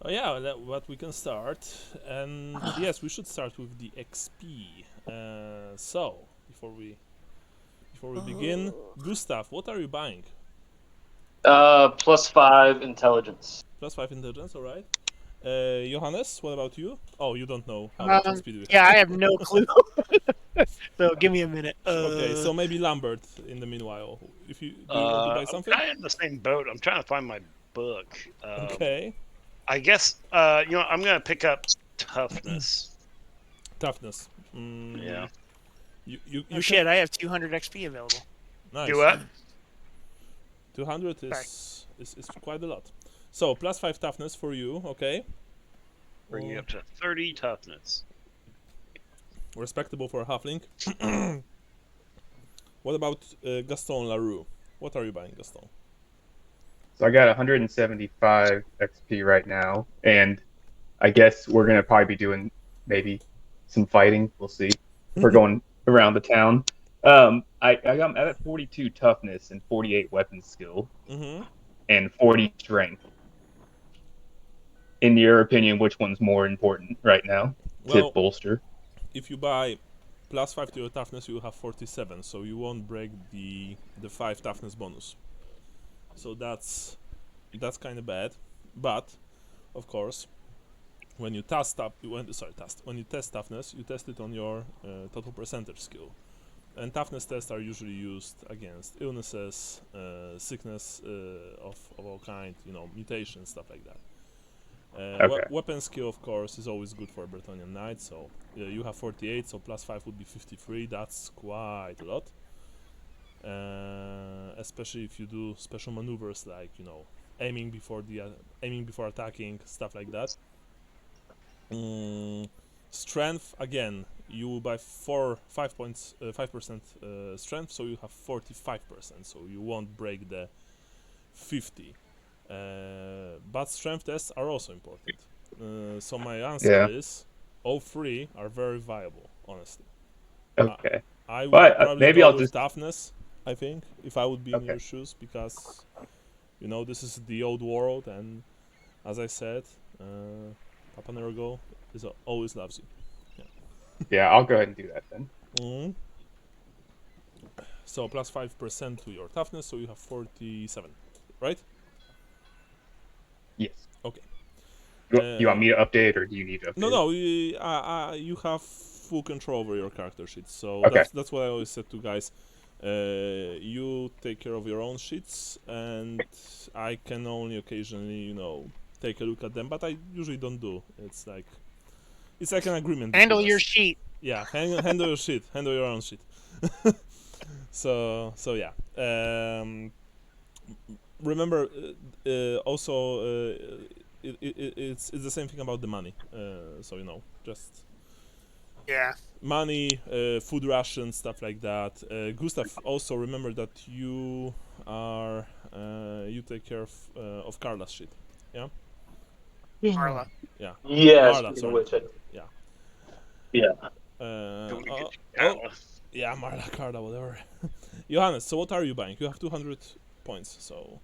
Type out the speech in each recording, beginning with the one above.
Oh yeah, what we can start, and yes, we should start with the XP. So before we begin, Gustav, what are you buying? +5 intelligence. +5 intelligence, all right. Johannes, what about you? Oh, you don't know how much XP do you have? Yeah, I have no clue. So give me a minute. Okay, so maybe Lambert in the meanwhile. If you do you want to buy I'm something? kind of in the same boat. I'm trying to find my book. Okay. I guess I'm gonna pick up toughness. Toughness. Yeah. You shit, I have 200 XP available. Nice. Do what? 200 is quite a lot. So +5 toughness for you, okay? Bring you up to 30 toughness. Respectable for a halfling. What about Gaston Larue? What are you buying, Gaston? So I got 175 XP right now, and I guess we're gonna probably be doing maybe some fighting. We'll see. We're going around the town. I'm at 42 toughness and 48 weapon skill, and 40 strength. In your opinion, which one's more important right now to bolster? If you buy +5 to your toughness, you have 47, so you won't break the 5 toughness bonus. So that's kind of bad, but of course, when you test toughness, you test it on your total percentage skill, and toughness tests are usually used against illnesses, sickness of all kind, mutations, stuff like that. Weapon skill, of course, is always good for a Bretonnian knight. So you have 48, so +5 would be 53. That's quite a lot. Especially if you do special maneuvers like aiming before attacking, stuff like that. Strength, again, you buy 5% strength, so you have 45%. So you won't break the 50. But strength tests are also important. So my answer is all three are very viable, honestly. Okay. I would probably go with toughness, I think, if I would be in your shoes, because this is the old world, and as I said, Papa Nergo always loves you. Yeah, I'll go ahead and do that then. So +5% to your toughness, so you have 47, right? Yes. Okay. You want me to update, or do you need to update? No. You have full control over your character sheets, so that's what I always said to guys. You take care of your own sheets, and I can only occasionally, take a look at them, but I usually don't do. It's like an agreement. Handle your sheet. Yeah, handle your sheet. Handle your own sheet. So yeah. Remember, also, it's the same thing about the money. So just money, food rations, stuff like that. Gustav, also remember that you take care of Carla's shit. Yeah. Marla. Yeah. Yes. Marla, sorry. Yeah. Yeah. Yeah, Marla, Carla, whatever. Johannes, so what are you buying? You have 200 points, so...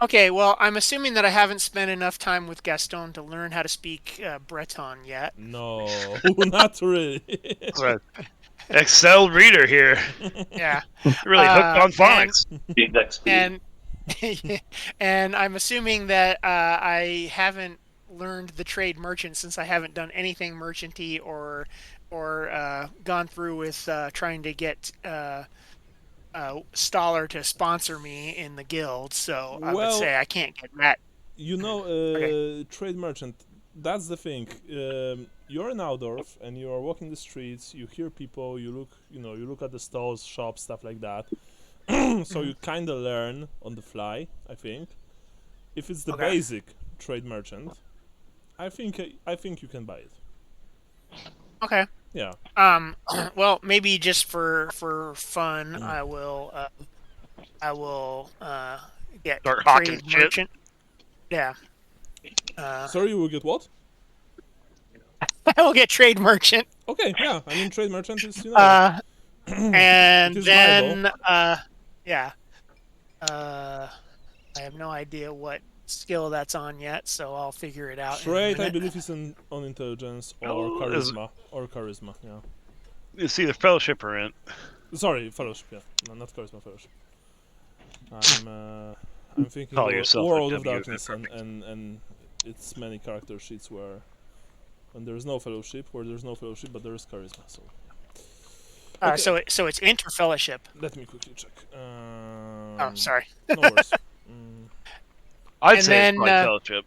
Okay, well, I'm assuming that I haven't spent enough time with Gaston to learn how to speak Breton yet. No, not really. Excel reader here. Yeah. Really hooked on phonics. And I'm assuming that I haven't learned the trade merchant since I haven't done anything merchanty or gone through with trying to get Staller to sponsor me in the guild, so I would say I can't get that. Trade merchant, that's the thing. You're in Altdorf and you are walking the streets, you hear people, you look at the stalls, shops, stuff like that. So you kind of learn on the fly, I think. If it's the basic trade merchant, I think you can buy it. Okay. Yeah. Well, maybe just for fun, I will get trade merchant. Yeah. Sorry, you will get what? I will get trade merchant. Okay. Yeah. I mean, trade merchant is and then viable. yeah. I have no idea what skill that's on yet, so I'll figure it out. Trait, in a I minute. believe, is on intelligence or Oh, is it- charisma. Yeah. It's either fellowship or int. Sorry, fellowship. Yeah, no, not charisma, fellowship. I'm thinking Call yourself a World of WFRP. Darkness and it's many character sheets where when there's no fellowship, but there is charisma. So okay. So it's interfellowship. Let me quickly check. Oh, sorry. No worries. I'd And say then, it's probably fellowship.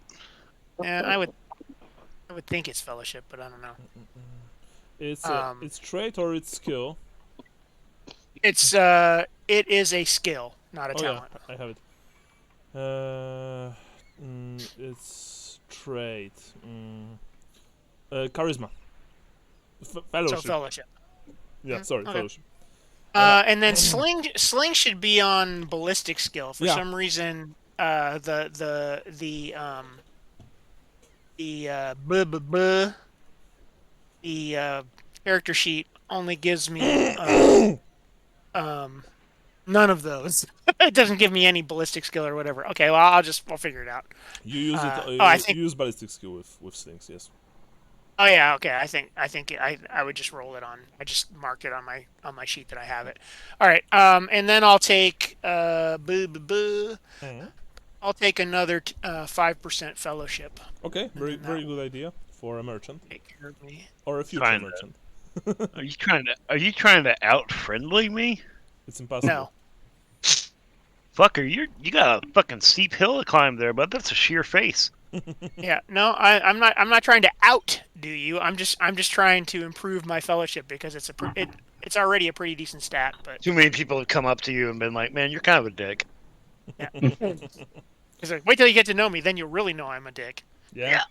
I would think it's fellowship, but I don't know. It's trait or it's skill. It is a skill, not a talent. Yeah, I have it. It's trait. Charisma. Fellowship. So fellowship. Yeah, sorry, okay. fellowship. And then sling should be on ballistic skill. For Yeah. some reason, the character sheet only gives me none of those. It doesn't give me any ballistic skill or whatever. Okay, well I'll figure it out. You use I think. you use ballistic skill with slings, yes. Oh yeah, okay. I think I would just roll it on. I just marked it on my sheet that I have it. All right. And then I'll take I'll take another 5% fellowship. Okay, very good idea for a merchant Take care of me. or a future Kinda. merchant. Are you trying to out friendly me? It's impossible. No. Fucker, you got a fucking steep hill to climb there, but that's a sheer face. Yeah. No. I'm not trying to outdo you. I'm just trying to improve my fellowship because it's already a pretty decent stat. But Too many people have come up to you and been like, "Man, you're kind of a dick." yeah. It's like, wait till you get to know me, then you'll really know I'm a dick. Yeah.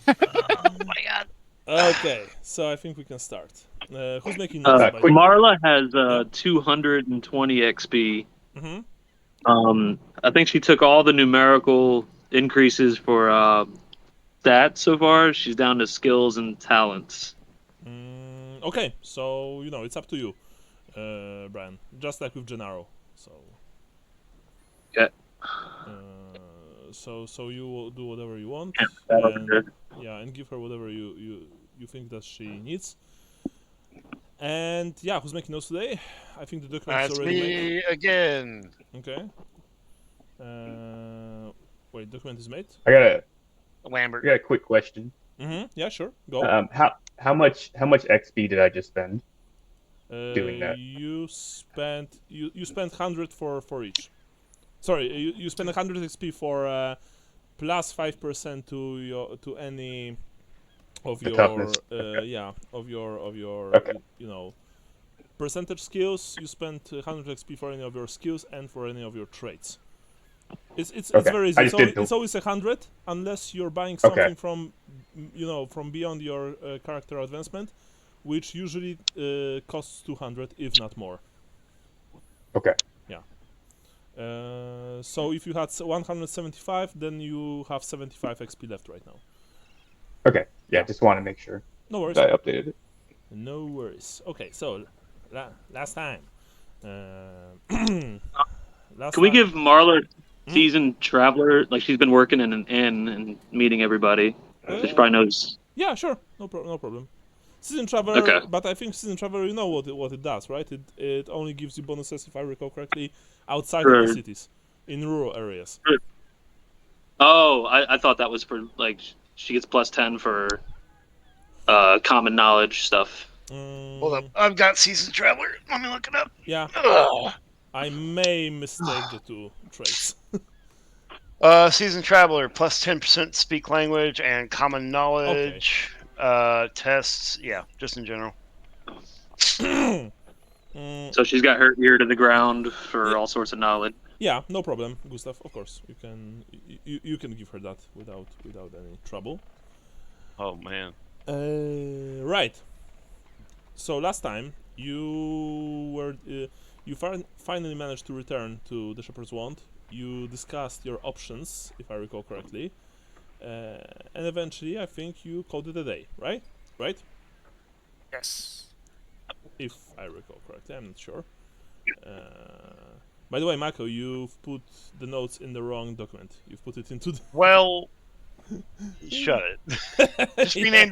Oh my god. Okay, so I think we can start. Who's making notes? by the way? Marla has 220 XP. Mhm. I think she took all the numerical increases for stats so far. She's down to skills and talents. Okay, so it's up to you, Brian. Just like with Gennaro. So. Okay. So you will do whatever you want, That'll and, be good. and give her whatever you think that she needs. And yeah, who's making notes today? I think the document is That's already made. me again. Okay. Wait, document is made. I got Lambert. a quick question. Yeah, sure. Go. How much XP did I just spend doing that? You spent 100 for each. Sorry, you spend 100 XP for plus 5% to any of The your toughness. of your Okay. percentage skills. You spend 100 XP for any of your skills and for any of your traits. It's Okay. very easy. I just did It's always 100 unless you're buying something from from beyond your character advancement, which usually costs 200 if not more. Okay. So if you had 175, then you have 75 XP left right now. Okay. Yeah, just want to make sure No worries. that I updated it. No worries. Okay, so last time. Last Can we time- give Marla seasoned traveler? Like she's been working in an inn and meeting everybody. So she probably knows. Yeah, sure. No problem. Season Traveler, Okay. but I think Season Traveler, you know what it does, right? It only gives you bonuses, if I recall correctly, outside of the Sure. cities, in rural areas. Oh, I thought that was for like she gets plus 10 for common knowledge stuff. Hold up. I've got Seasoned Traveler. Let me look it up. Yeah, Ugh. I may mistake the two traits. Seasoned Traveler, plus 10% speak language and common knowledge. Tests. Yeah, just in general. So she's got her ear to the ground for all sorts of knowledge. Yeah, no problem, Gustav. Of course, you can give her that without any trouble. Oh, man. Right. So last time you finally managed to return to the Shepherd's Wand. You discussed your options, if I recall correctly, and eventually I think you called it a day. Right? Yes. If I recall correctly, I'm not sure. By the way, Michael, you've put the notes in the wrong document. You've put it into the... Well, shut it. Just Yeah.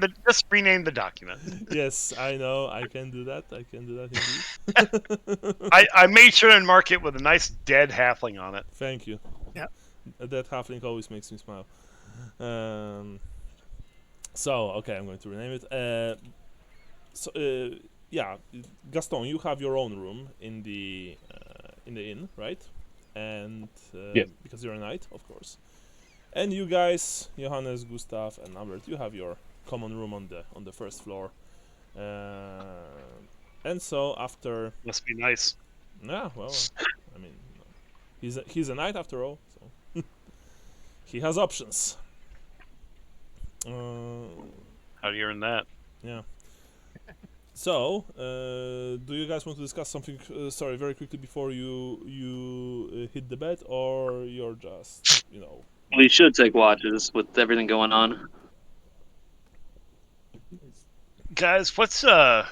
rename the document. Yes, I know. I can do that. Indeed. I made sure and mark it with a nice dead halfling on it. Thank you. Yeah. That halfling always makes me smile. So, okay, I'm going to rename it. Yeah, Gaston, you have your own room in the inn, right? And Yes. because you're a knight, of course. And you guys, Johannes, Gustav, and Albert, you have your common room on the first floor. And so after, Must be nice. yeah, well, I mean, he's a knight after all, so he has options. How do you earn that? Yeah. So, do you guys want to discuss something? Sorry, very quickly before you hit the bed, or you're just, We should take watches with everything going on. Guys, what's it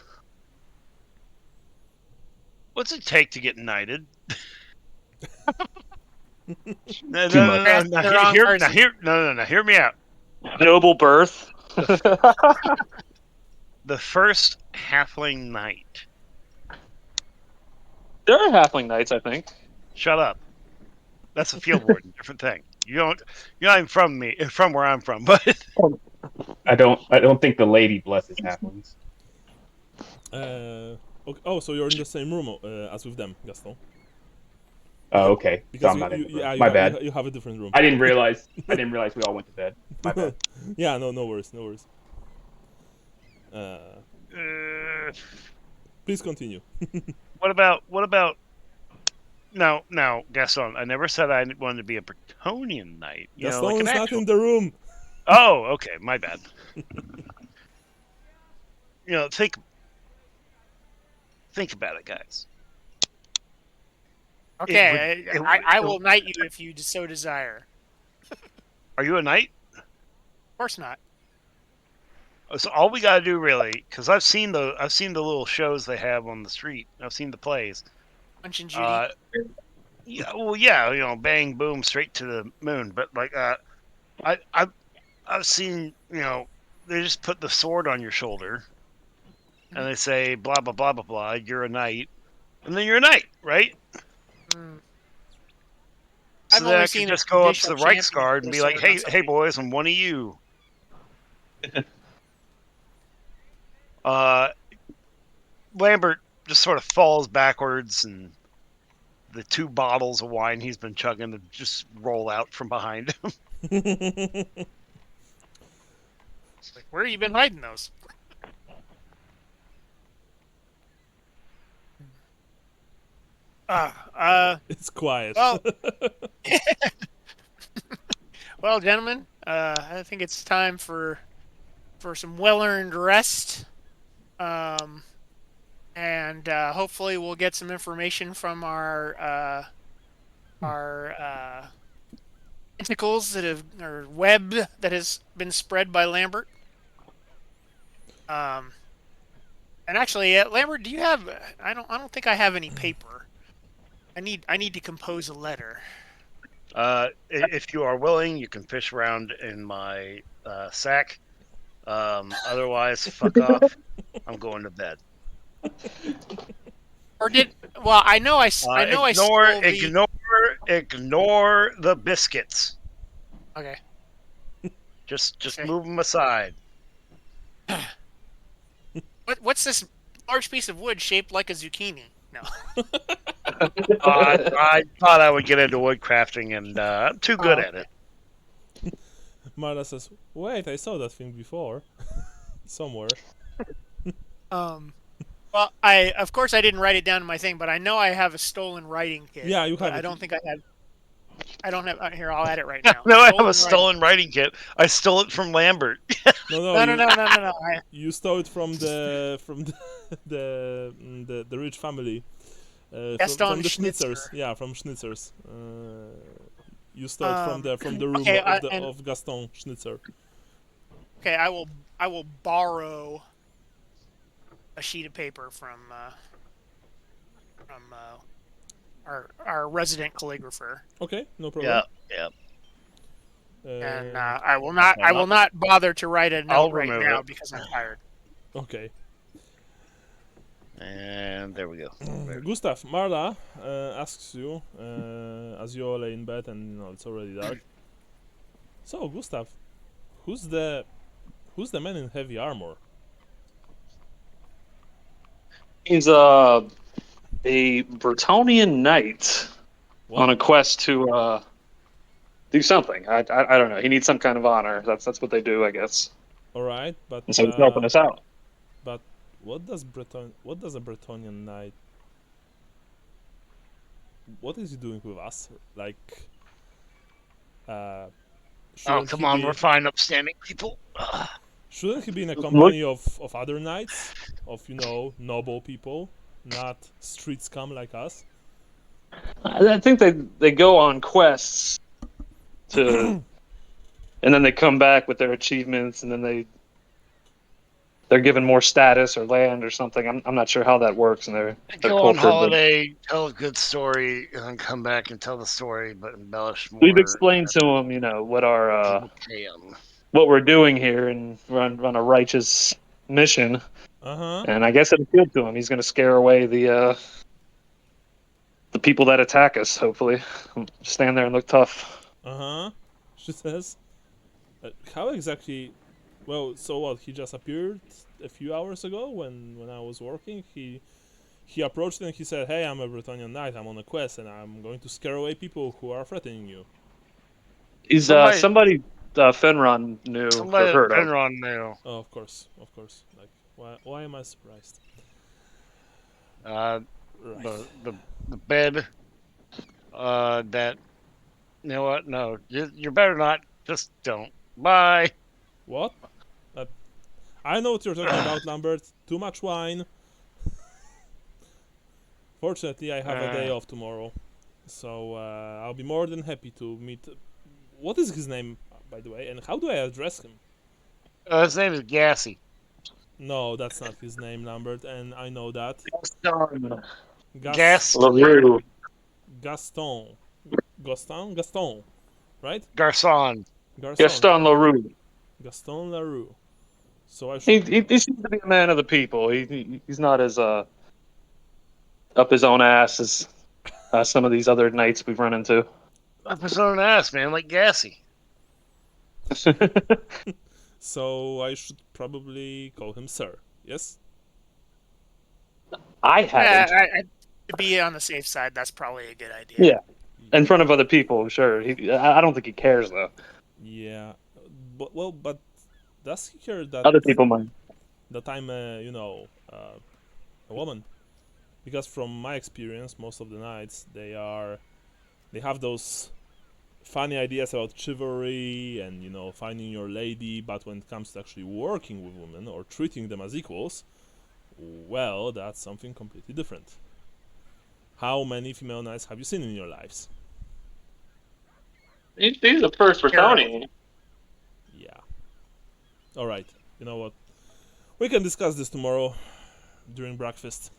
take to get knighted? No, Too much. hear me out. Noble birth. The first halfling knight. There are halfling knights, I think. Shut up. That's a field warden, different thing. You're not even from where I'm from, but I don't think the lady blesses halflings. okay. Oh, so you're in the same room as with them, Gaston? Oh, okay. So Because I'm not in the room. yeah, My bad. You have a different room. I didn't realize we all went to bed. My bad. Yeah, no worries. Please continue. what about now, Gaston? I never said I wanted to be a Bretonian knight. Gaston like is an not actual... in the room. Oh, okay, my bad. Think about it, guys. Okay, I will knight you if you so desire. Are you a knight? Of course not. So all we gotta do, really, because I've seen the little shows they have on the street. I've seen the plays. Punch and Judy. Yeah, bang, boom, straight to the moon. But like, I've seen, they just put the sword on your shoulder, and they say blah blah blah blah blah. You're a knight, and then you're a knight, right? So I've then only I seen can a just go up to the judicial Reichsguard and be like, champion hey boys, I'm one of you. Lambert just sort of falls backwards, and the 2 bottles of wine he's been chugging just roll out from behind him. Like, where have you been hiding those? It's quiet. Well, well, gentlemen, I think it's time for some well-earned rest, and hopefully we'll get some information from our tentacles or web that has been spread by Lambert. And actually, Lambert, do you have? I don't think I have any paper. I need to compose a letter. If you are willing, you can fish around in my sack. Otherwise, fuck off. I'm going to bed. Or did? Well, I know I stole the... Ignore the biscuits. Okay. Just Okay. move them aside. What's this large piece of wood shaped like a zucchini? No. I thought I would get into woodcrafting, and I'm too good at it. Marla says, "Wait, I saw that thing before, somewhere." Well, of course I didn't write it down in my thing, but I know I have a stolen writing kit. Yeah, you have. I don't think I have. I don't have. Here, I'll add it right now. No, I have a stolen writing kit. I stole it from Lambert. No. No. You stole it from the rich family. From the Schnitzers. Schnitzer. Yeah, from Schnitzers. You stole it from the room of Gaston Schnitzer. Okay, I will borrow a sheet of paper from our resident calligrapher. Okay, no problem. Yeah. And Uh, I will not bother to write a I'll note right remove now it. because I'm tired. okay. And there we go. Gustav, Marla asks you, as you all lay in bed and it's already dark. So, Gustav, who's the man in heavy armor? He's a Bretonian knight What? on a quest to do something. I don't know. He needs some kind of honor. That's what they do, I guess. All right, but And so he's helping us out. but what does a Bretonian knight? What is he doing with us? Like, Oh, shouldn't come he on. be- We're fine, upstanding people. Shouldn't he be in a company of other knights, of noble people, not street scum like us? I think they go on quests to, and then they come back with their achievements, and then they're given more status or land or something. I'm not sure how that works, and they're Go on cultured, but holiday, tell a good story, and then come back and tell the story, but embellish more. we've explained to them, what our what we're doing here, and run a righteous mission. Uh-huh. And I guess it appealed to him. He's going to scare away the people that attack us. Hopefully, stand there and look tough. Uh-huh. She says. How exactly? Well, so what? He just appeared a few hours ago when I was working. He approached and he said, "Hey, I'm a Bretonian knight. I'm on a quest, and I'm going to scare away people who are threatening you." He's somebody Fenron knew or Somebody heard of. Penron knew. Oh, of course. Like, why am I surprised? Right. Right. The bed. That. You know what? No, you better not. Just don't. Bye. What? I know what you're talking about, Lambert. Too much wine. Fortunately, I have a day off tomorrow, so I'll be more than happy to meet. What is his name, by the way, and how do I address him? His name is Gassy. No, that's not his name, Lambert, and I know that. Gas. LaRue. Gaston, right? Garcon. Gaston LaRue. Gaston Larue. So I should. He seems to be a man of the people. He's not as up his own ass as some of these other knights we've run into. Up his own ass, man, like Gassy. So I should probably call him Sir. Yes. I haven't. To be on the safe side, that's probably a good idea. Yeah, in front of other people, sure. I don't think he cares though. Yeah, but does he care that Other people might. that I'm a woman? Because from my experience, most of the knights they have those funny ideas about chivalry and finding your lady, but when it comes to actually working with women or treating them as equals, well, that's something completely different. How many female knights have you seen in your lives? He's the first Bretonian. Yeah. Alright, you know what? We can discuss this tomorrow during breakfast.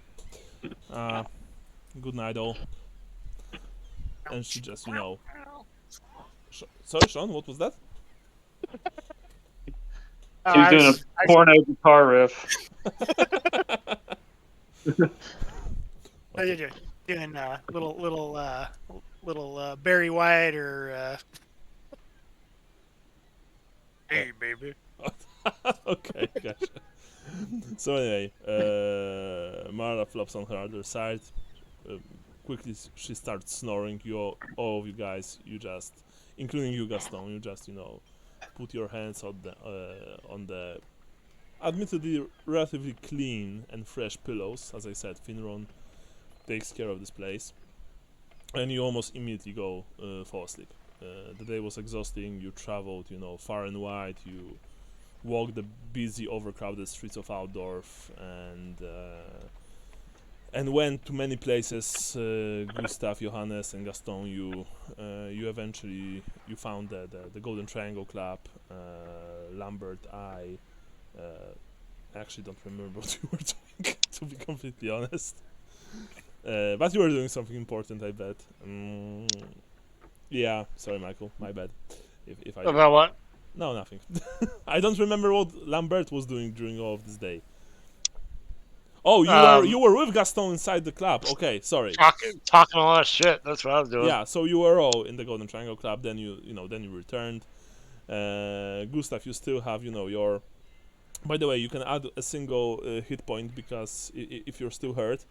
Good night, all. And she just, Sorry, Sean, what was that? She's doing a porno guitar riff. Doing little Barry White or hey baby. Okay, gotcha. So anyway, Mara flops on her other side. Quickly, she starts snoring. All of you guys, including you, Gaston, you just put your hands on the admittedly relatively clean and fresh pillows. As I said, Finron takes care of this place, and you almost immediately go fall asleep. The day was exhausting. You traveled, far and wide. You walked the busy, overcrowded streets of Altdorf, and went to many places. Gustav, Johannes, and Gaston. You eventually found the Golden Triangle Club. Lambert, I actually don't remember what you were doing, to be completely honest. But you were doing something important, I bet. Yeah, sorry, Michael, my bad. If I About what? no, nothing. I don't remember what Lambert was doing during all of this day. Oh, you were with Gaston inside the club. Okay, sorry. Talking a lot of shit. That's what I was doing. Yeah, so you were all in the Golden Triangle Club. Then then you returned. Gustav, you still have your. By the way, you can add a single hit point because if you're still hurt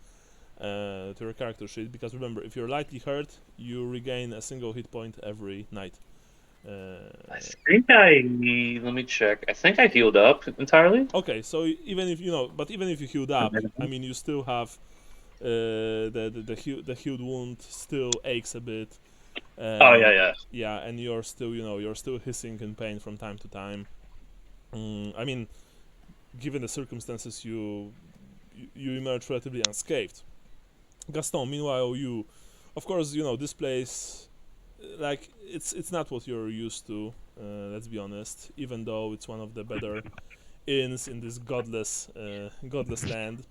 to your character sheet. Because remember, if you're lightly hurt, you regain a single hit point every night. I think let me check. I think I healed up entirely. Okay, so even if but even if you healed up, I mean, you still have the healed wound still aches a bit. Oh yeah. Yeah, and you're still you're still hissing in pain from time to time. I mean, given the circumstances, you emerge relatively unscathed. Gaston, meanwhile, you, of course, this place, like it's not what you're used to. Let's be honest. Even though it's one of the better inns in this godless land,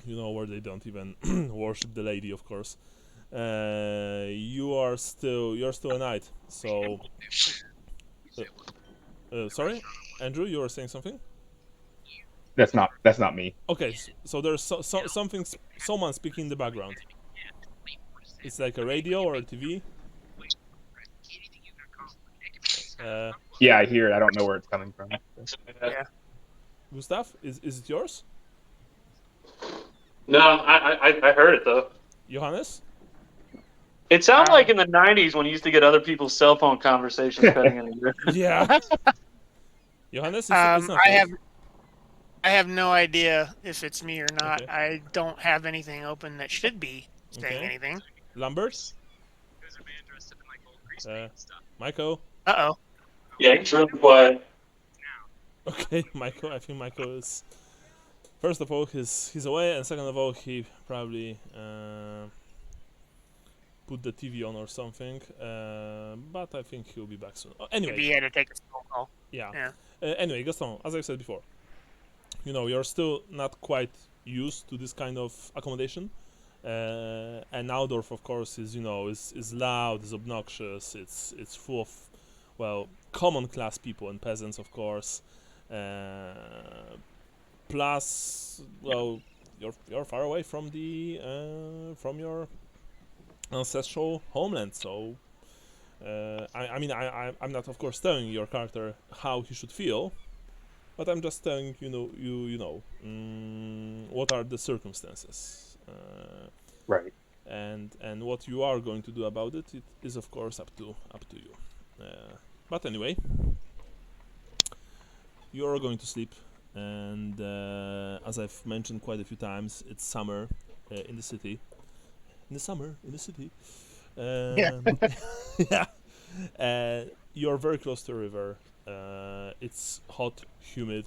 where they don't even worship the lady, of course. You're still a knight. So, sorry, Andrew, you were saying something. That's not me. Okay, so there's someone speaking in the background. It's like a radio or a TV. Yeah, I hear it. I don't know where it's coming from. Yeah. Gustav, is it yours? No, I heard it though. Johannes? It sounded like in the '90s when you used to get other people's cell phone conversations cutting in here. Yeah. Johannes, it's not yours. I have no idea if it's me or not. Okay. I don't have anything open that should be saying anything. Lambert? Michael? Uh-oh. Yeah, it's really quiet. Okay, Michael. I think Michael is. First of all, he's away, and second of all, he probably put the TV on or something. But I think he'll be back soon. Anyway. Maybe he had to take a phone call. Yeah. Anyway, Gaston, as I said before, you're still not quite used to this kind of accommodation. And Altdorf, of course, is loud, is obnoxious. It's full of, well, common class people and peasants, of course. Plus, well, you're far away from from your ancestral homeland. So, I'm not, of course, telling your character how he should feel, but I'm just telling what are the circumstances. Right. And what you are going to do about it is of course up to you. But anyway, you are going to sleep, and as I've mentioned quite a few times, it's summer in the city. Yeah. You're very close to a river. It's hot, humid.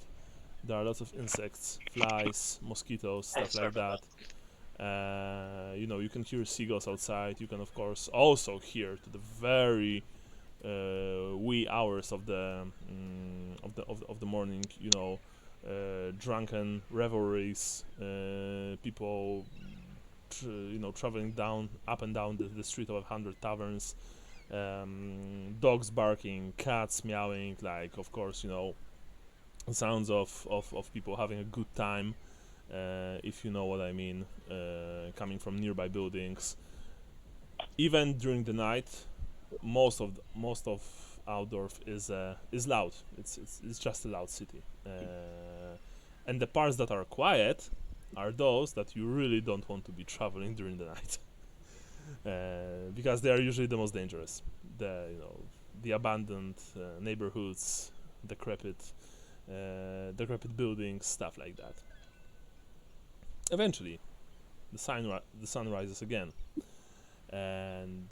There are lots of insects, flies, mosquitoes, stuff like that. You can hear seagulls outside. You can, of course, also hear to the very wee hours of the morning. Drunken revelries, people, traveling up and down the street of 100 taverns. Dogs barking, cats meowing, like, of course, sounds of people having a good time. If you know what I mean, coming from nearby buildings. Even during the night, most of Altdorf is loud. It's just a loud city, and the parts that are quiet are those that you really don't want to be traveling during the night, because they are usually the most dangerous. The abandoned neighborhoods, decrepit buildings, stuff like that. Eventually, the sun rises again, and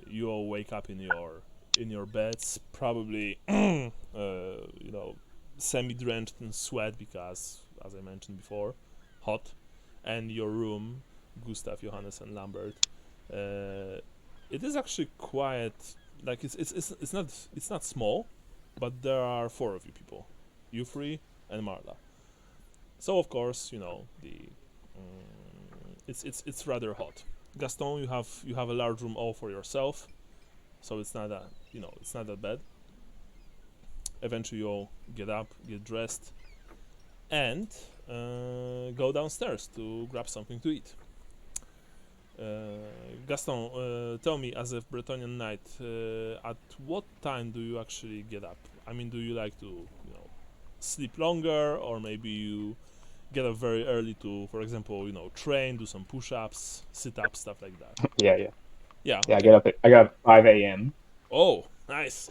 you all wake up in your beds, probably semi-drenched in sweat because, as I mentioned before, hot. And your room, Gustav, Johannes, and Lambert, it is actually quiet. Like it's not small, but there are 4 of you people, you 3 and Marla. So of course, the it's rather hot. Gaston, you have a large room all for yourself, so it's not that it's not that bad. Eventually, you'll get up, get dressed, and go downstairs to grab something to eat. Gaston, tell me, as a Bretonnian knight, at what time do you actually get up? I mean, do you like to, sleep longer, or maybe you get up very early to, for example, train, do some push-ups, sit-ups, stuff like that? Yeah. Yeah. Yeah, Okay. I got up at 5 a.m. Oh, nice.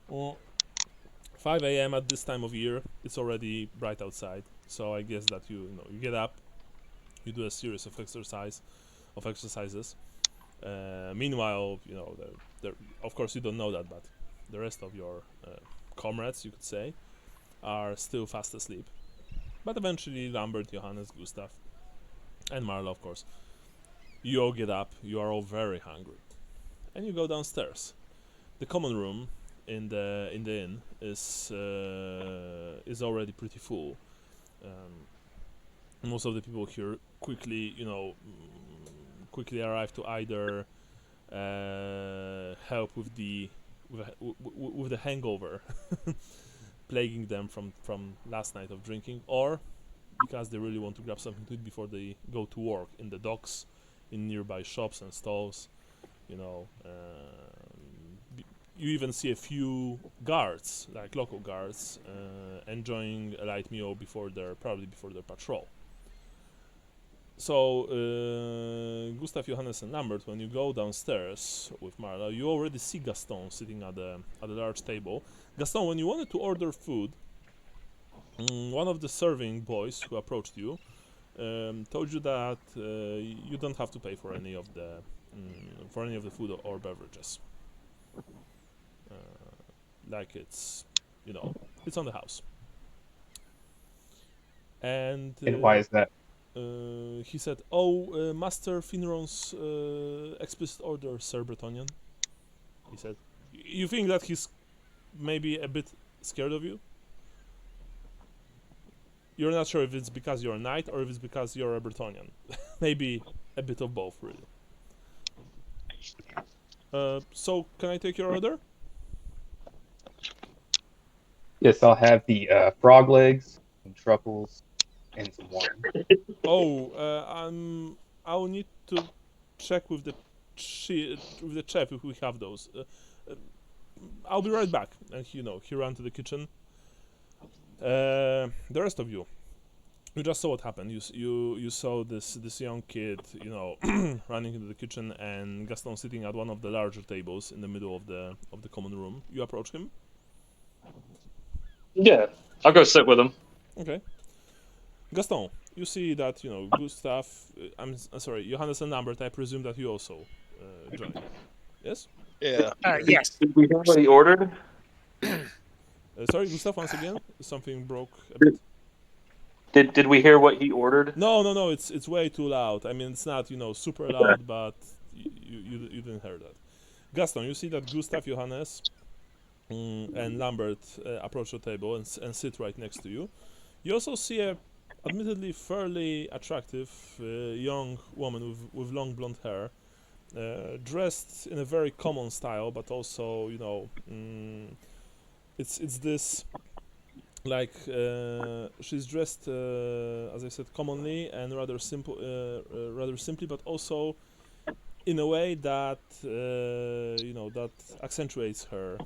Well, 5 a.m. at this time of year, it's already bright outside. So I guess that you get up, you do a series of exercises. Meanwhile, of course you don't know that, but the rest of your comrades, you could say, are still fast asleep. But eventually, Lambert, Johannes, Gustav, and Marla, of course, you all get up. You are all very hungry, and you go downstairs. The common room in the inn is already pretty full. Most of the people here quickly arrive to either help with the hangover plaguing them from last night of drinking, or because they really want to grab something to eat before they go to work in the docks, in nearby shops and stalls. You even see a few guards, like local guards, enjoying a light meal probably before their patrol. So, Gustav, Johannes, and Lambert, when you go downstairs with Marla, you already see Gaston sitting at a large table. Gaston, when you wanted to order food, one of the serving boys who approached you told you that you don't have to pay for any of the food or beverages. Like it's on the house. And why is that? he said, "Oh, Master Finron's explicit order, Sir Bretonnian." He said, "You think that he's maybe a bit scared of you? You're not sure if it's because you're a knight or if it's because you're a Bretonnian. Maybe a bit of both, really. So, can I take your order?" Yes, I'll have the frog legs, some truffles, and some wine. I'll need to check with the chef if we have those. I'll be right back. And he ran to the kitchen. The rest of you just saw what happened. You saw this young kid, running into the kitchen, and Gaston sitting at one of the larger tables in the middle of the common room. You approach him. Yeah, I'll go sit with him. Okay. Gaston, you see that, Gustav, I'm sorry, Johannes and Lambert, I presume that you also joined. Yes? Yeah. Yes. Did we hear what he ordered? Sorry, Gustav, once again, something broke a bit. Did we hear what he ordered? No, it's way too loud. I mean, it's not, super loud, but you didn't hear that. Gaston, you see that Gustav, Johannes, and Lambert approach the table and sit right next to you. You also see a admittedly fairly attractive young woman with long blonde hair, dressed in a very common style, but also it's this like she's dressed as I said commonly and rather simply, but also in a way that that accentuates her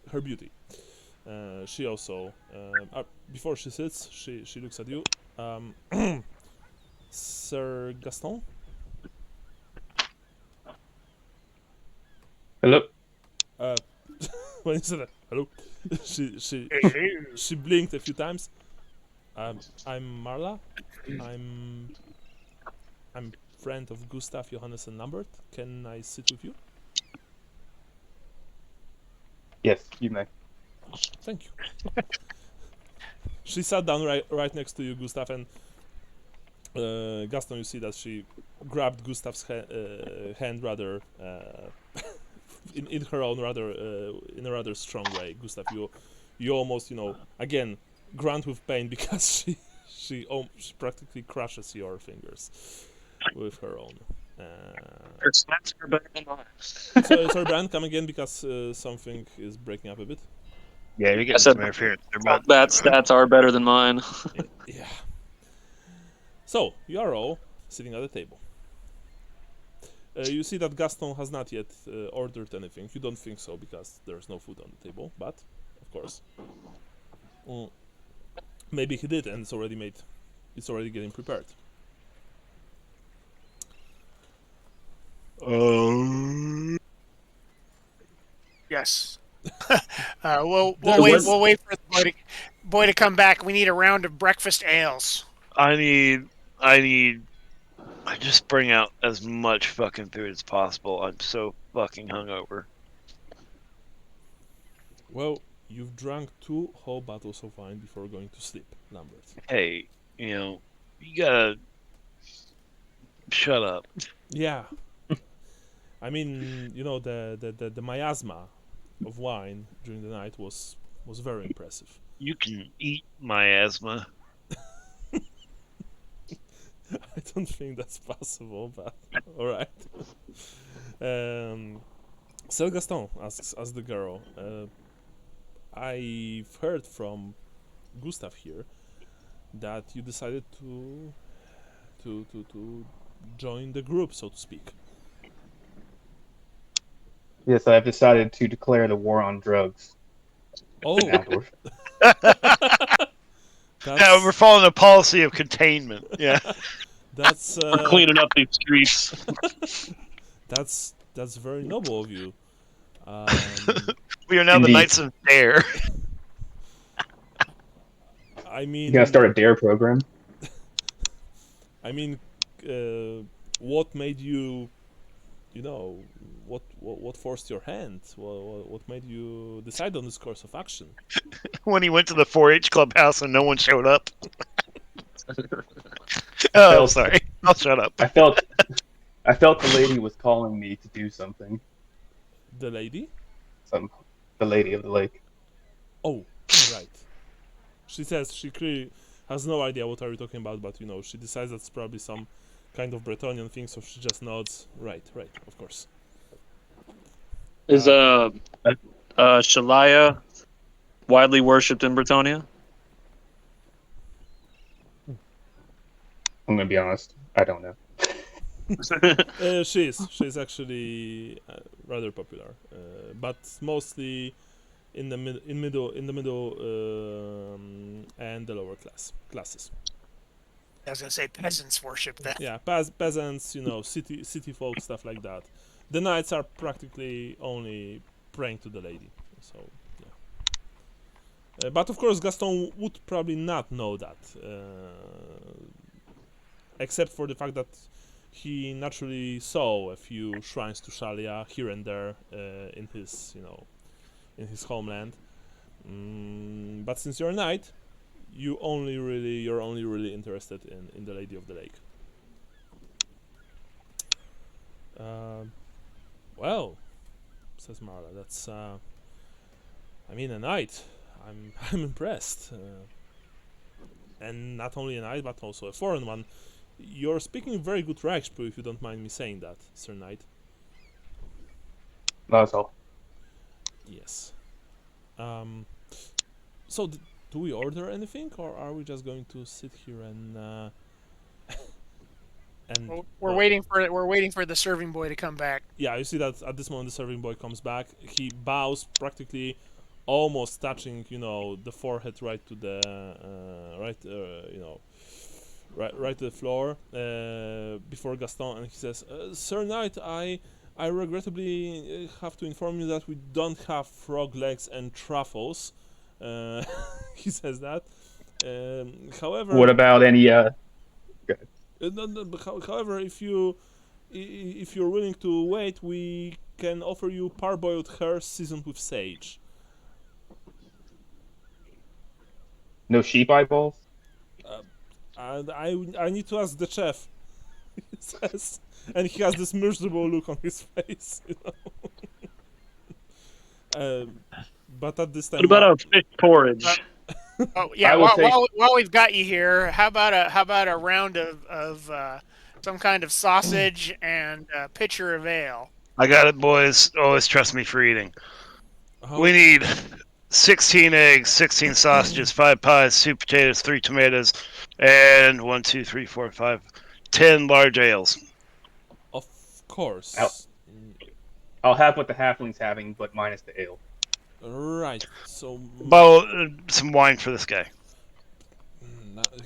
her beauty. She also before she sits, she looks at you, Sir Gaston. Hello. When you said that, hello, she blinked a few times. I'm Marla. I'm friend of Gustav, Johannes, and Lambert. Can I sit with you? Yes, you may. Thank you. She sat down right next to you, Gustav, and Gaston. You see that she grabbed Gustav's hand rather in her own in a rather strong way. Gustav, you almost again grunt with pain because she practically crushes your fingers with her own. Her stats are better than mine. Sorry, Brian, come again because something is breaking up a bit. Yeah, you're I getting said some interference there, bud. that stats are better than mine. Yeah. So you are all sitting at the table. You see that Gaston has not yet ordered anything. You don't think so because there's no food on the table, but of course, maybe he did, and it's already made. It's already getting prepared. Yes. We'll wait for the boy to come back. We need a round of breakfast ales. I just bring out as much fucking food as possible. I'm so fucking hungover. Well, you've drunk 2 whole bottles of wine before going to sleep, Lambert. Hey, you gotta shut up. Yeah. I mean, the miasma of wine during the night was very impressive. You can eat my asthma. I don't think that's possible, but all right. Sir Gaston asks the girl. I've heard from Gustav here that you decided to join the group, so to speak. Yes, I've decided to declare the war on drugs Oh, in Altdorf. Yeah, we're following a policy of containment. Yeah. that's We're cleaning up these streets. that's very noble of you. We are now the Indeed. Knights of Dare. I mean, You gonna start a DARE program? I mean, what made you, what forced your hand? What made you decide on this course of action? When he went to the 4-H clubhouse and no one showed up. Oh, sorry. I'll shut up. I felt the lady was calling me to do something. The lady? The lady of the lake. Oh, right. She says she clearly has no idea what are you talking about, but she decides that's probably some kind of Bretonian thing, so she just nods. Right, of course. Is Shalaya widely worshipped in Bretonia? I'm gonna be honest. I don't know. She's actually rather popular, but mostly in the middle and the lower classes. I was gonna say peasants worship that. Yeah, peasants, city folk, stuff like that. The knights are practically only praying to the lady. So yeah. But of course, Gaston would probably not know that, except for the fact that he naturally saw a few shrines to Shalia here and there in his, in his homeland. But since you're a knight, you're only really interested in the Lady of the Lake. Well, says Marla, that's a knight. I'm impressed. And not only a knight, but also a foreign one. You're speaking very good Reichsprue, if you don't mind me saying that, Sir Knight. That's all. Yes. So, do we order anything, or are we just going to sit here and We're waiting for the serving boy to come back. Yeah, you see that at this moment the serving boy comes back. He bows, practically almost touching, the forehead right to the right to the floor before Gaston, and he says, "Sir Knight, I regrettably have to inform you that we don't have frog legs and truffles." He says that. However, What about any? however, if you're willing to wait, we can offer you parboiled hares seasoned with sage. No sheep eyeballs? And I need to ask the chef. He says, and he has this miserable look on his face. But at this time, What about a fish porridge? Oh yeah. I will take. While we've got you here, how about a round of some kind of sausage and a pitcher of ale? I got it, boys. Always trust me for eating. How, We need 16 eggs, 16 sausages, 5 pies, 2 potatoes, 3 tomatoes, and 1, 2, 3, 4, 5, 10 large ales. of course. I'll have what the halfling's having, but minus the ale. Right. So Some wine for this guy.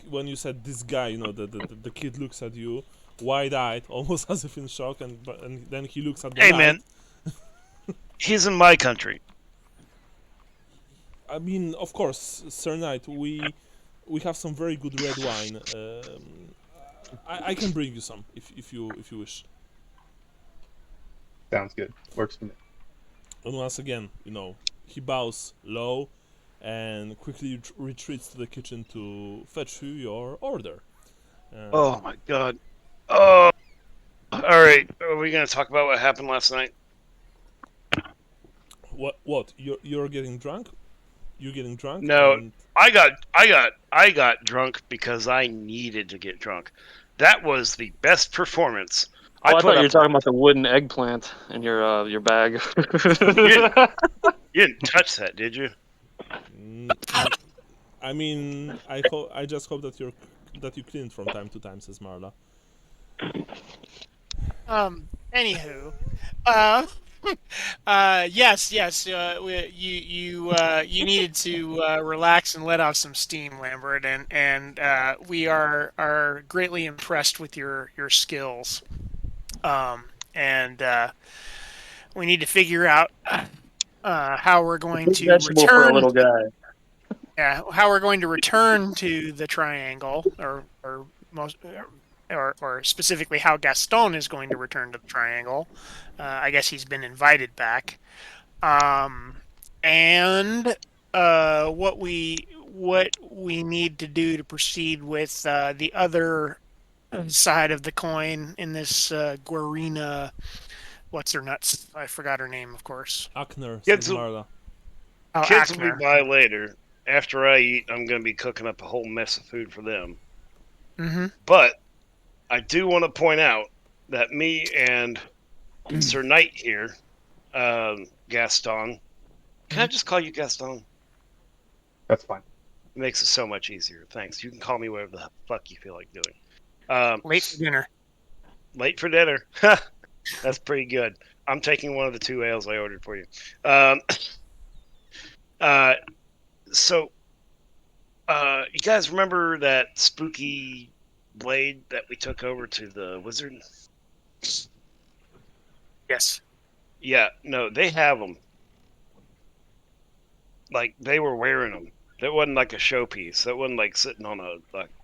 when you said this guy, the kid looks at you, wide-eyed, almost as if in shock, and then he looks at the Hey, light. man. He's in my country. I mean, of course, Sir Knight, we have some very good red wine. I can bring you some if you wish. Sounds good. Works for me. And once again, he bows low and quickly retreats to the kitchen to fetch you your order. Oh, my God. Oh. All right. Are we going to talk about what happened last night? What? You're getting drunk? You're getting drunk? No, and- I got drunk because I needed to get drunk. That was the best performance. I thought put you were up- talking about the wooden eggplant in your bag. You didn't touch that, did you? I mean, I just hope that you clean from time to time, says Marla. Anywho, yes. You needed to relax and let off some steam, Lambert, and we are greatly impressed with your skills. And we need to figure out how we're going to Vegetable for a return. little guy. Yeah, how we're going to return to the triangle, or specifically how Gaston is going to return to the triangle. I guess he's been invited back. And what we need to do to proceed with the other side of the coin in this Guarina. What's her nuts? I forgot her name, of course. Akner, Kids says will- Marla. Oh, Kids will Akner. be by later. After I eat, I'm going to be cooking up a whole mess of food for them. Mm-hmm. But I do want to point out that me and Sir Knight here, Gaston. Can I just call you Gaston? That's fine. It makes it so much easier. Thanks. You can call me whatever the fuck you feel like doing. Late for dinner. Late for dinner. That's pretty good. I'm taking one of the 2 ales I ordered for you. So, you guys remember that spooky blade that we took over to the wizard? Yes. Yeah, no, they have them. Like, they were wearing them. That wasn't like a showpiece. That wasn't like sitting on a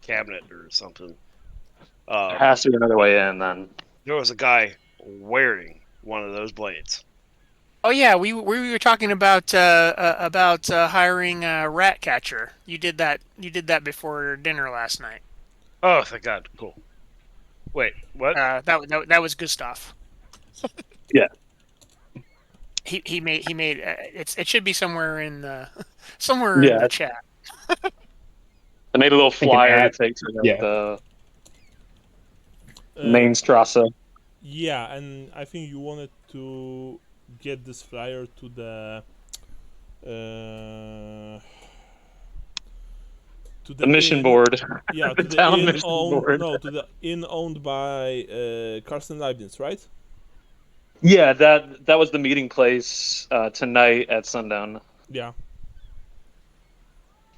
cabinet or something. There has to be another way in then. There was a guy wearing one of those blades. Oh yeah, we were talking about hiring a rat catcher. You did that before dinner last night. Oh, thank God. Cool. Wait, what? That was Gustav. Yeah. He made it should be somewhere in the in Yeah. the chat. I made a little Think an flyer to ad- take to yeah. the Uh, main Strasse. Yeah, and I think you wanted to get this flyer to the The mission inn. board. Yeah, The to the town inn mission board. to the inn owned by Carsten Leibniz, right? Yeah, that was the meeting place tonight at sundown. Yeah.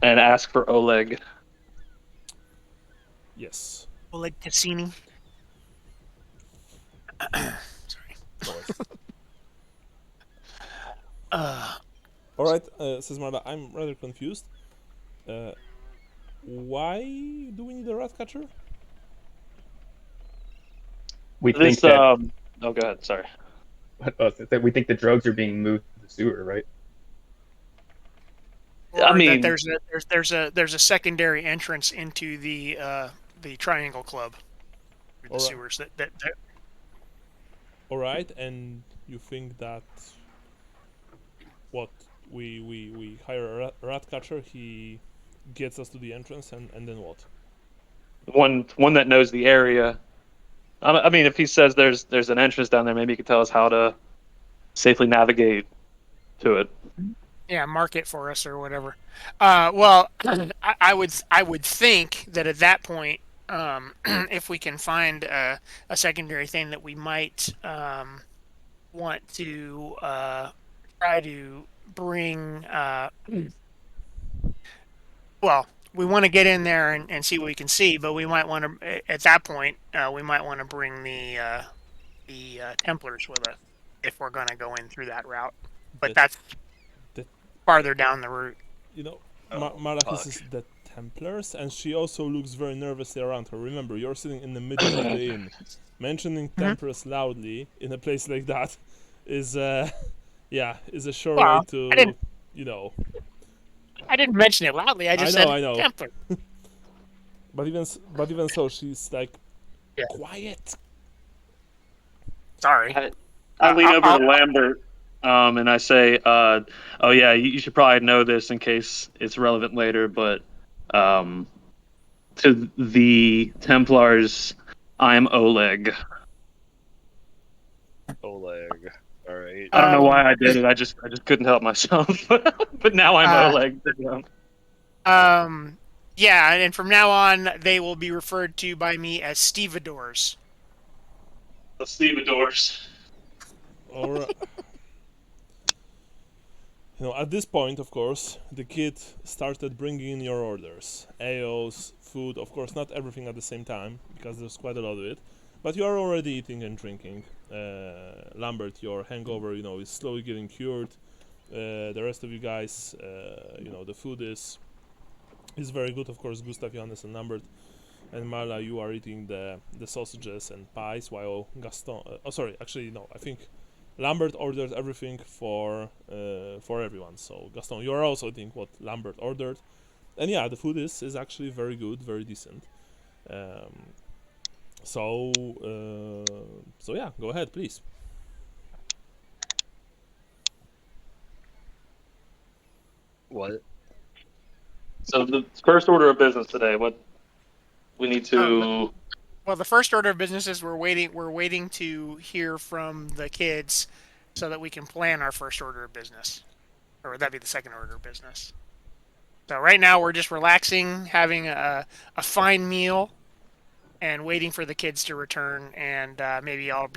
And ask for Oleg. Yes. Oleg Cassini. Sorry. All right, says Marla. I'm rather confused. Why do we need a rat catcher? We think This that oh, go ahead. Sorry. we think the drugs are being moved to the sewer, right? Or I mean- that there's a secondary entrance into the Triangle Club through the Alright. sewers. That All right, and you think that what we hire a rat catcher? He gets us to the entrance, and then what? One that knows the area. I mean, if he says there's an entrance down there, maybe he could tell us how to safely navigate to it. Yeah, mark it for us or whatever. Well, I would think that at that point, if we can find a secondary thing that we might want to try to bring. Well, we want to get in there and see what we can see, but we might want to at that point we might want to bring the Templars with us if we're going to go in through that route. But that's farther down the route. You know, Oh, Maracus is fuck. the Templars, and she also looks very nervously around her. Remember, you're sitting in the middle of the inn. Mentioning Templars loudly in a place like that is, is a sure way Well, to, I didn't- you know. I didn't mention it loudly. I just said I know. Templar. But even so, she's like Yeah. quiet. Sorry. I lean over to Lambert, and I say, "Oh yeah, you should probably know this in case it's relevant later, but to the Templars, I'm Oleg." Oleg. All right. I don't know why I did it. I just couldn't help myself. But now I'm Oleg. Yeah, and from now on, they will be referred to by me as stevedores. The stevedores. All right. You know, at this point, of course, the kid started bringing in your orders. Ales, food, of course, not everything at the same time, because there's quite a lot of it. But you are already eating and drinking. Lambert, your hangover, is slowly getting cured. The rest of you guys, the food is very good, of course. Gustav, Johannes, and Lambert. And Marla, you are eating the sausages and pies, while Gaston... I think Lambert ordered everything for everyone. So Gaston, you are also eating what Lambert ordered, and yeah, the food is actually very good, very decent. So yeah, go ahead, please. What? So the first order of business today, what we need to... Well, the first order of business is we're waiting to hear from the kids so that we can plan our first order of business. Or would that be the second order of business? So right now we're just relaxing, having a fine meal, and waiting for the kids to return. And maybe I'm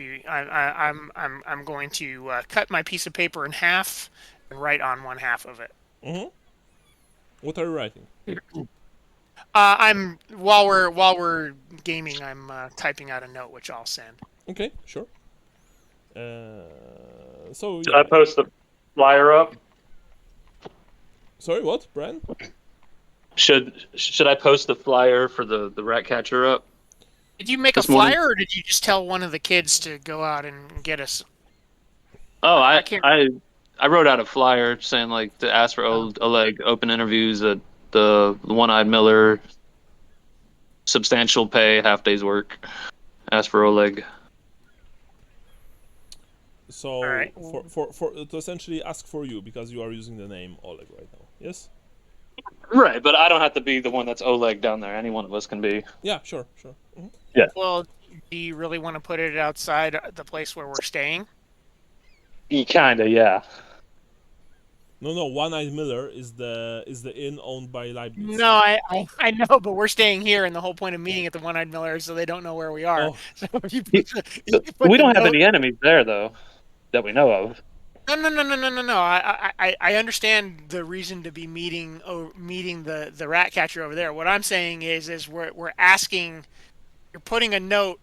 going to cut my piece of paper in half and write on one half of it. Mm-hmm. What are you writing? While we're gaming, I'm typing out a note which I'll send. Okay, sure. So Should I post the flyer up? Sorry, what, Bran? Should I post the flyer for the rat catcher up? Did you make This a flyer, morning? or did you just tell one of the kids to go out and get us? Oh, I can't- I wrote out a flyer saying like to ask for Oleg open interviews at the One-Eyed Miller, substantial pay, half day's work. Ask for Oleg. So All right. for to essentially ask for you, because you are using the name Oleg right now. Yes. Right, but I don't have to be the one that's Oleg down there. Any one of us can be. Yeah, sure. Mm-hmm. Well, do you really want to put it outside the place where we're staying? Kinda, yeah. No. One-Eyed Miller is the inn owned by Leibniz. No, I know, but we're staying here, and the whole point of meeting at the One-Eyed Miller is so they don't know where we are. Oh. So if you put We the don't have note- any enemies there, though, that we know of. No. I understand the reason to be meeting the rat catcher over there. What I'm saying is we're asking, you're putting a note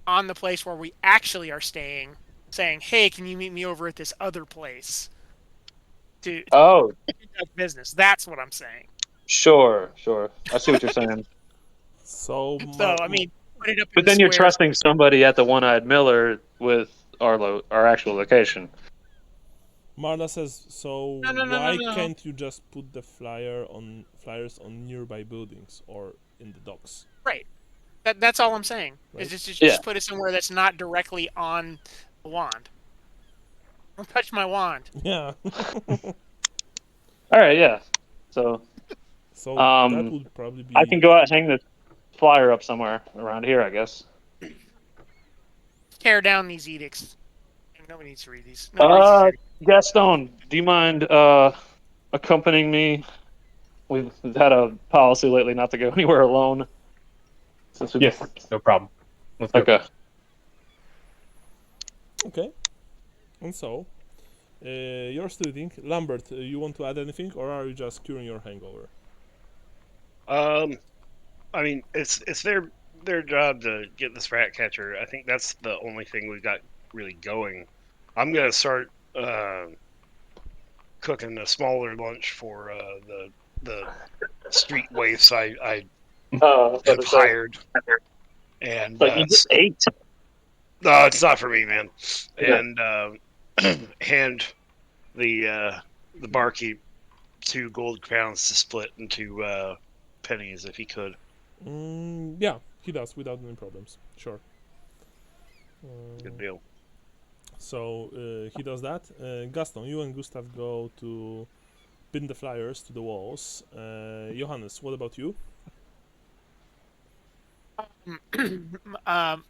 on the place where we actually are staying, saying, "Hey, can you meet me over at this other place?" To Oh, conduct business. That's what I'm saying. sure. I see what you're saying. So So I mean, put it up. In But the then you're square. trusting somebody at the One-Eyed Miller with our actual location. Marla says, so No. why can't you just put the flyers on nearby buildings or in the docks? Right. That's all I'm saying. Right. Is just Yeah. put it somewhere that's not directly on the wand. Don't touch my wand. Yeah. All right, yeah. So So that Um, would probably be. I can go out and hang this flyer up somewhere around here, I guess. Tear down these edicts. Nobody needs to read these. Nobody reads these edicts. Gaston, do you mind accompanying me? We've had a policy lately not to go anywhere alone. Since we Yes, no problem. Let's go. Okay. Okay. And so, you're still eating. Lambert, you want to add anything, or are you just curing your hangover? I mean, it's their job to get this rat catcher. I think that's the only thing we got really going. I'm gonna start cooking a smaller lunch for the street waifs I have hired, and But you just ate. no, it's not for me, man. Okay. And hand the barkeep 2 gold crowns to split into pennies if he could. Yeah, he does without any problems. Sure. Good deal. So he does that. Gaston, you and Gustav go to pin the flyers to the walls. Johannes, what about you?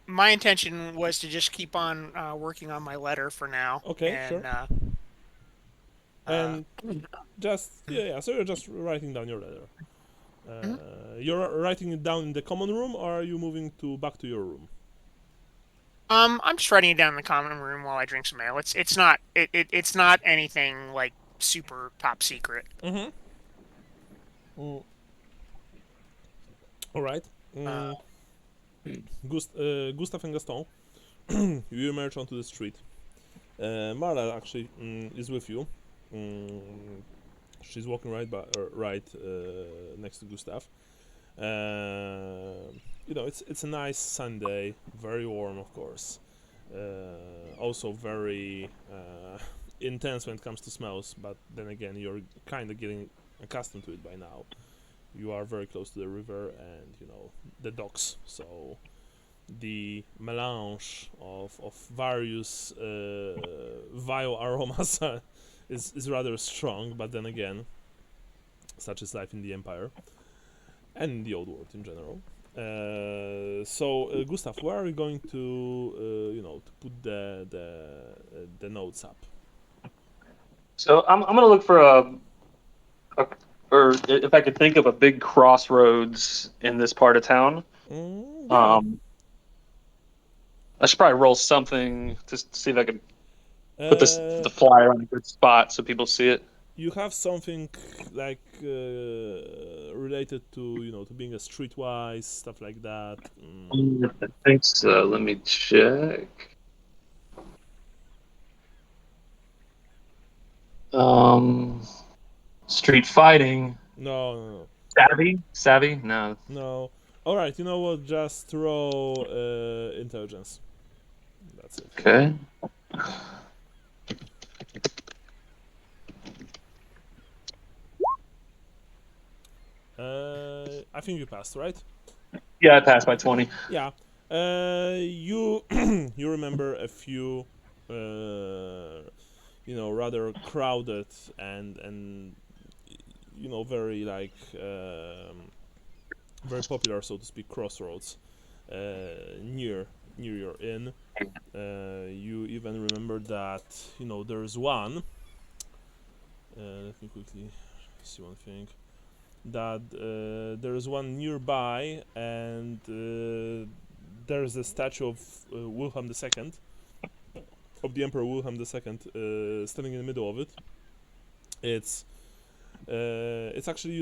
My intention was to just keep on working on my letter for now. Okay, and, sure. And just yeah. So you're just writing down your letter. You're writing it down in the common room, or are you moving back to your room? I'm just writing it down in the common room while I drink some ale. It's not anything like super top secret. Mm-hmm. All right. Gustav and Gaston, you emerge onto the street. Marla actually is with you. She's walking right next to Gustav. It's a nice Sunday, very warm, of course. Also very intense when it comes to smells, but then again, you're kind of getting accustomed to it by now. You are very close to the river and the docks, so the melange of various vile aromas is rather strong, but then again, such is life in the Empire and in the Old World in general. So Gustav, where are we going to put the notes up? So I'm gonna look for or if I could think of a big crossroads in this part of town. Yeah. I should probably roll something to see if I can put the flyer on a good spot so people see it. You have something like related to to being a streetwise stuff like that. I think so. Let me check. Street fighting. No. Savvy? No. No. All right. You know what? Just roll intelligence. That's it. Okay. I think you passed, right? Yeah, I passed by 20. Yeah. You you remember a few rather crowded and very like very popular, so to speak, crossroads near your inn. You even remember that there's one. Let me quickly see one thing. That there's one nearby, and there's a statue of Wilhelm II, of the Emperor Wilhelm II, standing in the middle of it. It's actually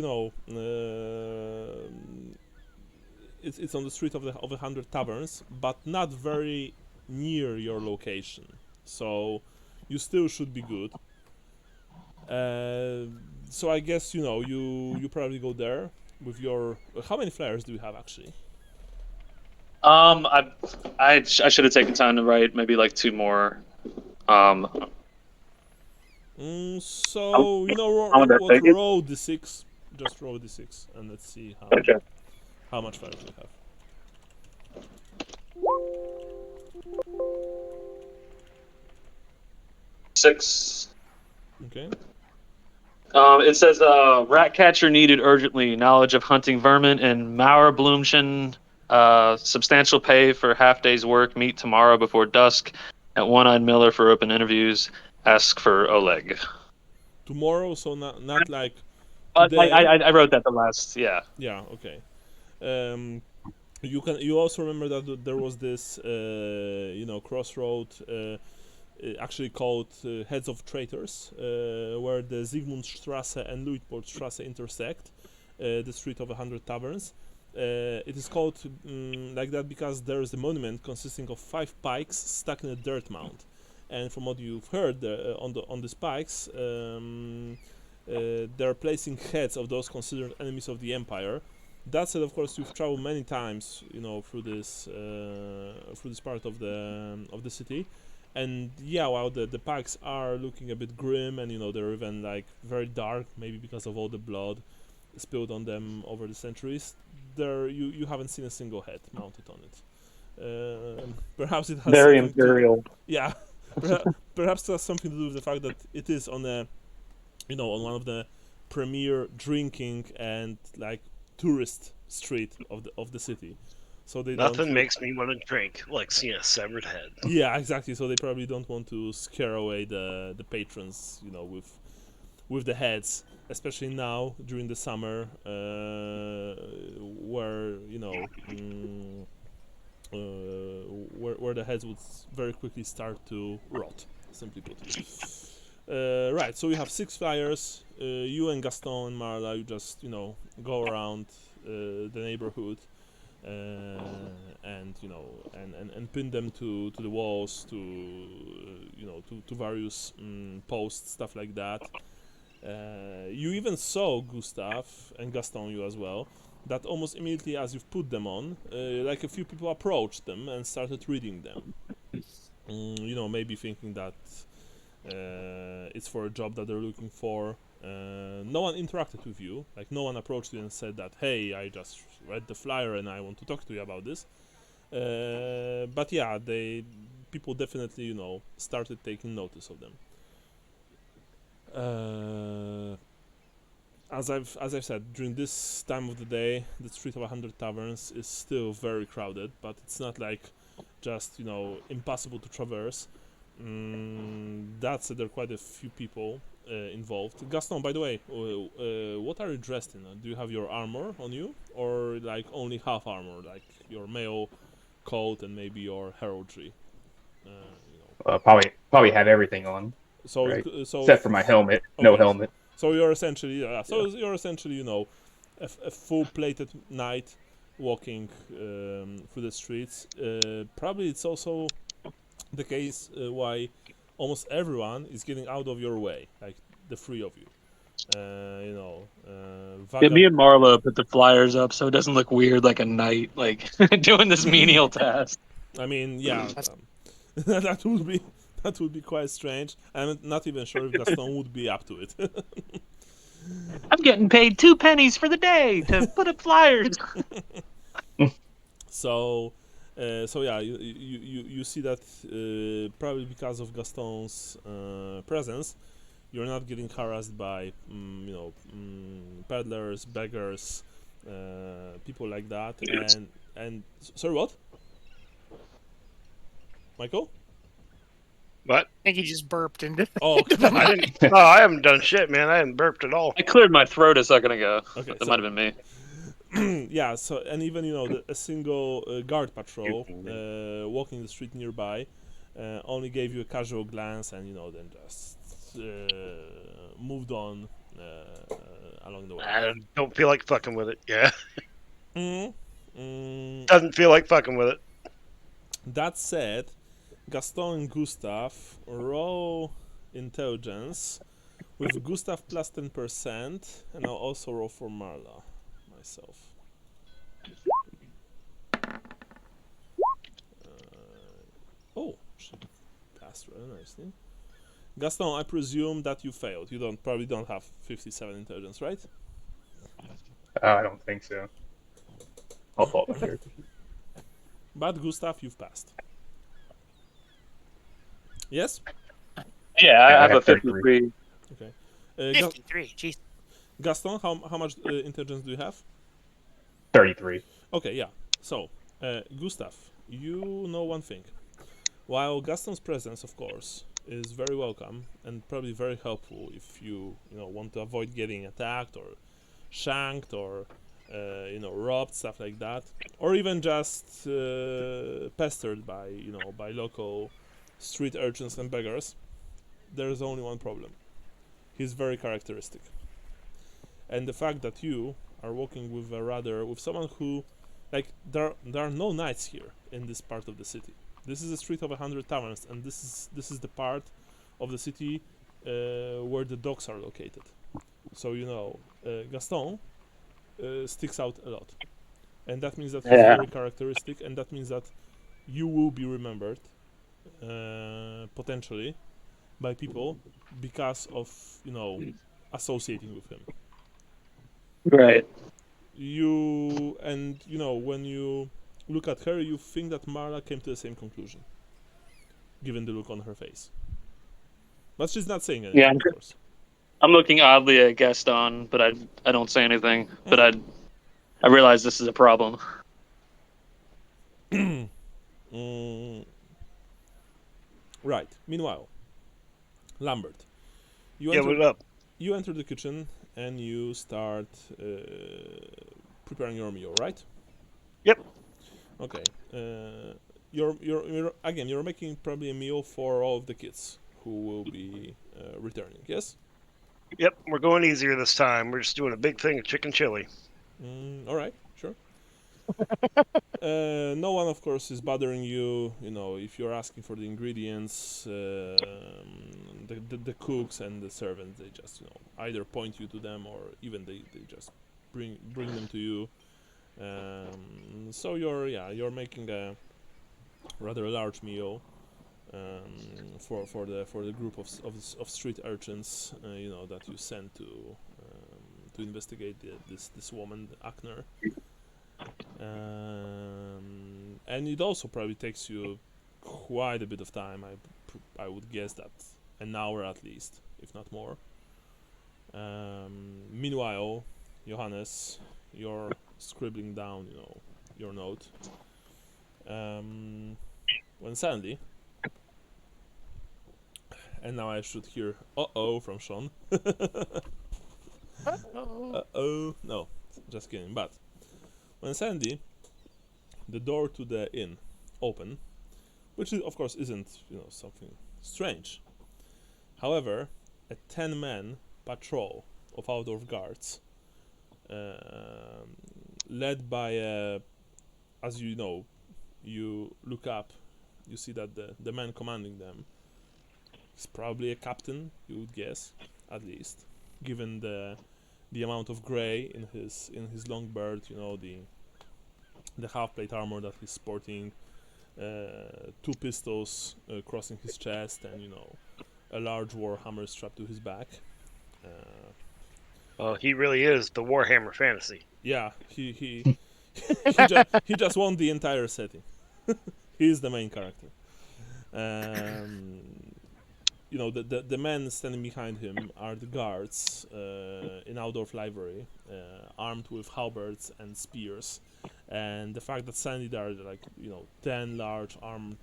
it's on the street of 100 taverns, but not very near your location. So you still should be good. So I guess you probably go there with your. How many flyers do you have actually? I should have taken time to write maybe like 2 more. So roll d6. Just roll d6 and let's see how much flyers you have. 6. Okay. It says rat catcher needed urgently. Knowledge of hunting vermin and Mauerbloomchen. Substantial pay for half day's work. Meet tomorrow before dusk at One-Eyed Miller for open interviews. Ask for Oleg. Tomorrow, so not like I, today. I wrote that the last. Yeah. Yeah. Okay. You also remember that there was this crossroad actually called Heads of Traitors, where the Zygmuntstrasse and Luitpoldstrasse intersect, the Street of 100 Taverns. It is called like that because there is a monument consisting of 5 pikes stuck in a dirt mound, and from what you've heard on the spikes, they're placing heads of those considered enemies of the Empire. That said, of course, you've traveled many times, through this part of the city, and yeah, while the pikes are looking a bit grim, and they're even like very dark, maybe because of all the blood spilled on them over the centuries, you haven't seen a single head mounted on it. Perhaps it has Very something imperial. yeah, perhaps it has something to do with the fact that it is on on one of the premier drinking and like tourist street of the city, so they Nothing makes me want to drink like seeing a severed head. yeah, exactly, so they probably don't want to scare away the patrons with the heads, especially now during the summer, where where the heads would very quickly start to rot, simply put. Right, so you have 6 flyers. You and Gaston and Marla, you just go around the neighborhood, and and pin them to the walls, to various posts, stuff like that. You even saw Gustav and Gaston, you as well, that almost immediately as you've put them on, like a few people approached them and started reading them. Maybe thinking that it's for a job that they're looking for. No one interacted with you, like no one approached you and said that, hey, I just read the flyer and I want to talk to you about this. But yeah, people definitely started taking notice of them. As I've said, during this time of the day, the Street of 100 Taverns is still very crowded, but it's not like just impossible to traverse. That said, there are quite a few people involved. Gaston, by the way, what are you dressed in? Do you have your armor on you, or like only half armor, like your mail coat and maybe your heraldry? Probably have everything on, So, right? so Except for my helmet. No okay. helmet. So you're essentially you're essentially a full-plated knight walking through the streets. Probably it's also the case why almost everyone is getting out of your way, like the 3 of you. Yeah, me and Marla put the flyers up so it doesn't look weird like a knight like doing this menial task. I mean, yeah, that would be quite strange. I'm not even sure if Gaston would be up to it. I'm getting paid 2 pennies for the day to put up flyers. So yeah, you see that probably because of Gaston's presence, you're not getting harassed by peddlers, beggars, people like that, and sorry, what? Michael? What? I think he just burped into. Oh, I didn't. No, I haven't done shit, man. I haven't burped at all. I cleared my throat a second ago. Okay, That might have been me. yeah. So and even a single guard patrol walking the street nearby only gave you a casual glance and then just moved on along the way. I don't feel like fucking with it. Yeah. Mm-hmm. Doesn't feel like fucking with it. That said, Gaston and Gustav roll intelligence with Gustav plus 10%, and I'll also roll for Marla myself. Oh, she passed really nicely. Gaston, I presume that you failed. You probably don't have 57 intelligence, right? I don't think so. I'll fall under. But Gustav, you've passed. Yes? Yeah, I have a 33. 53. Okay. Gas- 53. Jeez. Gaston, how much intelligence do you have? 33. Okay, yeah. So, Gustav, you know one thing. While Gaston's presence, of course, is very welcome and probably very helpful if you want to avoid getting attacked or shanked or robbed, stuff like that, or even just pestered by local street urchins and beggars. There's only one problem. He's very characteristic, and the fact that you are walking with someone who, like, there are no knights here in this part of the city. This is a street of 100 taverns, and this is the part of the city where the docks are located. So Gaston sticks out a lot, and that means that he's Yeah. very characteristic, and that means that you will be remembered potentially by people because of associating with him. Right. When you look at her, you think that Marla came to the same conclusion, given the look on her face. But she's not saying anything, Yeah. of course. I'm looking oddly at Gaston, but I don't say anything. But I realize this is a problem. Right. Meanwhile, Lambert, you Yeah, enter, what up? you enter the kitchen and you start preparing your meal, right? Yep. Okay. You're making probably a meal for all of the kids who will be returning. Yes. Yep, we're going easier this time. We're just doing a big thing of chicken chili. All right. Sure. No one, of course, is bothering you. If you're asking for the ingredients, the cooks and the servants, they just either point you to them or even they just bring them to you. So you're making a rather large meal for the group of street urchins that you send to investigate this woman, Akner. And it also probably takes you quite a bit of time. I would guess that an hour at least, if not more. Meanwhile, Johannes, you're scribbling down, your note. When suddenly, and now I should hear "uh-oh" from Sean. Uh-oh, no, just kidding. But when suddenly the door to the inn open, which of course isn't something strange. However, a 10-man patrol of Altdorf guards, led by as you look up, you see that the man commanding them is probably a captain, you would guess, at least, given the amount of gray in his long beard, the half-plate armor that he's sporting, 2 pistols crossing his chest, and a large war hammer strapped to his back. Oh, he really is the Warhammer fantasy. Yeah, he just won the entire setting. He's the main character. The men standing behind him are the guards in Altdorf library, armed with halberds and spears. And the fact that suddenly there are 10 large armed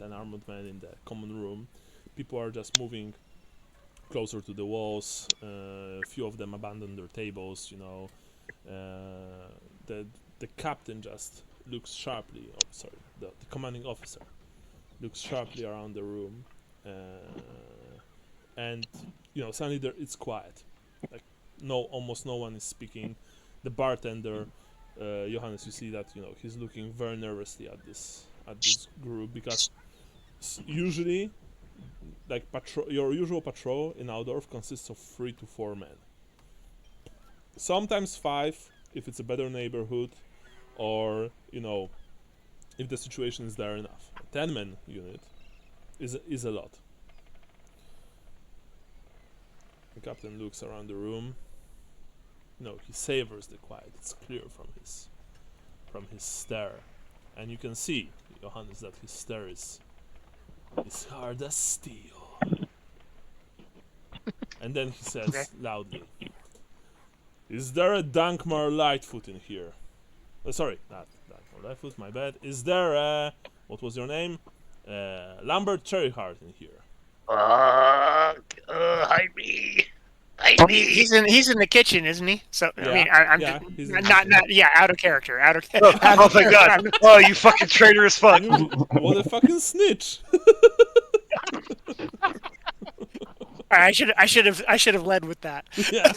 men in the common room, people are just moving closer to the walls. A few of them abandon their tables. The captain just looks sharply. Oh, sorry, the commanding officer looks sharply around the room, and suddenly it's quiet. Like almost no one is speaking. The bartender, Johannes, you see that he's looking very nervously at this group because usually, your usual patrol in Altdorf consists of 3 to 4 men. Sometimes 5 if it's a better neighborhood, or if the situation is there enough. A 10-man unit is a lot. The captain looks around the room. He savors the quiet. It's clear from his stare, and you can see, Johannes, that his stare is hard as steel. And then he says loudly, "Is there a Dankmar Lightfoot in here? Sorry, not Dankmar Lightfoot, my bad. Is there a... What was your name? Lambert Cherryheart in here?" Hide me. Hide Well, me. he's in the kitchen, isn't he? So Yeah, I mean, I'm yeah, just, he's in the not kitchen. out of character, out of Oh my god. Oh, you fucking traitorous fuck. What a fucking snitch! I should have led with that. Yeah.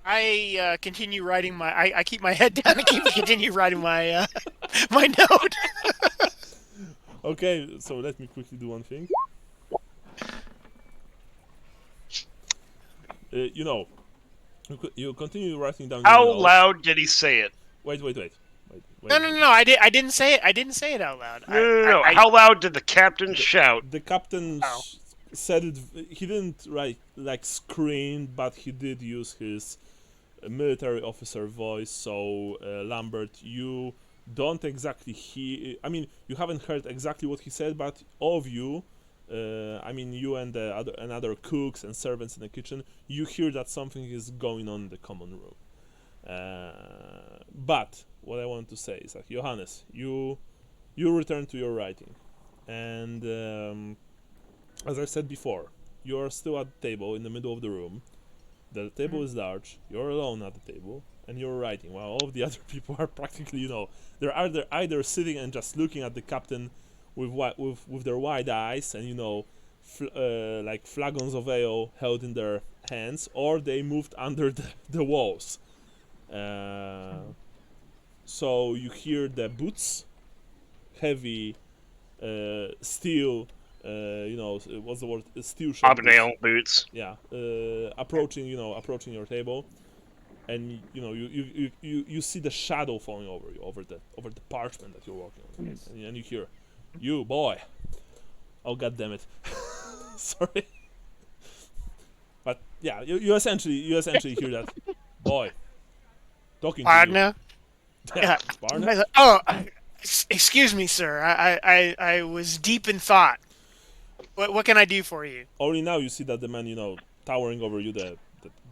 I continue writing my. I keep my head down and continue writing my my note. Okay, so let me quickly do one thing. You continue writing down. How your notes. loud did he say it? Wait. No. I didn't say it. I didn't say it out loud. No. How loud did the captain shout? The captain Oh. said it. He didn't scream, but he did use his military officer voice. So Lambert, you don't exactly hear. I mean, you haven't heard exactly what he said, but all of you, you and the other cooks and servants in the kitchen, you hear that something is going on in the common room. But what I want to say is that Johannes, you return to your writing, and as I said before, you are still at the table in the middle of the room. The table is large. You're alone at the table, and you're writing. While all of the other people are practically, they're either sitting and just looking at the captain with their wide eyes, and like flagons of ale held in their hands, or they moved under the walls. So you hear the boots, heavy steel. What's the word? Steel shod boots. Hobnail boots. Yeah, approaching your table, and you see the shadow falling over you, over the parchment that you're walking on, and you hear, "You boy." Oh, god damn it. Sorry. But yeah, you essentially hear that, "Boy, talking to you." Barna. Yeah, Barna? Oh, excuse me, sir. I was deep in thought. What can I do for you? Only now you see that the man, towering over you, the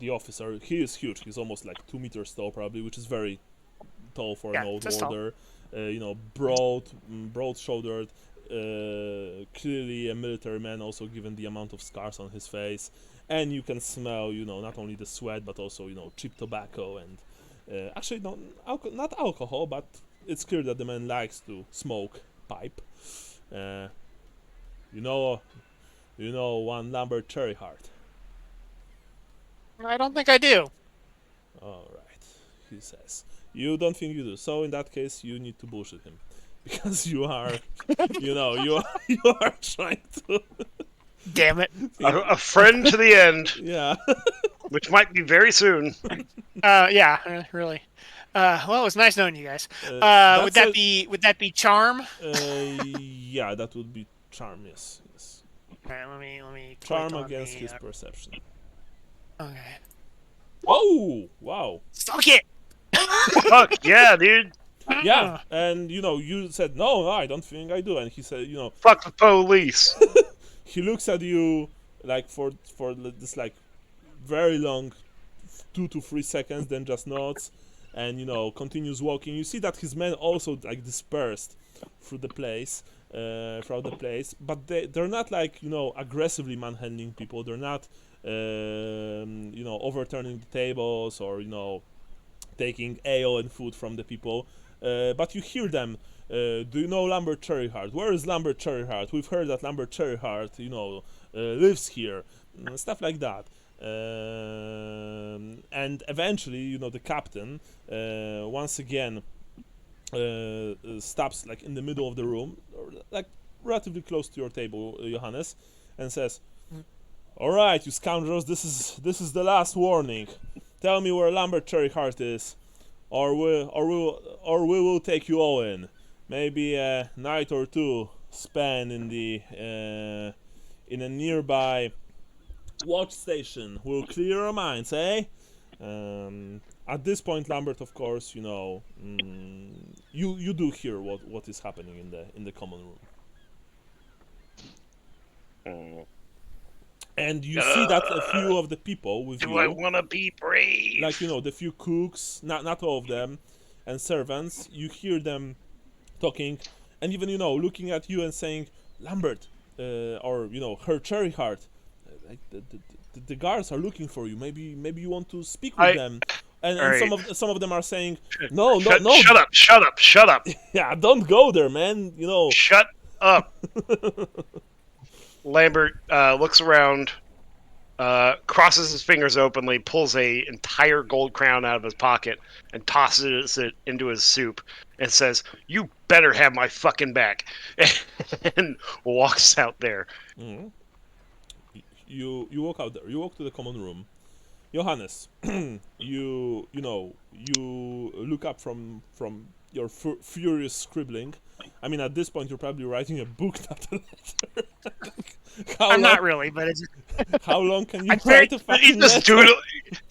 officer, he is huge. He's almost like 2 meters tall, probably, which is very tall for an old that's tall. order. Broad-shouldered, clearly a military man, also given the amount of scars on his face. And you can smell, not only the sweat, but also, cheap tobacco and actually not alcohol, but it's clear that the man likes to smoke pipe. One Lambert Cherryheart. I don't think I do. All right, he says. You don't think you do. So in that case, you need to bullshit him, because you are, you are trying to. Damn it. A friend to the end, Yeah. which might be very soon. Yeah, really. Well, it was nice knowing you guys. Would that be charm? Yeah, that would be charm. Yes. Alright, let me Charm click on against the, his perception. Okay. Oh, wow. Suck it. Fuck yeah, dude. Yeah, and you said no, I don't think I do, and he said, Fuck the police. he looks at you like for this like very long 2 to 3 seconds, then just nods and continues walking. You see that his men also like dispersed through the place, throughout the place, but they're not like aggressively manhandling people. They're not overturning the tables or taking ale and food from the people, but you hear them. Do you know Lambert Cherryheart? Where is Lambert Cherryheart? We've heard that Lambert Cherryheart, lives here. Stuff like that. And eventually, the captain, once again, stops like in the middle of the room, or like relatively close to your table, Johannes, and says, "All right, you scoundrels, this is the last warning. Tell me where Lambert Cherryheart is, or we will take you all in. Maybe a night or two spent in a nearby watch station will clear our minds, eh?" At this point, Lambert, of course, you do hear what is happening in the common room. Mm. And you see that a few of the people with Do you, I want to be brave? like the few cooks, not all of them, and servants, you hear them talking, and even looking at you and saying, Lambert, or her cherry heart, like the guards are looking for you. Maybe you want to speak with them. And All right. some of them are saying, no, Shut up. yeah, don't go there, man. Shut up. Lambert looks around, crosses his fingers openly, pulls a entire gold crown out of his pocket, and tosses it into his soup, and says, "You better have my fucking back," and walks out there. Mhm. You walk out there. You walk to the common room. Johannes, you look up from your furious scribbling. I mean, at this point, you're probably writing a book, not a letter. I'm not really, but it's How long can you I'm very- write a fucking He's letter?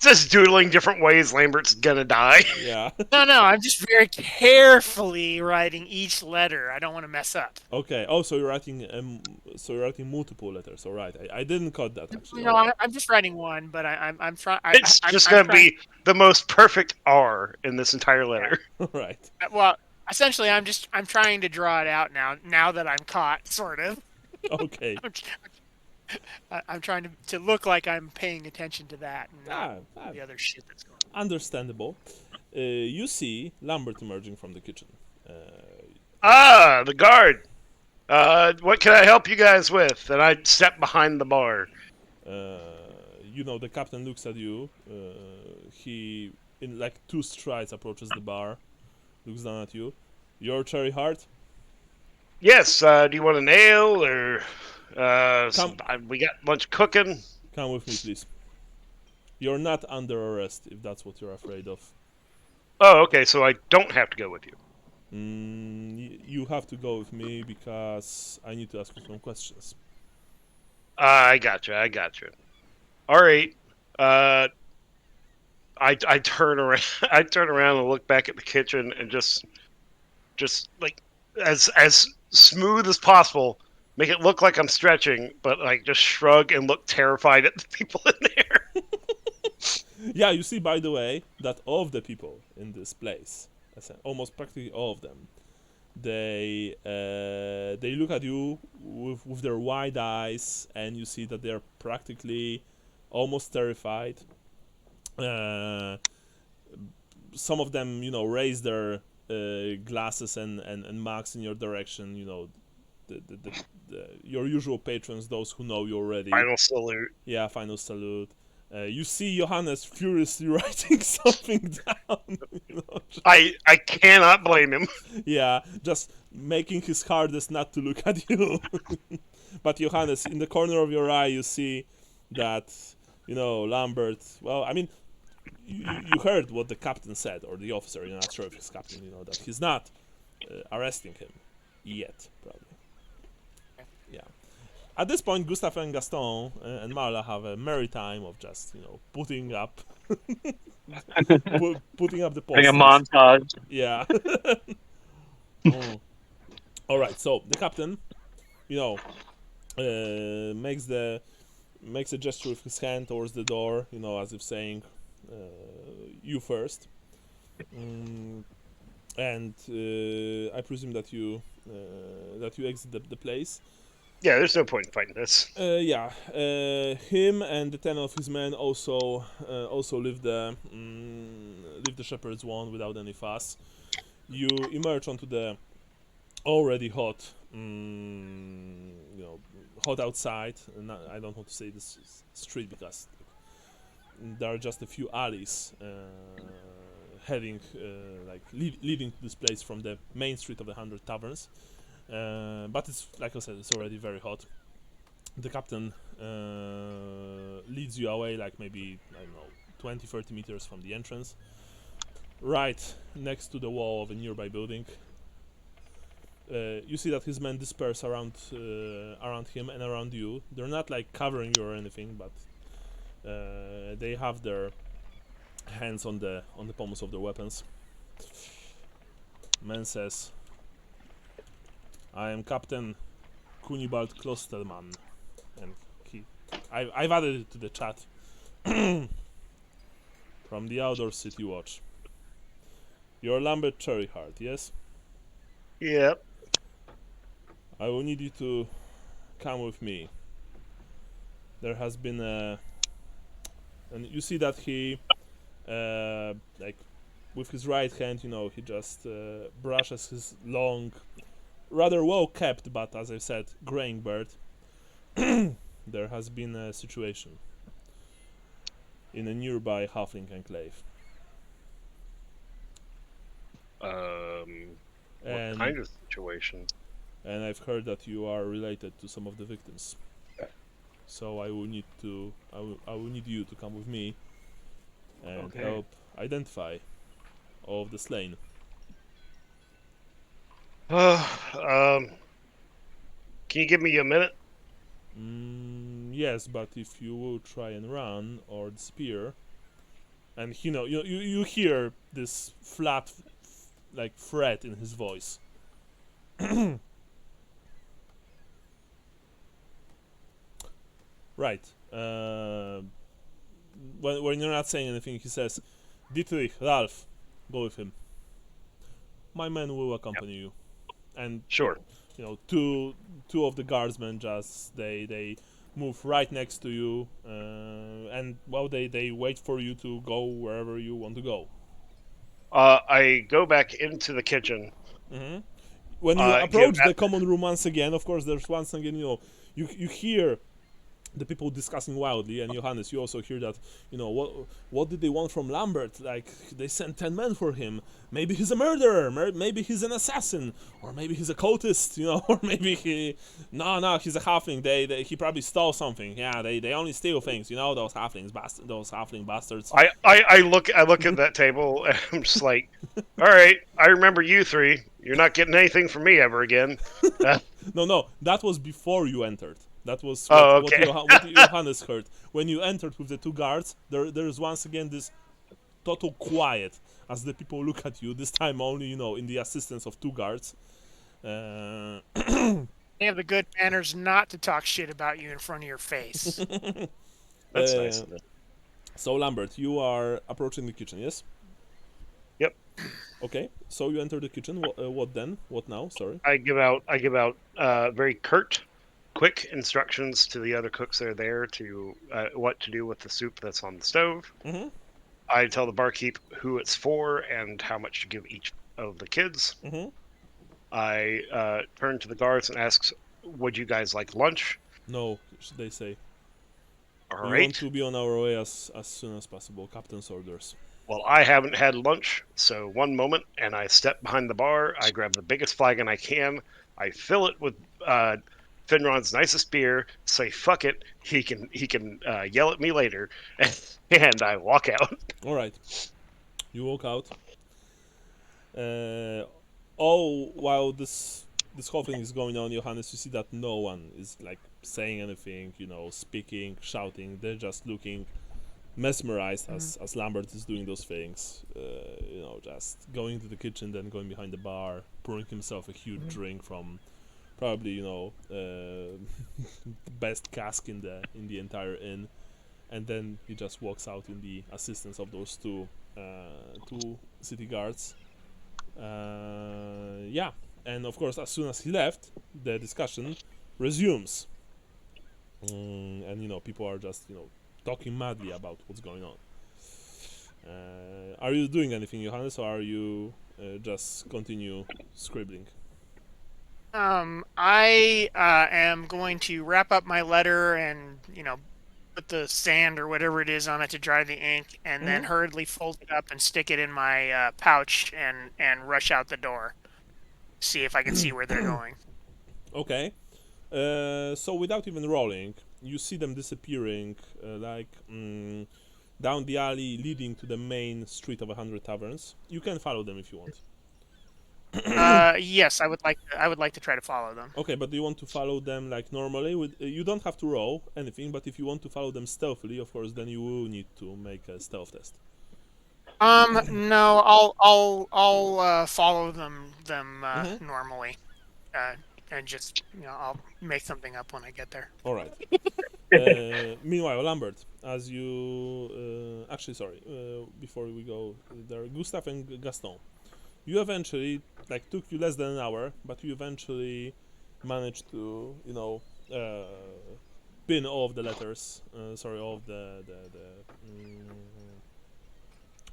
just doodling different ways Lambert's gonna die. Yeah. no. I'm just very carefully writing each letter. I don't want to mess up. Okay. Oh, so you're writing multiple letters. All right. I didn't cut that actually. No, I'm just writing one, but I'm trying. It's just gonna be the most perfect R in this entire letter. All right. Well, essentially, I'm trying to draw it out now. Now that I'm caught, sort of. Okay. I'm trying to look like I'm paying attention to that and not the other shit that's going on. Understandable. You see Lambert emerging from the kitchen. The guard. What can I help you guys with? And I step behind the bar. The captain looks at you. He, in like 2 strides, approaches the bar, looks down at you. Your cherry heart? Yes. Do you want an ale or? We got lunch cooking. Come with me, please. You're not under arrest, if that's what you're afraid of. Oh, okay. So I don't have to go with you. You have to go with me because I need to ask you some questions. I gotcha. All right. I turn around. I turn around and look back at the kitchen and just like as smooth as possible. Make it look like I'm stretching, but like just shrug and look terrified at the people in there. Yeah, you see, by the way, that all of the people in this place, almost practically all of them, they look at you with their wide eyes, and you see that they're practically almost terrified. Some of them, raise their glasses and mugs in your direction. Your usual patrons, those who know you already. Final salute. Yeah, final salute. You see Johannes furiously writing something down. I cannot blame him. Yeah, just making his hardest not to look at you. But Johannes, in the corner of your eye, you see that, Lambert. Well, I mean, you heard what the captain said, or the officer. You're not sure if he's captain. That he's not arresting him yet, probably. Yeah. At this point, Gustav and Gaston and Marla have a merry time of just, putting up, putting up the posters. Having a montage. Yeah. All right. So the captain, makes a gesture with his hand towards the door, as if saying, "You first." And I presume that you exit the place. Yeah, there's no point in fighting this. Yeah, him and the 10 of his men also leave the shepherd's wand without any fuss. You emerge onto the already hot, hot outside. And I don't want to say this street because there are just a few alleys heading, leading to this place from the main street of the 100 Taverns. But it's, like I said, it's already very hot. The captain leads you away, like maybe, 20-30 meters from the entrance, right next to the wall of a nearby building. You see that his men disperse around him and around you. They're not covering you or anything, but they have their hands on the pommels of their weapons. Man says, "I am Captain Kunibald Klosterman. and I've added it to the chat. From the Outdoor City Watch. You're Lambert Cherryheart, yes? Yep. I will need you to come with me. There has been a... And you see that he, like, with his right hand, he just brushes his long, rather well kept, but as I said, graying beard. There has been a situation in a nearby Halfling enclave. What kind of situation? And I've heard that you are related to some of the victims. So I will need you to come with me and help identify all of the slain. Can you give me a minute? Yes, but if you will try and run or disappear, and you hear this flat, like fret in his voice. Right. When you're not saying anything, he says, "Dietrich, Ralph, go with him. My men will accompany you." And Sure. two of the guardsmen just they move right next to you, and they wait for you to go wherever you want to go. I go back into the kitchen. Mm-hmm. When you approach the common room once again, of course, there's once again, you hear the people discussing wildly, and Johannes, you also hear that, what did they want from Lambert? Like, they sent 10 men for him. Maybe he's a murderer, maybe he's an assassin, or maybe he's a cultist, or maybe he's a halfling. He probably stole something. Yeah, they only steal things, those halfling bastards. I look at that table, and I'm just like, all right, I remember you three. You're not getting anything from me ever again. No, that was before you entered. That was what Johannes heard. When you entered with the two guards, there's once again this total quiet as the people look at you, this time only, in the assistance of two guards. They have the good manners not to talk shit about you in front of your face. That's nice. So, Lambert, you are approaching the kitchen, yes? Yep. Okay, so you enter the kitchen. What then? What now? Sorry. I give out very curt, quick instructions to the other cooks that are there to what to do with the soup that's on the stove. Mm-hmm. I tell the barkeep who it's for and how much to give each of the kids. Mm-hmm. I turn to the guards and ask, would you guys like lunch? No, they say. All we right. want to be on our way as soon as possible. Captain's orders. Well, I haven't had lunch, so one moment, and I step behind the bar. I grab the biggest flagon I can. I fill it with Finron's nicest beer. Say fuck it. He can yell at me later, and I walk out. All right. You walk out. All while this whole thing is going on, Johannes, you see that no one is like saying anything, speaking, shouting. They're just looking mesmerized as Lambert is doing those things. Just going to the kitchen, then going behind the bar, pouring himself a huge drink from probably best cask in the entire inn, and then he just walks out in the assistance of those two city guards. And of course, as soon as he left, the discussion resumes, and people are just talking madly about what's going on. Are you doing anything, Johannes, or are you just continue scribbling? I am going to wrap up my letter and, put the sand or whatever it is on it to dry the ink, and then hurriedly fold it up and stick it in my pouch and rush out the door. See if I can see where they're going. Okay. So without even rolling, you see them disappearing, down the alley leading to the main street of 100 taverns. You can follow them if you want. Yes, I would like to try to follow them. Okay, but do you want to follow them like normally? You don't have to roll anything, but if you want to follow them stealthily, of course, then you will need to make a stealth test. No, I'll follow them normally. and just I'll make something up when I get there. All right. Meanwhile, Lambert, as you actually, sorry, before we go there, Gustav and Gaston, you eventually took you less than an hour, but you eventually managed to pin all of the letters. Sorry, all of the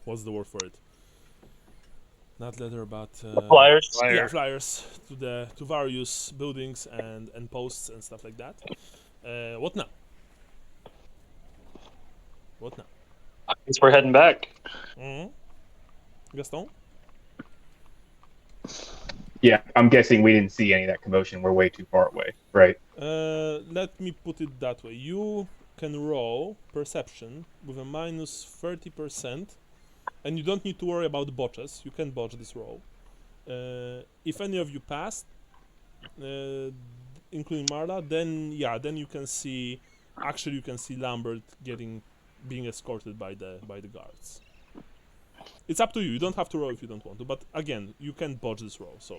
what's the word for it? Not letter, but Flyers. yeah, flyers to various buildings and posts and stuff like that. What now? What now? I guess we're heading back. Gaston? Yeah, I'm guessing we didn't see any of that commotion. We're way too far away, right? Let me put it that way. You can roll perception with a minus 30%, and you don't need to worry about botches. You can botch this roll. If any of you passed, including Marla, then you can see. Actually, you can see Lambert being escorted by the guards. It's up to you. You don't have to roll if you don't want to. But again, you can botch this roll. So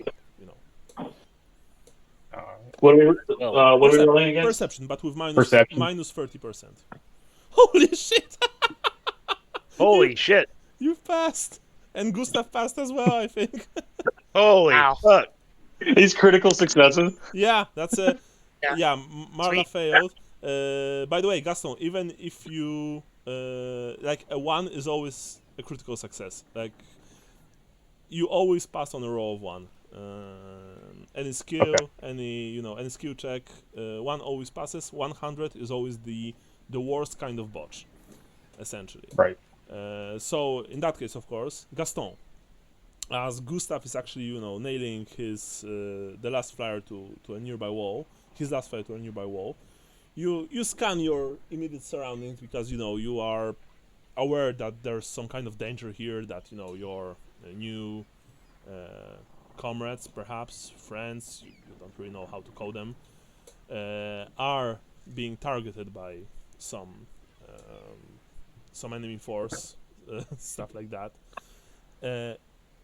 What are we rolling against? Perception, but with Perception. minus 30%. Holy shit! Holy shit! You've passed, and Gustav passed as well, I think. Holy Wow. fuck! These critical successes. Yeah, that's a Yeah. Marla Sweet. failed. By the way, Gaston, even if you a 1 is always a critical success. Like you always pass on a roll of 1. Any skill, Okay. any skill check, 1 always passes. 100 is always the worst kind of botch, essentially. Right. So in that case, of course, Gaston, as Gustav is actually nailing his the last flyer to a nearby wall, you scan your immediate surroundings because you are aware that there's some kind of danger here, that your new comrades, perhaps friends, you don't really know how to call them, are being targeted by some enemy force, stuff like that.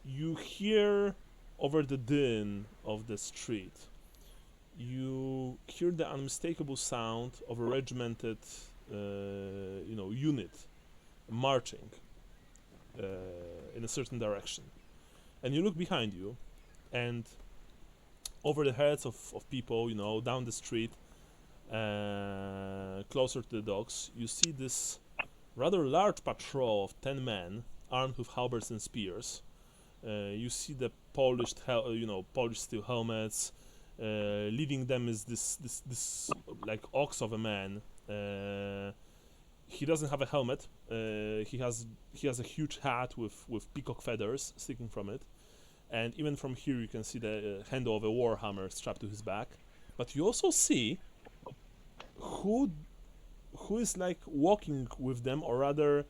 You hear over the din of the street, you hear the unmistakable sound of a regimented unit marching in a certain direction. And you look behind you, and over the heads of people, down the street, closer to the docks, you see this rather large patrol of 10 men armed with halberds and spears. You see the polished steel helmets. Leading them is this like ox of a man. He doesn't have a helmet. He has a huge hat with peacock feathers sticking from it, and even from here you can see the handle of a warhammer strapped to his back. But you also see who is walking with them, or rather,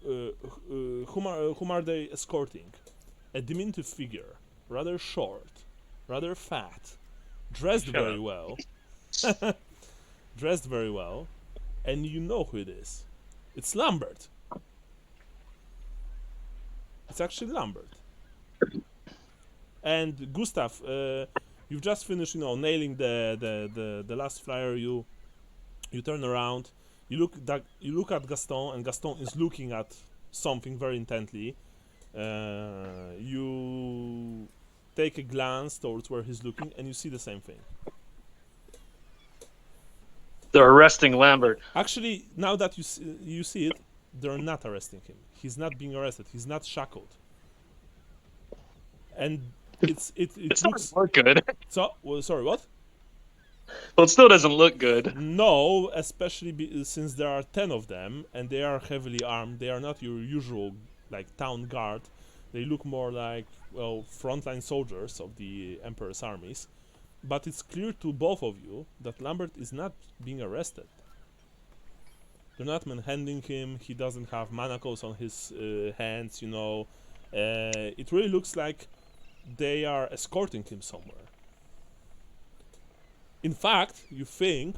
whom are they escorting? A diminutive figure, rather short, rather fat, dressed very well, and you know who it is. It's Lambert. It's actually Lambert. And Gustav, you've just finished, nailing the last flyer. You turn around. You look at Gaston, and Gaston is looking at something very intently. You take a glance towards where he's looking, and you see the same thing. They're arresting Lambert. Actually, now that you see it, they're not arresting him. He's not being arrested. He's not shackled. And it It looks doesn't look good. so. Well, sorry, what? Well, it still doesn't look good. No, especially since there are 10 of them and they are heavily armed. They are not your usual town guard. They look more like frontline soldiers of the Emperor's armies. But it's clear to both of you that Lambert is not being arrested. They're not manhandling him. He doesn't have manacles on his hands. It really looks like they are escorting him somewhere. In fact,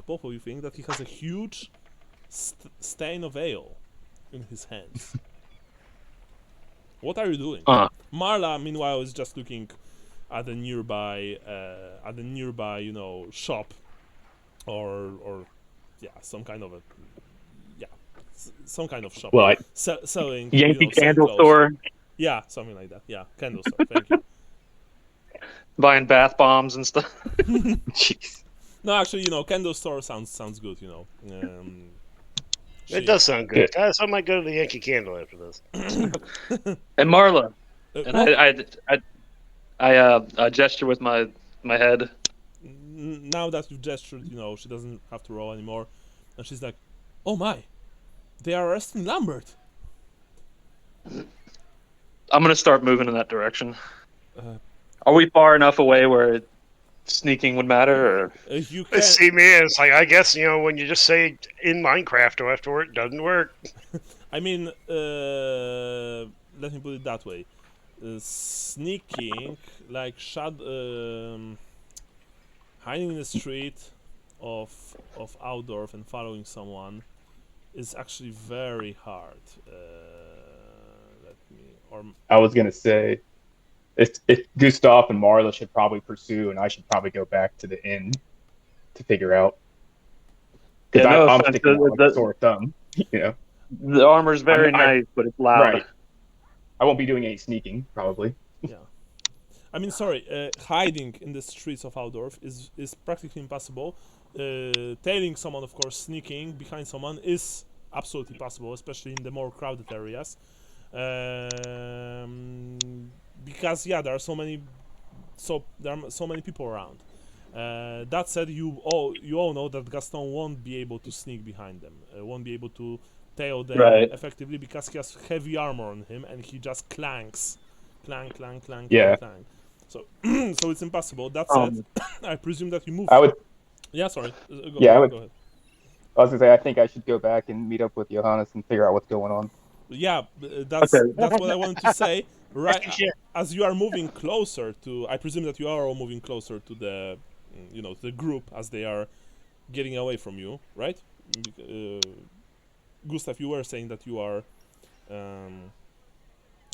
both of you think that he has a huge stain of ale in his hands. What are you doing? Uh. Marla, meanwhile, is just looking at a nearby shop or some kind of a some kind of shop Well, selling Yankee selling Candle clothes. Store, Yeah, something like that. Yeah, candle store. Thank you. buying bath bombs and stuff. jeez. No, actually, candle store sounds good. It does sound Yeah. good. Guys, I might go to the Yankee Candle after this. And Marla, and Well, I gesture with my head. now that you've gestured, she doesn't have to roll anymore, and she's like, "Oh my, they are arresting Lambert." I'm gonna start moving in that direction. Uh, Are we far enough away where sneaking would matter? Or you They can. see me, and it's like, I guess, when you just say in Minecraft afterward, it doesn't work. I mean, let me put it that way. Sneaking, like hiding in the street of Altdorf and following someone, is actually very hard. Let me or I was gonna say, if Gustav and Marla should probably pursue, and I should probably go back to the inn to figure out. Because no I'm offense, sticking out like a sore thumb. the armor's very nice, but it's loud. Right. I won't be doing any sneaking probably. yeah. I mean, sorry. Hiding in the streets of Altdorf is practically impossible. Tailing someone, of course, sneaking behind someone is absolutely possible, especially in the more crowded areas. Because there are so many people around. That said, you all know that Gaston won't be able to sneak behind them. Won't be able to tail them Right. effectively because he has heavy armor on him and he just clanks, clank, clank, clank, Yeah. clank, clank. So so it's impossible. That said, I presume that you move. I would. Yeah, sorry. Go Yeah, I ahead, would. Go ahead. I was gonna say I think I should go back and meet up with Johannes and figure out what's going on. Yeah, that's Okay. that's what I wanted to say. Right, Shit. as you are moving closer to, I presume that you are all moving closer to the, to the group as they are getting away from you, right? Gustav, you were saying that you are,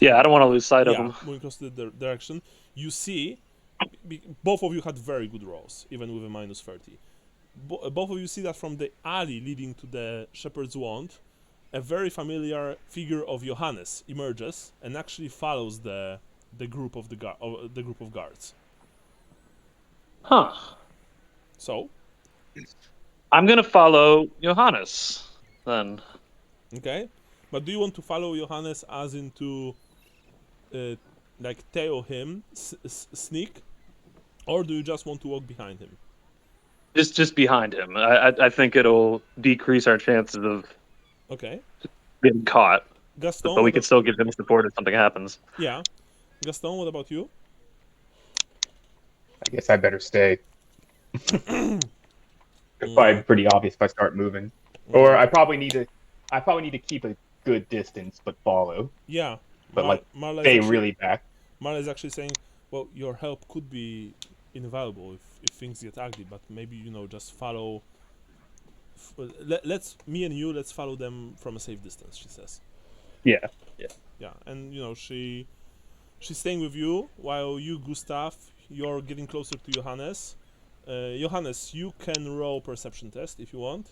Yeah, I don't want to lose sight of yeah, them. moving close to the direction. You see, both of you had very good rolls, even with a minus 30. Both of you see that from the alley leading to the Shepherd's Wand, a very familiar figure of Johannes emerges and actually follows the group of the group of guards. Huh. So, I'm gonna follow Johannes then. okay, but do you want to follow Johannes as into like tail him, sneak, or do you just want to walk behind him? Just behind him. I think it'll decrease our chances of Okay, getting caught, Gaston. but we can still give him support if something happens. Yeah, Gaston. What about you? I guess I better stay. It's probably pretty obvious if I start moving. Or I probably need to keep a good distance but follow. Yeah, But Marla stay is actually, really back. Marla is actually saying, well, your help could be invaluable if things get ugly, but maybe just follow. Let's follow them from a safe distance. She says. Yeah. Yeah, and she's staying with you while you, Gustav, you're getting closer to Johannes. Johannes, you can roll perception test if you want.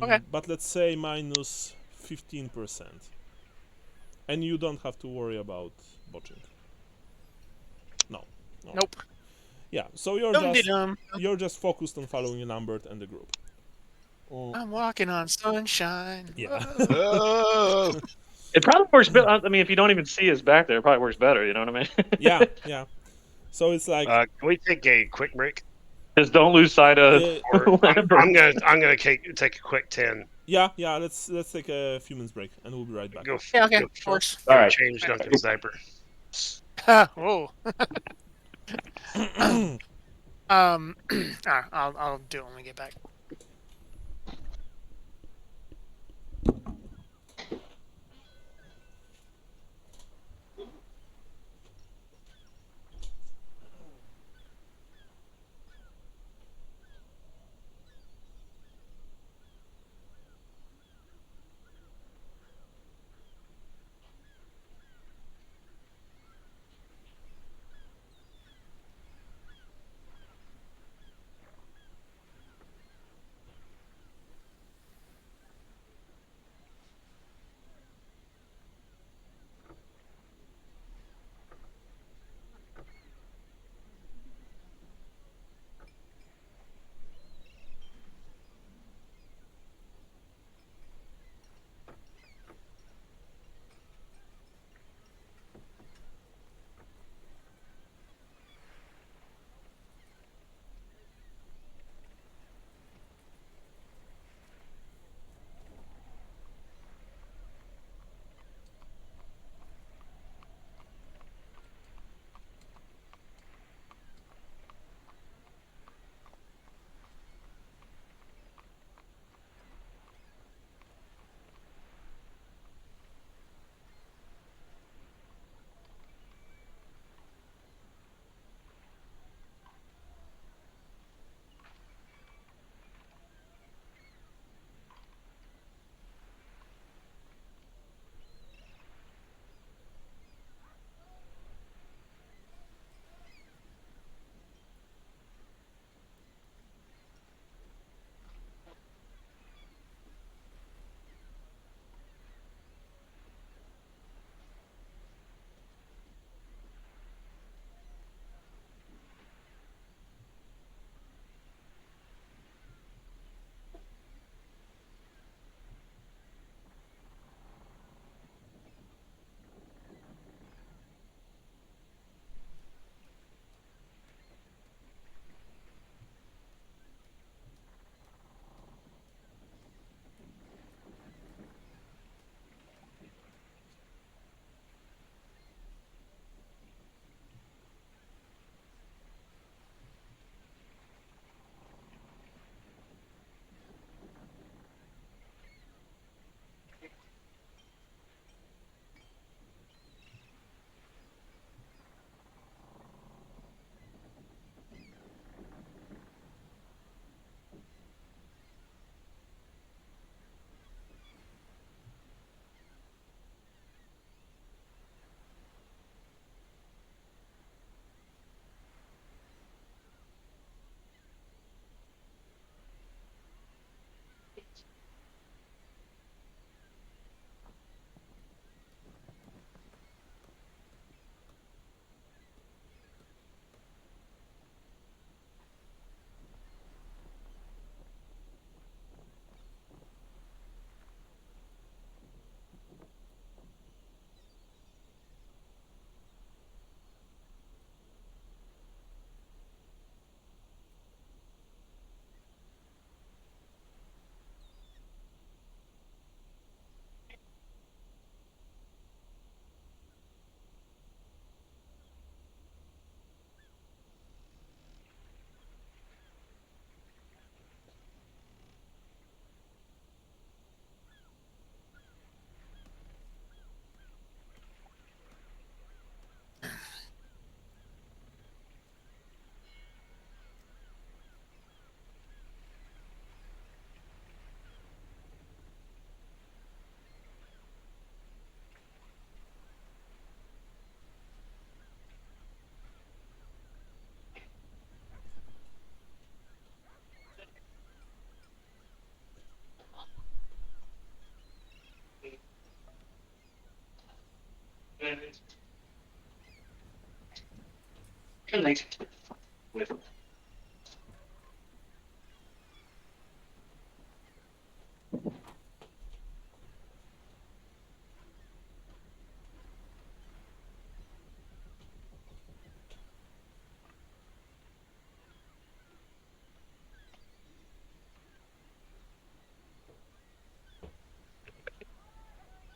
Okay. But let's say minus 15%. And you don't have to worry about botching. No. Nope. Yeah, so you're just focused on following Lambert and the group. I'm walking on sunshine. Yeah. Oh, It probably works better. I mean, if you don't even see us back there, it probably works better. You know what I mean? yeah. So it's like can we take a quick break? Just don't lose sight of. Or I'm Lambert. gonna take a quick 10. yeah. Let's take a few minutes break and we'll be right back. Go. Yeah, okay, go- of course. All right. Change Duncan's diaper. Whoa. I'll do it when we get back.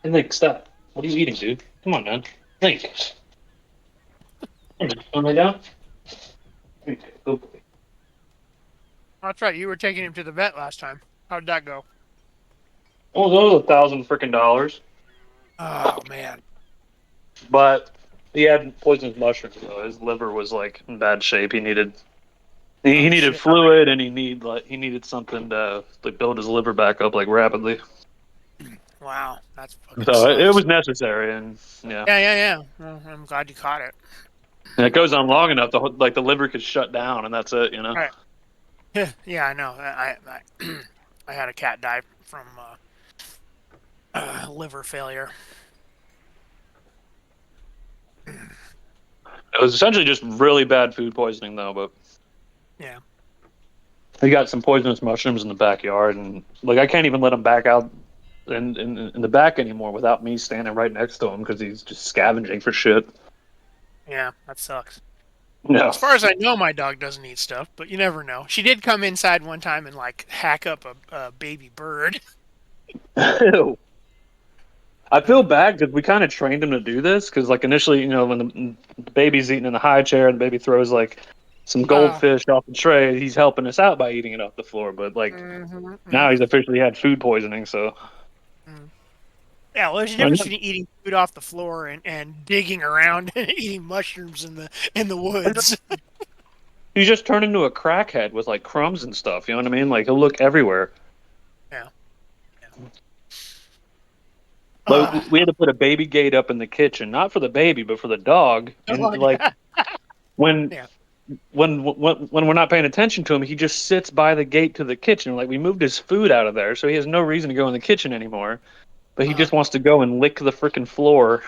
Hey, Nick, stop. What are you eating, dude? Come on, man. Nick. Want to lay down? Go. That's right. You were taking him to the vet last time. How'd that go? Oh, those $1,000 freaking. Oh man. But he had poisonous mushrooms, so his liver was like in bad shape. He needed Shit. fluid, and he needed something to build his liver back up like rapidly. Wow, that's fucking So it sucks. was necessary, and yeah. Yeah. Well, I'm glad you caught it. And it goes on long enough, the liver could shut down, and that's it, Right. Yeah, I know. I had a cat die from liver failure. It was essentially just really bad food poisoning, though. But Yeah. he got some poisonous mushrooms in the backyard, and like I can't even let him back out in the back anymore without me standing right next to him because he's just scavenging for shit. Yeah, that sucks. No. As far as I know, my dog doesn't eat stuff, but you never know. She did come inside one time and like hack up a baby bird. Ew. I feel bad because we kind of trained him to do this because, like, initially, when the baby's eating in the high chair and the baby throws like some goldfish off the tray, he's helping us out by eating it off the floor. But like now, he's officially had food poisoning. So Yeah, well, there's a difference between eating food off the floor and digging around and eating mushrooms in the woods. he's just turned into a crackhead with like crumbs and stuff. You know what I mean? Like he'll look everywhere. Yeah. But we had to put a baby gate up in the kitchen, not for the baby, but for the dog. And like when we're not paying attention to him, he just sits by the gate to the kitchen. Like we moved his food out of there, so he has no reason to go in the kitchen anymore. But he just wants to go and lick the freaking floor.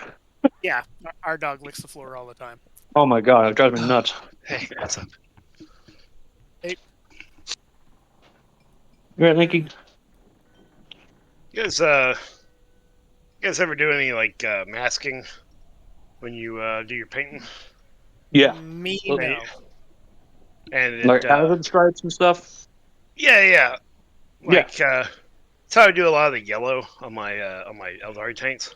Yeah, our dog licks the floor all the time. Oh my god, it drives me nuts. Hey, what's up? Hey. You right, Linky? You guys ever do any like masking when you do your painting? Yeah. Me, Well, no. And Like hazard stripes and stuff? yeah. Like that's how I do a lot of the yellow on my Eldari tanks.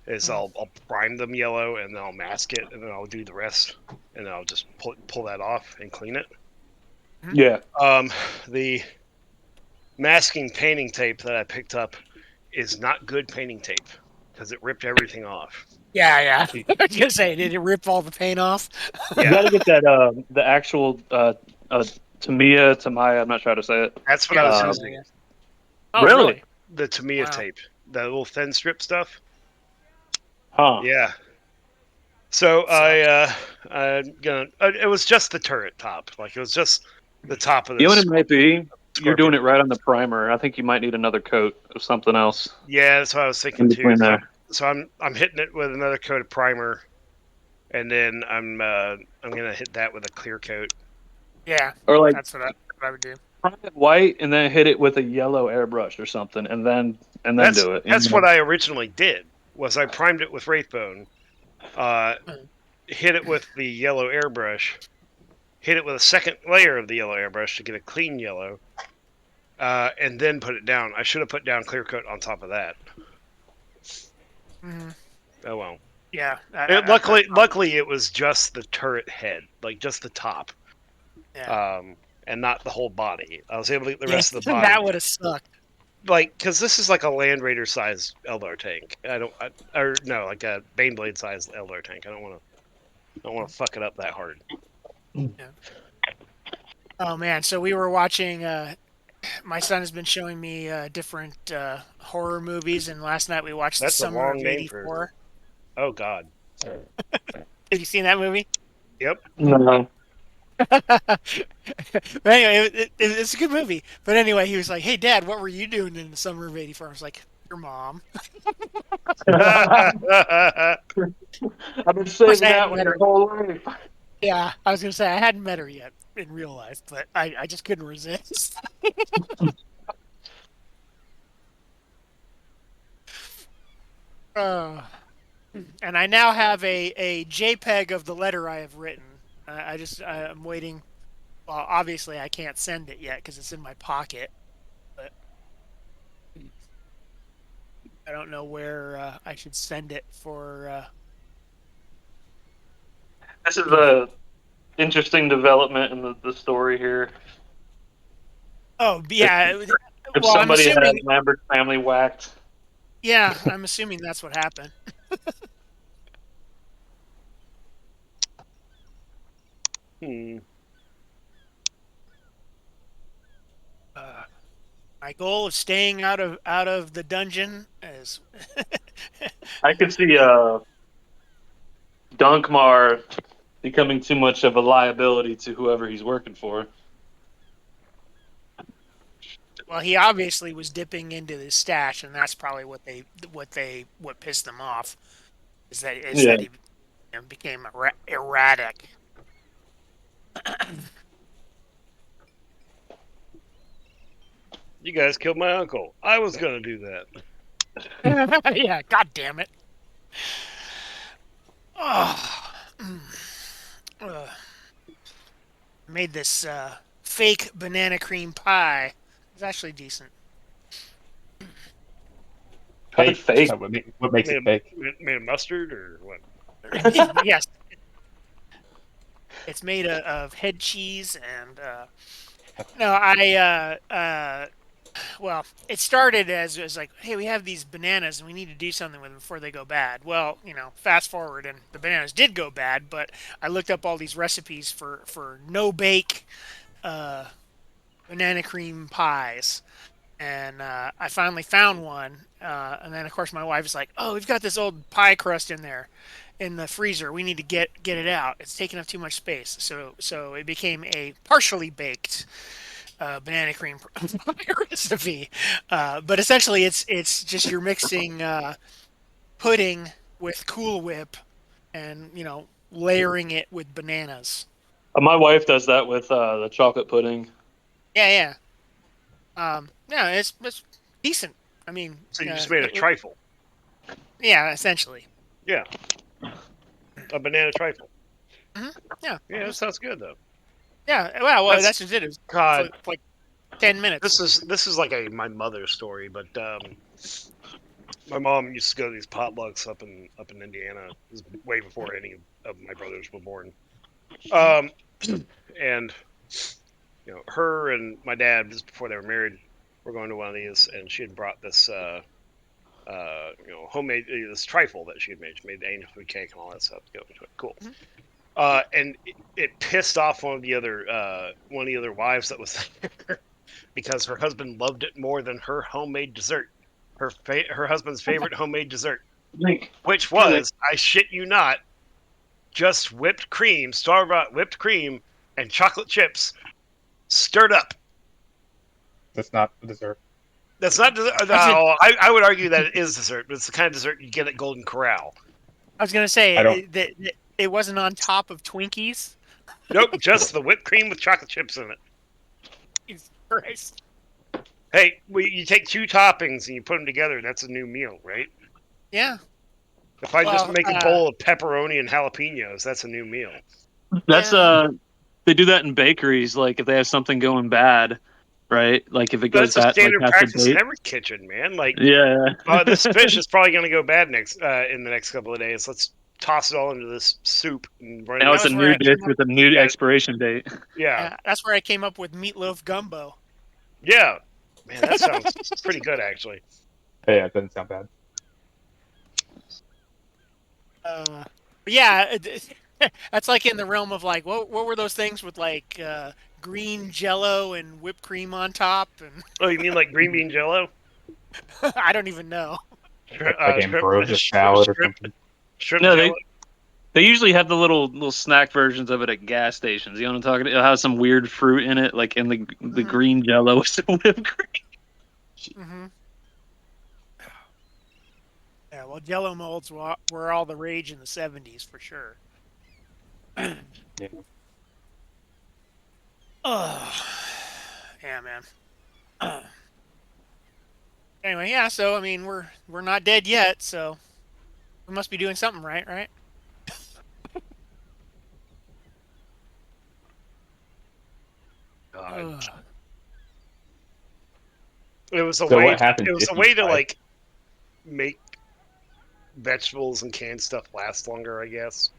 Is I'll prime them yellow and then I'll mask it and then I'll do the rest and then I'll just pull that off and clean it. Yeah. The masking painting tape that I picked up is not good painting tape because it ripped everything off. Yeah. I was gonna say, did it rip all the paint off? You gotta get that the actual Tamaya, I'm not sure how to say it. That's what I was using. Oh, Really? The Tamiya tape, the little thin strip stuff. Huh. Yeah. So I'm gonna. It was just the turret top, like it was just the top of the. You know what it might be? You're doing Scorpion. it right on the primer. I think you might need another coat of something else. Yeah, that's what I was thinking In too. between there. So I'm hitting it with another coat of primer, and then I'm gonna hit that with a clear coat. Yeah, Or like that's what I would do. prime it white and then hit it with a yellow airbrush or something, and then do it. That's what I originally did. Was I primed it with Wraithbone, hit it with the yellow airbrush, hit it with a second layer of the yellow airbrush to get a clean yellow, and then put it down. I should have put down clear coat on top of that. Mm-hmm. Oh well. Yeah. Luckily, it was just the turret head, like just the top, and not the whole body. I was able to get the rest of the body. That would have sucked. Like, because this is like a Land Raider size Eldar tank. Like a Baneblade size Eldar tank. I don't want to fuck it up that hard. Yeah. Oh man, so we were watching. My son has been showing me different horror movies, and last night we watched That's The a Summer long of name '84. Oh God. Have you seen that movie? Yep. No. But anyway, it's a good movie. But anyway, he was like, "Hey, Dad, what were you doing in the summer of '84?" I was like, Your mom. I've been saving that one your whole life. Yeah, I was gonna say I hadn't met her yet in real life, but I just couldn't resist. uh, and I now have a JPEG of the letter I have written. I'm waiting. Well, obviously I can't send it yet because it's in my pocket, but I don't know where I should send it for. This is a interesting development in the story here. Oh yeah. If Well, I'm somebody had assuming. Lambert's family whacked. Yeah, I'm assuming that's what happened. My goal of staying out of the dungeon is. I could see Dunkmar becoming too much of a liability to whoever he's working for. Well, he obviously was dipping into his stash, and that's probably what pissed them off. Is that he became erratic. You guys killed my uncle. I was gonna do that. Yeah, god damn it. Made this fake banana cream pie. It's actually decent. Fake. What makes it fake? Made of mustard or what? Yes. It's made of head cheese and well, it started as like, hey, we have these bananas and we need to do something with them before they go bad. Well, fast forward and the bananas did go bad, but I looked up all these recipes for no bake banana cream pies. And I finally found one. And then, of course, my wife was like, oh, we've got this old pie crust in there in the freezer. We need to get it out. It's taking up too much space. So it became a partially baked banana cream pie recipe. But essentially, it's just you're mixing pudding with Cool Whip and, layering it with bananas. My wife does that with the chocolate pudding. Yeah. Yeah, it's decent. I mean, So you just made a trifle. Yeah, essentially. Yeah. A banana trifle. Mm-hmm. Yeah. Yeah, that sounds good though. Yeah. Well, that's just it. It was God, for like 10 minutes. This is like my mother's story, but my mom used to go to these potlucks up in Indiana. This was way before any of my brothers were born. And her and my dad, just before they were married, were going to one of these, and she had brought this homemade this trifle that she had made. She made the angel food cake and all that stuff to go into it. Cool. Mm-hmm. And it pissed off one of the other wives that was there because her husband loved it more than her homemade dessert. Her husband's favorite homemade dessert, which was, I shit you not, just whipped cream, store-bought whipped cream, and chocolate chips stirred up. That's not the dessert. That's not dessert. No, I would argue that it is dessert, but it's the kind of dessert you get at Golden Corral. I was going to say that it wasn't on top of Twinkies. Nope, just the whipped cream with chocolate chips in it. Jesus Christ. Hey, you take two toppings and you put them together, and that's a new meal, right? Yeah. If I just make a bowl of pepperoni and jalapenos, that's a new meal. That's they do that in bakeries. Like if they have something going bad, right? Like if it goes bad, that's a standard like practice in every kitchen, man. Like, this fish is probably going to go bad in the next couple of days. Let's toss it all into this soup and run. Now it's a new dish with a new expiration date. Yeah, that's where I came up with meatloaf gumbo. Yeah, man, that sounds pretty good actually. Yeah, it doesn't sound bad. Yeah, that's like in the realm of like what were those things with like green Jello and whipped cream on top? And oh, you mean like green bean Jello? I don't even know. Like ambrosia salad or something. Shrimp Jello? They usually have the little snack versions of it at gas stations. You know what I'm talking about? It'll have some weird fruit in it, like in the green Jello with some whipped cream. Mm-hmm. Yeah, well, Jello molds were all the rage in the '70s for sure. Yeah. Oh, yeah, man. Anyway, yeah. So I mean, we're not dead yet, so we must be doing something right, right? God. Ugh. It was a So way. what happens It was if a you way to fight? like make vegetables and canned stuff last longer, I guess.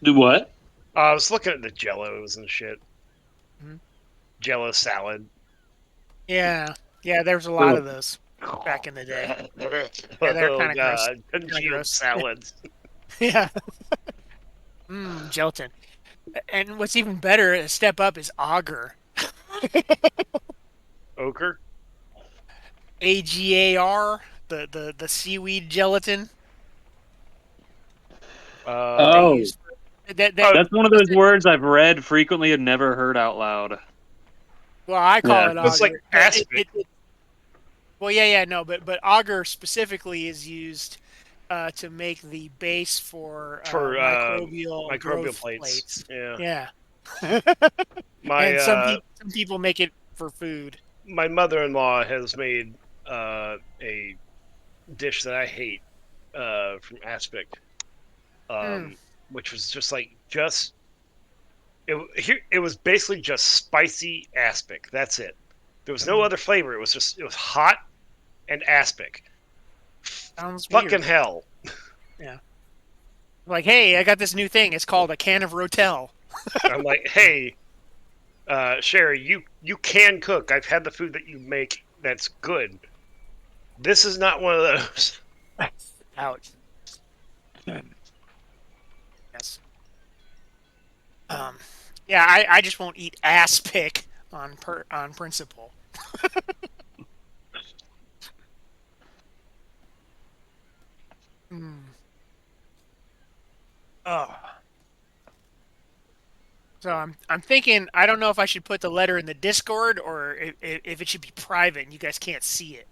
Do what? I was looking at the Jellos and shit. Mhm. Jello salad. Yeah, yeah. There was a lot of those back in the day. Yeah, they're Oh kind of gross. god, Kind of congealed gross. salads. Yeah. Gelatin. And what's even better, a step up, is auger. Ochre. AGAR, the seaweed gelatin. They Uh, Oh, use that oh, that. that's one of those words I've read frequently and never heard out loud. Well, I call Yeah. it it's like auger. aspic Well, yeah, no, but auger specifically is used to make the base for for microbial microbial growth plates. plates. Yeah, Yeah, my and some people make it for food. my mother-in-law has made a dish that I hate from aspic, Mm. which was just it was basically just spicy aspic. That's it. There was no other flavor. It was hot and aspic. Sounds Fucking weird. hell. Yeah, like, hey, I got this new thing. It's called a can of Rotel. I'm like, hey, Sherry, you can cook. I've had the food that you make that's good. This is not one of those. Ouch. Yes. Um, yeah, I just won't eat ass pick on principle. Mm. Oh. So I'm thinking I don't know if I should put the letter in the Discord or if it should be private and you guys can't see it.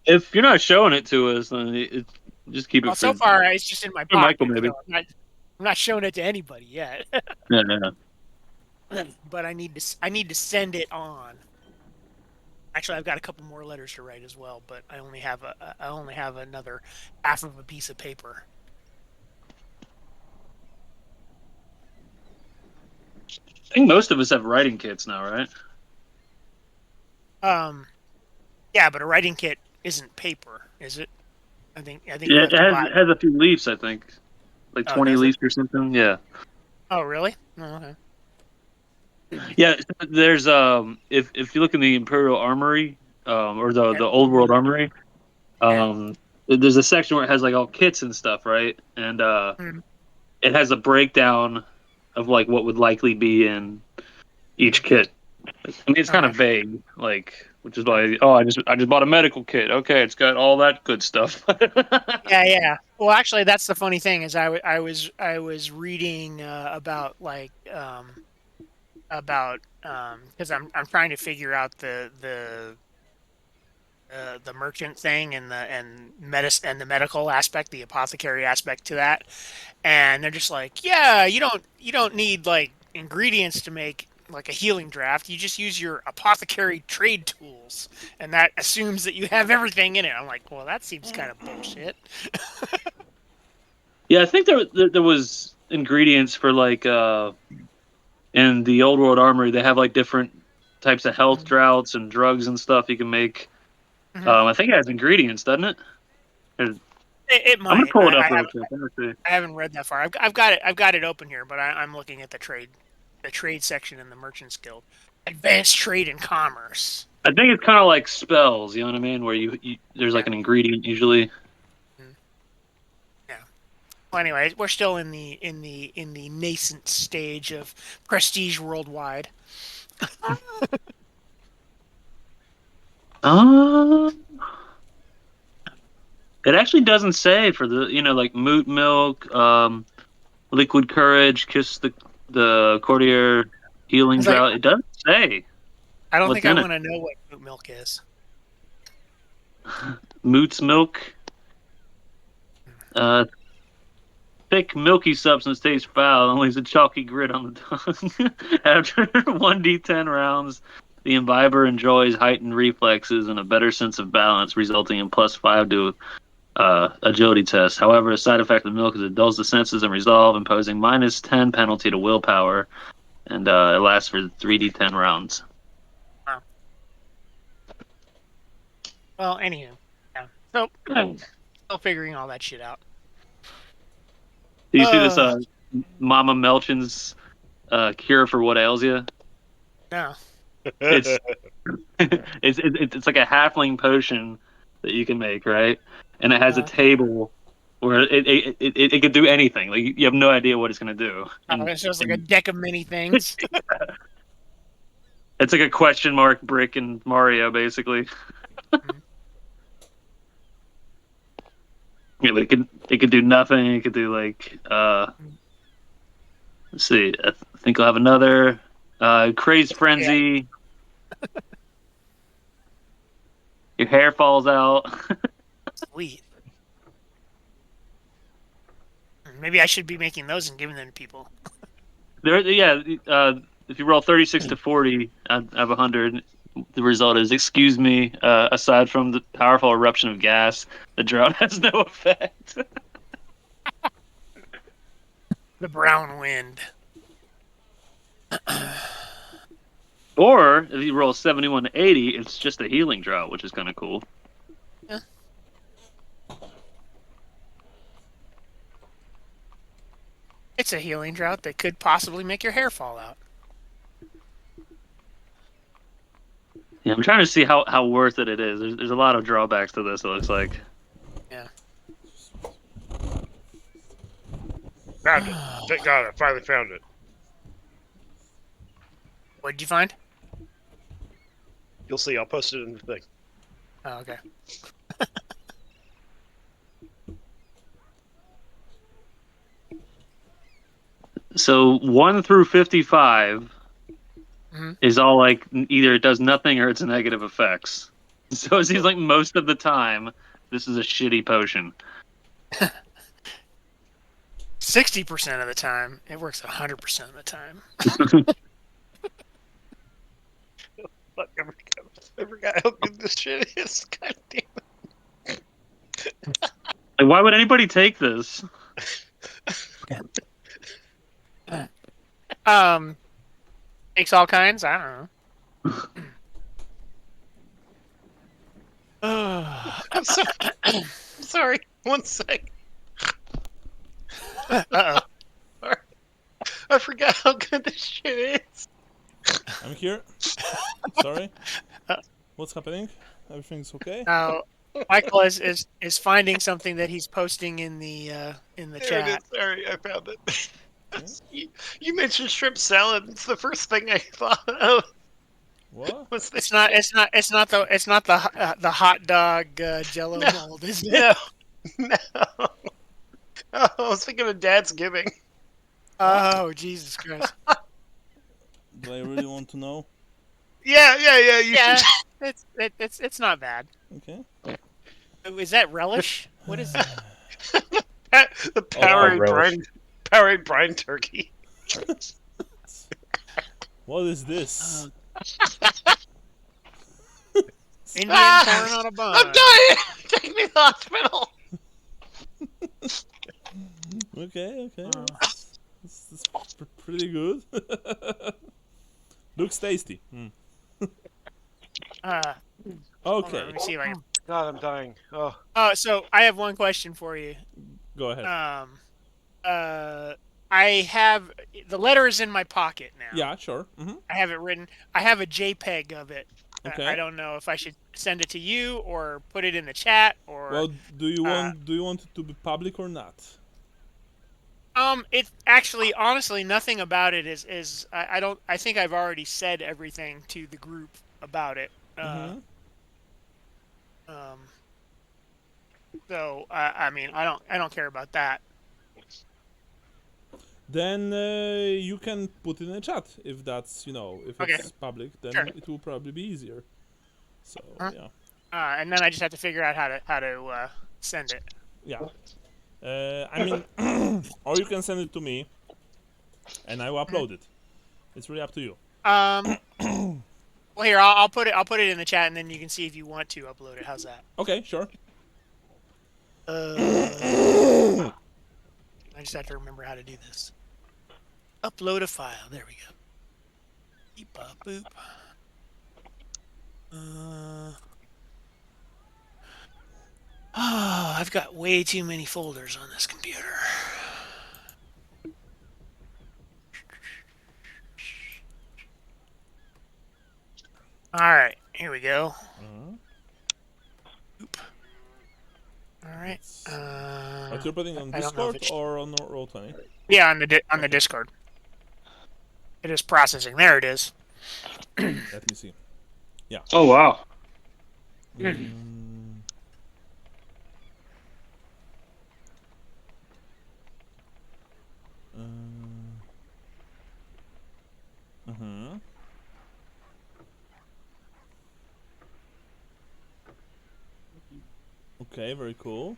If you're not showing it to us, then just keep it Well, for so far it's just in my Michael, pocket, maybe. so I'm not showing it to anybody yet. Yeah, yeah. But I need to send it on. Actually, I've got a couple more letters to write as well, but I only have another half of a piece of paper. I think most of us have writing kits now, right? Yeah, but a writing kit isn't paper, is it? I think you Yeah, have to buy. it has a few leaves, I think, like Oh, 20 does it? leaves or something. Yeah, Oh, really? Oh, okay. yeah. There's if you look in the Imperial Armory, or Yeah. the Old World Armory, Yeah. there's a section where it has like all kits and stuff, right? And Mm. it has a breakdown of like what would likely be in each kit. I mean, it's kind Okay. of vague, like, which is why I just bought a medical kit. Okay, it's got all that good stuff. Yeah, yeah. Well, actually, that's the funny thing is I was reading about because I'm trying to figure out the merchant thing and the medical aspect, the apothecary aspect to that, and they're just like, yeah, you don't need like ingredients to make like a healing draft. You just use your apothecary trade tools, and that assumes that you have everything in it. I'm like, well, that seems kind of bullshit. Yeah, I think there was ingredients for like in the Old World Armory. They have like different types of health droughts and drugs and stuff you can make. Mhm. I think it has ingredients, doesn't it? It I'm gonna might. pull it up real quick. Let me see. I haven't read that far. I've got it. I've got it open here, but I'm looking at the trade section in the Merchants Guild. Advanced Trade and Commerce. I think it's kind of like spells. You know what I mean? Where you there's like Yeah. an ingredient usually. Yeah. Well, anyway, we're still in the nascent stage of prestige worldwide. Uh, it actually doesn't say for the like moot milk, liquid courage, kiss the courtier, healing It's like drought. It doesn't say I don't what's think I in it. want to know what goat milk is. Moot's milk. Thick, milky substance tastes foul and leaves a chalky grit on the tongue. After 1d10 rounds, the imbiber enjoys heightened reflexes and a better sense of balance, resulting in +5 to agility test. However, a side effect of milk is it dulls the senses and resolve, imposing -10 penalty to willpower, and it lasts for 3d10 rounds. Well, anywho, yeah. So, still figuring all that shit out. Do you see this Mama Melchin's cure for what ails you? No. It's it's like a halfling potion that you can make, right? And it has a table where it could do anything. Like you have no idea what it's gonna do. And, It's just like a deck of many things. it's like a question mark brick in Mario, basically. Yeah, it could do nothing. It could do like let's see. I think I'll have another crazed frenzy. Yeah. Your hair falls out. Sweet. Maybe I should be making those and giving them to people. If you roll 36 to 40 out of 100, the result is, excuse me, aside from the powerful eruption of gas, the drought has no effect. The brown wind. Or, if you roll 71 to 80, it's just a healing drought, which is kind of cool. Yeah. It's a healing drought that could possibly make your hair fall out. Yeah, I'm trying to see how worth it is. There's a lot of drawbacks to this, it looks like. Yeah. Found it. Thank God, I finally found it. What did you find? You'll see. I'll post it in the thing. Oh, okay. So 1 through 55 is all like either it does nothing or it's negative effects. So it seems like most of the time this is a shitty potion. 60% of the time, it works 100% of the time. I forgot how good this shit is. God damn it. Like, why would anybody take this? Takes all kinds. I don't know. I'm sorry. I'm sorry. 1 sec. Uh-oh. I forgot how good this shit is. I'm here. Sorry. What's happening? Everything's okay? Now, Michael is finding something that he's posting in the There chat. it is. Sorry, I found it. You mentioned shrimp salad. It's the first thing I thought of. What? It's not the hot dog Jello mold, is it? No. Oh, I was thinking of Dad's giving. Oh, Jesus Christ! Do I really want to know? Yeah. You should. It's not bad. Okay. Is that relish? What is that? The Powerade relish. brine turkey. What is this? Indian corn on a bun. I'm dying. Take me to the hospital. Okay. This is pretty good. Looks tasty. Hold on, Okay. let me see if I can. God, I'm dying. Oh. So I have one question for you. Go ahead. I have the letter is in my pocket now. Yeah, sure. I have it written. I have a JPEG of it. Okay. I don't know if I should send it to you or put it in the chat or. Well, do you want it to be public or not? It actually, honestly, nothing about it is. I think I've already said everything to the group about it. So I mean, I don't care about that. Then you can put it in the chat if that's if Okay. it's public, then Sure. it will probably be easier. So yeah. And then I just have to figure out how to send it. Yeah. I mean, or you can send it to me, and I will upload it. It's really up to you. Well, here I'll put it in the chat, and then you can see if you want to upload it. How's that? Okay, sure. I just have to remember how to do this. Upload a file. There we go. Beep bop boop. I've got way too many folders on this computer. All right, here we go. Oop. All right. But you're putting on I don't know if Discord it's- or on Roll20? Yeah, on the Discord. It is processing. There it is. Let me see. Oh wow. Okay, very cool.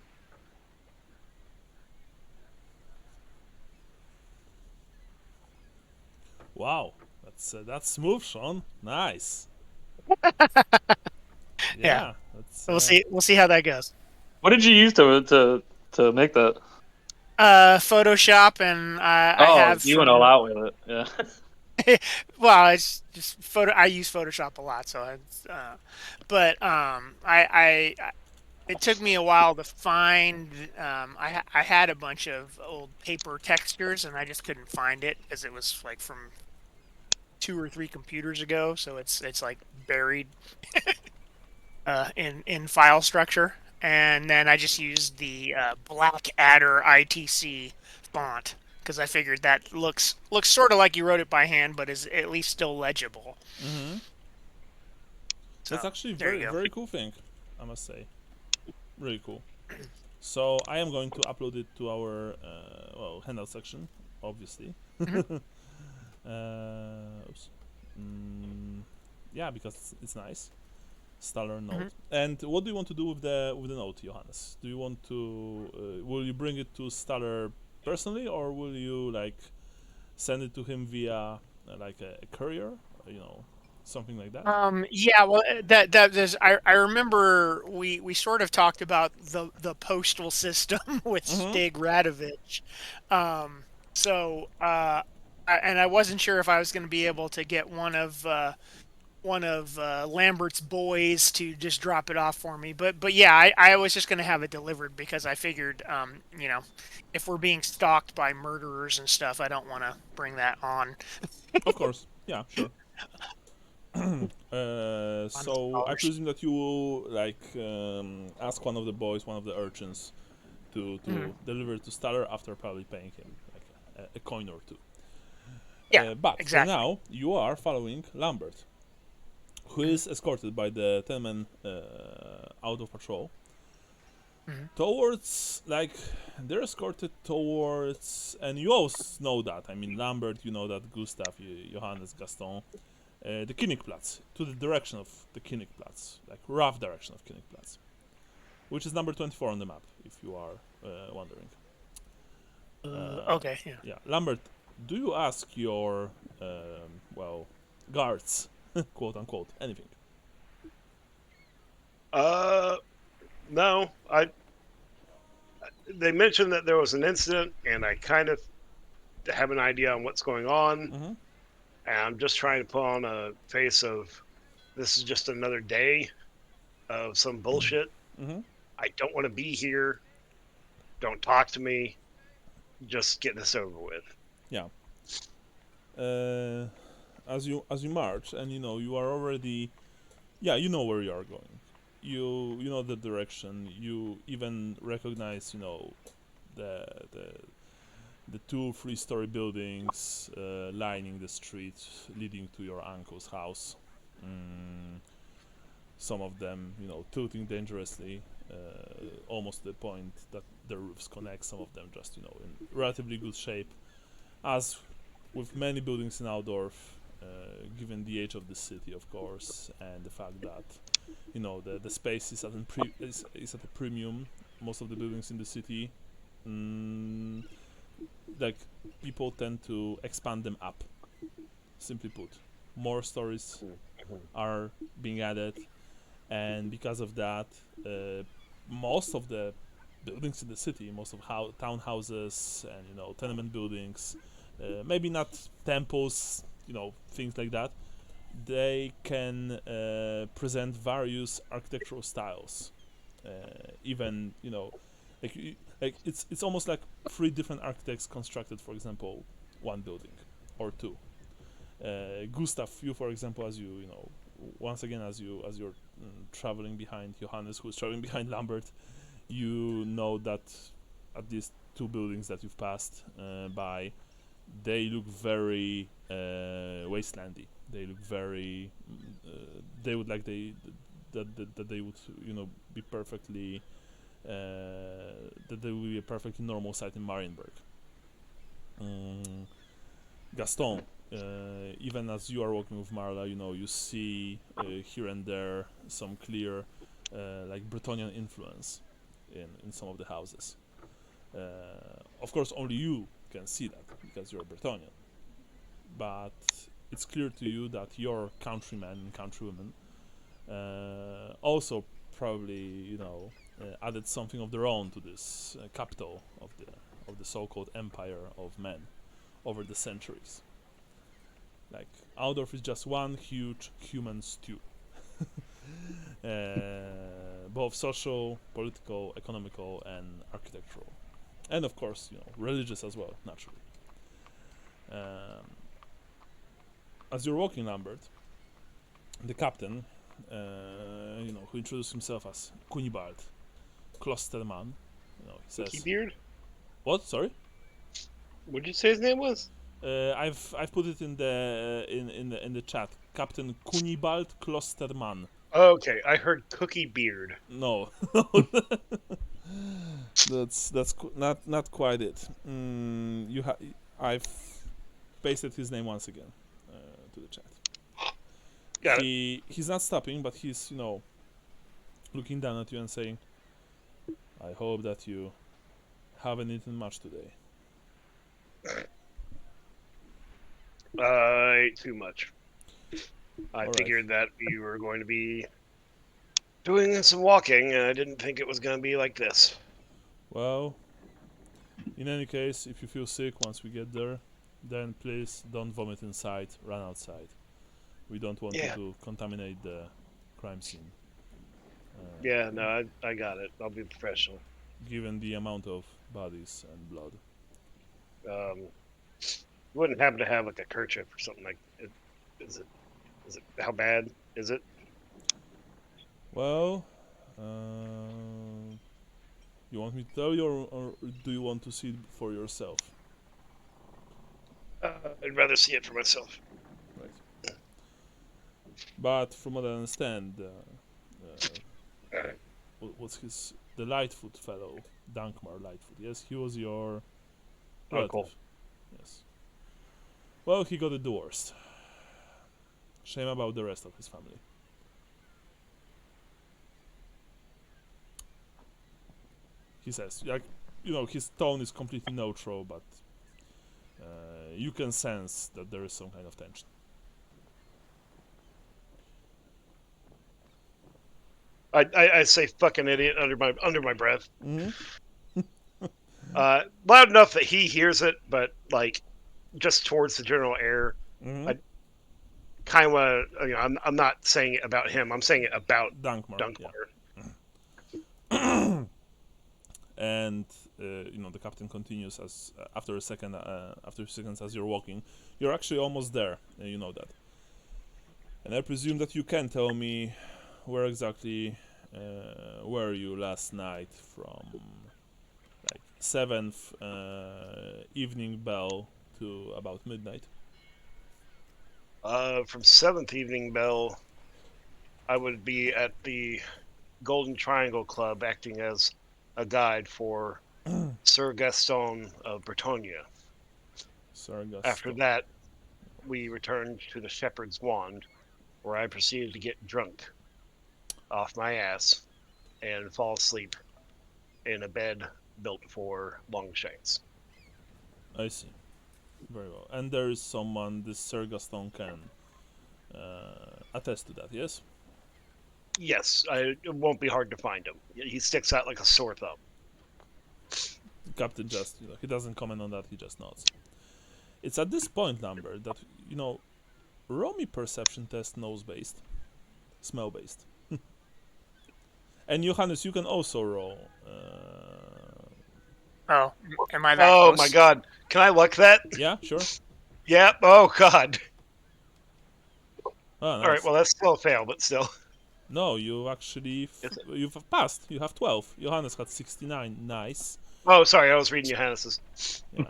Wow, that's smooth, Sean. Nice. Yeah. That's, We'll see how that goes. What did you use to make that? Photoshop, and I have. You went all out with it. Yeah. Well, it's just photo. I use Photoshop a lot, so it took me a while to find. I had a bunch of old paper textures, and I just couldn't find it because it was like from 2 or 3 computers ago. So it's like buried in file structure. And then I just used the Blackadder ITC font because I figured that looks sort of like you wrote it by hand, but is at least still legible. So, that's actually there you go. very cool thing, I must say. Really cool. So I am going to upload it to our handout section, obviously. Oops. Yeah, because it's nice. Stellar note. And what do you want to do with the note, Johannes? Do you want to will you bring it to Stellar personally, or will you like send it to him via like a courier, something like that? Yeah, well, there's, I remember we sort of talked about the postal system with Stig Radovich. And I wasn't sure if I was going to be able to get one of Lambert's boys to just drop it off for me. But yeah, I was just going to have it delivered because I figured, if we're being stalked by murderers and stuff, I don't want to bring that on. Of course. Yeah, sure. So I presume that you will like ask one of the boys, one of the urchins, to deliver it to Stellar after probably paying him like a coin or two. Yeah, but exactly. for now, you are following Lambert, who is escorted by the 10 men out of patrol towards, like, they're escorted towards, and you all know that. I mean, Lambert, you know that, Gustav, Johannes, Gaston, the Königplatz, to the direction of the Königplatz, like rough direction of Königplatz, which is number 24 on the map, if you are wondering. Okay, yeah. Yeah, Lambert, do you ask your, guards, quote unquote, anything? No. They mentioned that there was an incident, and I kind of have an idea on what's going on. And I'm just trying to put on a face of this is just another day of some bullshit. I don't want to be here. Don't talk to me. Just get this over with. Yeah. As you march, and you are already, you know where you are going. You know the direction. You even recognize, the 2-3-story buildings lining the street leading to your uncle's house. Some of them, tilting dangerously, almost to the point that the roofs connect. Some of them just, in relatively good shape. As with many buildings in Altdorf, given the age of the city, of course, and the fact that the space is is at a premium. Most of the buildings in the city, like people tend to expand them up. Simply put, more stories are being added, and because of that, most of the buildings in the city, most of townhouses and tenement buildings, maybe not temples, things like that, they can present various architectural styles. Even like it's almost like 3 different architects constructed, for example, one building or 2. Gustav, you for example, as once again as you're traveling behind Johannes, who is traveling behind Lambert, you know that at least 2 buildings that you've passed by, they look very wastelandy. They look very. They would like that they would be perfectly. That they will be a perfectly normal site in Marienburg. Gaston, even as you are walking with Marla, you see here and there some clear like Bretonnian influence in some of the houses. Of course, only you can see that because you're a Bretonnian. But it's clear to you that your countrymen and countrywomen also probably added something of their own to this capital of the so-called empire of men over the centuries. Like Altdorf is just one huge human stew, both social, political, economical, and architectural, and of course religious as well, naturally. As you're walking, Lambert, the captain, who introduced himself as Kunibald Klosterman, he says, Cookie Beard? "What? Sorry? What did you say his name was? I've put it in the chat. Captain Kunibald Klosterman. Oh, okay, I heard Cookie Beard. No, that's not quite it. I've pasted his name once again to the chat. Got it. He's not stopping, but he's looking down at you and saying, "I hope that you haven't eaten much today." I ate too much. I All figured that we were going to be doing some walking, and I didn't think it was going to be like this. Well, in any case, if you feel sick once we get there, then please don't vomit inside, run outside. We don't want you to contaminate the crime scene. Yeah, no, I got it. I'll be professional. Given the amount of bodies and blood. You wouldn't happen to have like a kerchief or something like it? Is it how bad is it? Well, you want me to tell you, or do you want to see it for yourself? I'd rather see it for myself. Right. But from what I understand, what's the Lightfoot fellow, Dankmar Lightfoot? Yes, he was your Uncle. relative. Yes. Well, he got it the worst. Shame about the rest of his family. He says, like, his tone is completely neutral, but you can sense that there is some kind of tension. I say fucking idiot under my breath. Mm-hmm. Loud enough that he hears it, but like just towards the general air. Mm-hmm. I kind of want to, I'm not saying it about him. I'm saying it about Dankmar. Yeah. And the captain continues as after seconds as you're walking, you're actually almost there, and you know that. And I presume that you can tell me where exactly were you last night from, like 7th evening bell to about midnight. From 7th evening bell, I would be at the Golden Triangle Club acting as a guide for Sir Gaston of Bretonia. Sir Gaston. After that, we returned to the Shepherd's Wand, where I proceeded to get drunk off my ass and fall asleep in a bed built for Longshanks. I see. Very well. And there is someone, this Sir Gaston can attest to that, yes? Yes, it won't be hard to find him. He sticks out like a sore thumb. Captain just, he doesn't comment on that, he just nods. It's at this point, Lambert, that, roll me perception test nose-based, smell-based. And Johannes, you can also roll. Oh, am I that Oh close? my god. Can I luck that? Yeah, sure. Yep. Oh god. Oh, nice. Alright, well that's still a fail, but still. No, you actually, you've passed. You have 12. Johannes had 69. Nice. Oh, sorry, I was reading Johannes's. Yeah.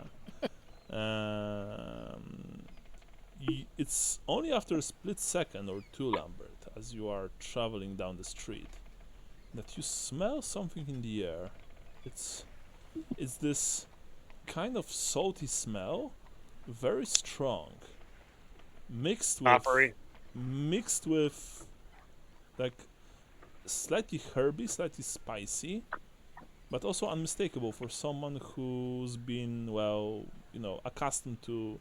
It's only after a split second or two, Lambert, as you are traveling down the street, that you smell something in the air. It's this kind of salty smell, very strong, mixed with like slightly herby, slightly spicy, but also unmistakable for someone who's been, accustomed to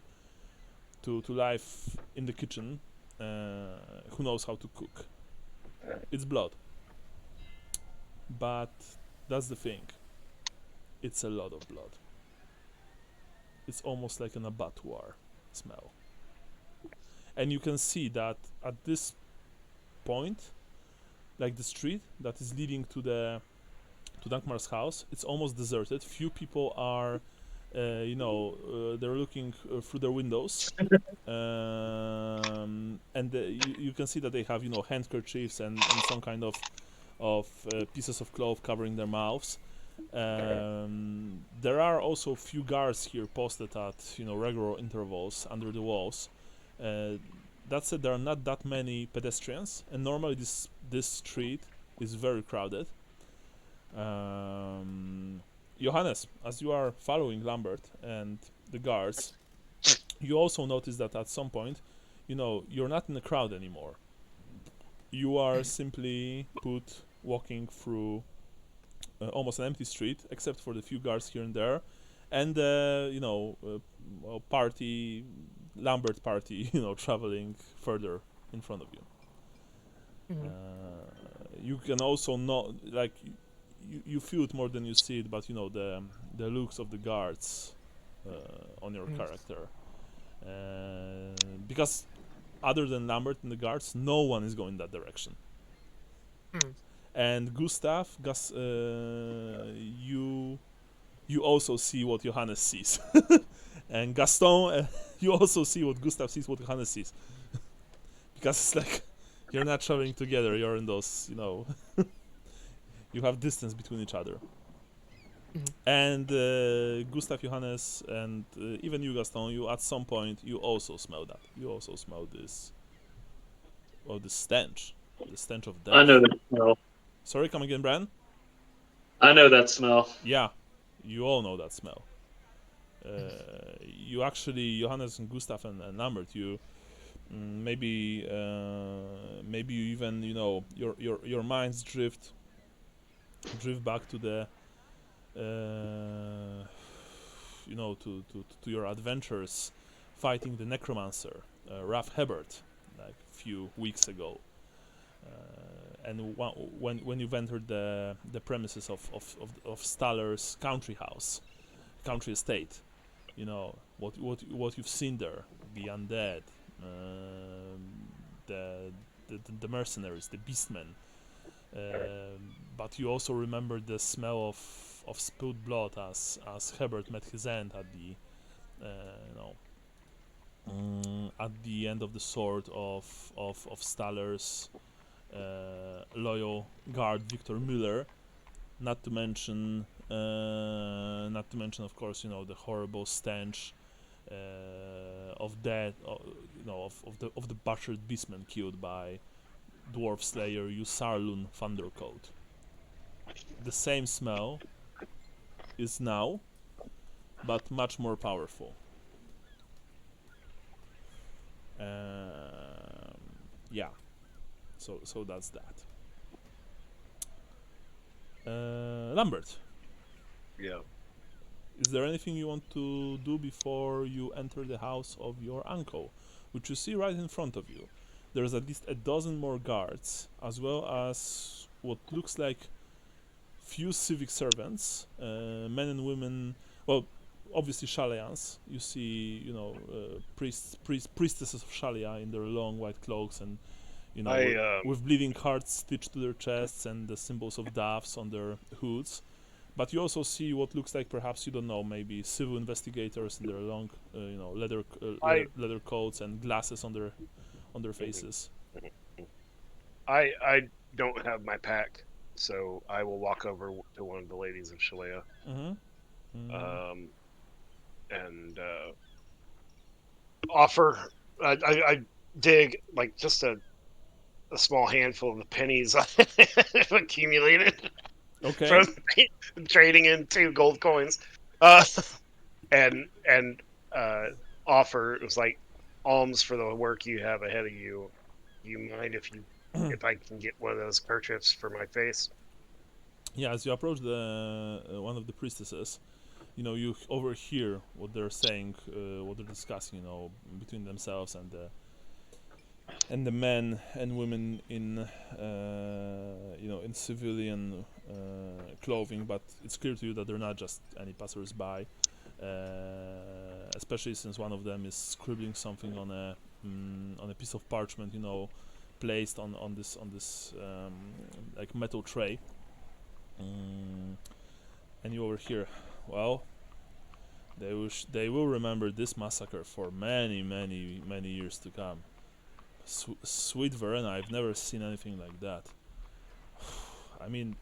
life in the kitchen, who knows how to cook. It's blood. But that's the thing. It's a lot of blood. It's almost like an abattoir smell. And you can see that at this point, like the street that is leading to Dankmar's house, it's almost deserted. Few people are, they're looking through their windows, and you can see that they have, handkerchiefs and some kind of pieces of cloth covering their mouths. There are also few guards here posted at regular intervals under the walls. That said, there are not that many pedestrians, and normally this street is very crowded. Johannes, as you are following Lambert and the guards, you also notice that at some point, you're not in a crowd anymore. You are simply walking through almost an empty street, except for the few guards here and there, and Lambert party, traveling further in front of you. You can also you feel it more than you see it, but the looks of the guards on your character, because other than Lambert and the guards, no one is going that direction. And Gustav, you also see what Johannes sees. And Gaston, you also see what Gustav sees, what Johannes sees. Because it's like, you're not traveling together, you're in those, you have distance between each other. And Gustav, Johannes, and even you, Gaston, you at some point, you also smell that. You also smell this, the stench. The stench of death. I know that smell. Sorry, come again, Bran? I know that smell. Yeah, you all know that smell. You actually, Johannes and Gustav and Lambert, you maybe you even your minds drift back to the to your adventures fighting the necromancer Ralph Hebert like a few weeks ago. And when you've entered the premises of Staller's country estate, what you've seen there, the undead, the mercenaries, the beastmen, but you also remember the smell of spilled blood as Hebert met his end at the end of the sword of Staller's loyal guard Victor Müller, not to mention of course the horrible stench of death, of the butchered beastmen killed by dwarf slayer Usarlun Thundercoat. The same smell is now, but much more powerful. Yeah. So that's that. Lambert, Yeah. is there anything you want to do before you enter the house of your uncle, which you see right in front of you? There's at least a dozen more guards, as well as what looks like few civic servants, men and women. Well, obviously Shalians. You see, priestesses of Shalia in their long white cloaks and with bleeding hearts stitched to their chests and the symbols of doves on their hoods. But you also see what looks like, perhaps you don't know, maybe civil investigators in their long, leather coats and glasses on their faces. I don't have my pack, so I will walk over to one of the ladies of Shalea, and offer. I dig like just a small handful of the pennies I've accumulated Okay. from trading in 2 gold coins, and offer. It was like alms for the work you have ahead of you. Do you mind if I can get one of those kerchiefs for my face? Yeah, as you approach the one of the priestesses, you overhear what they're saying, what they're discussing, between themselves and the men and women in in civilian clothing. But it's clear to you that they're not just any passers-by, especially since one of them is scribbling something on a piece of parchment, placed on this like metal tray. And you overhear, well, they will remember this massacre for many, many, many years to come. Sweet Verena, I've never seen anything like that. I mean,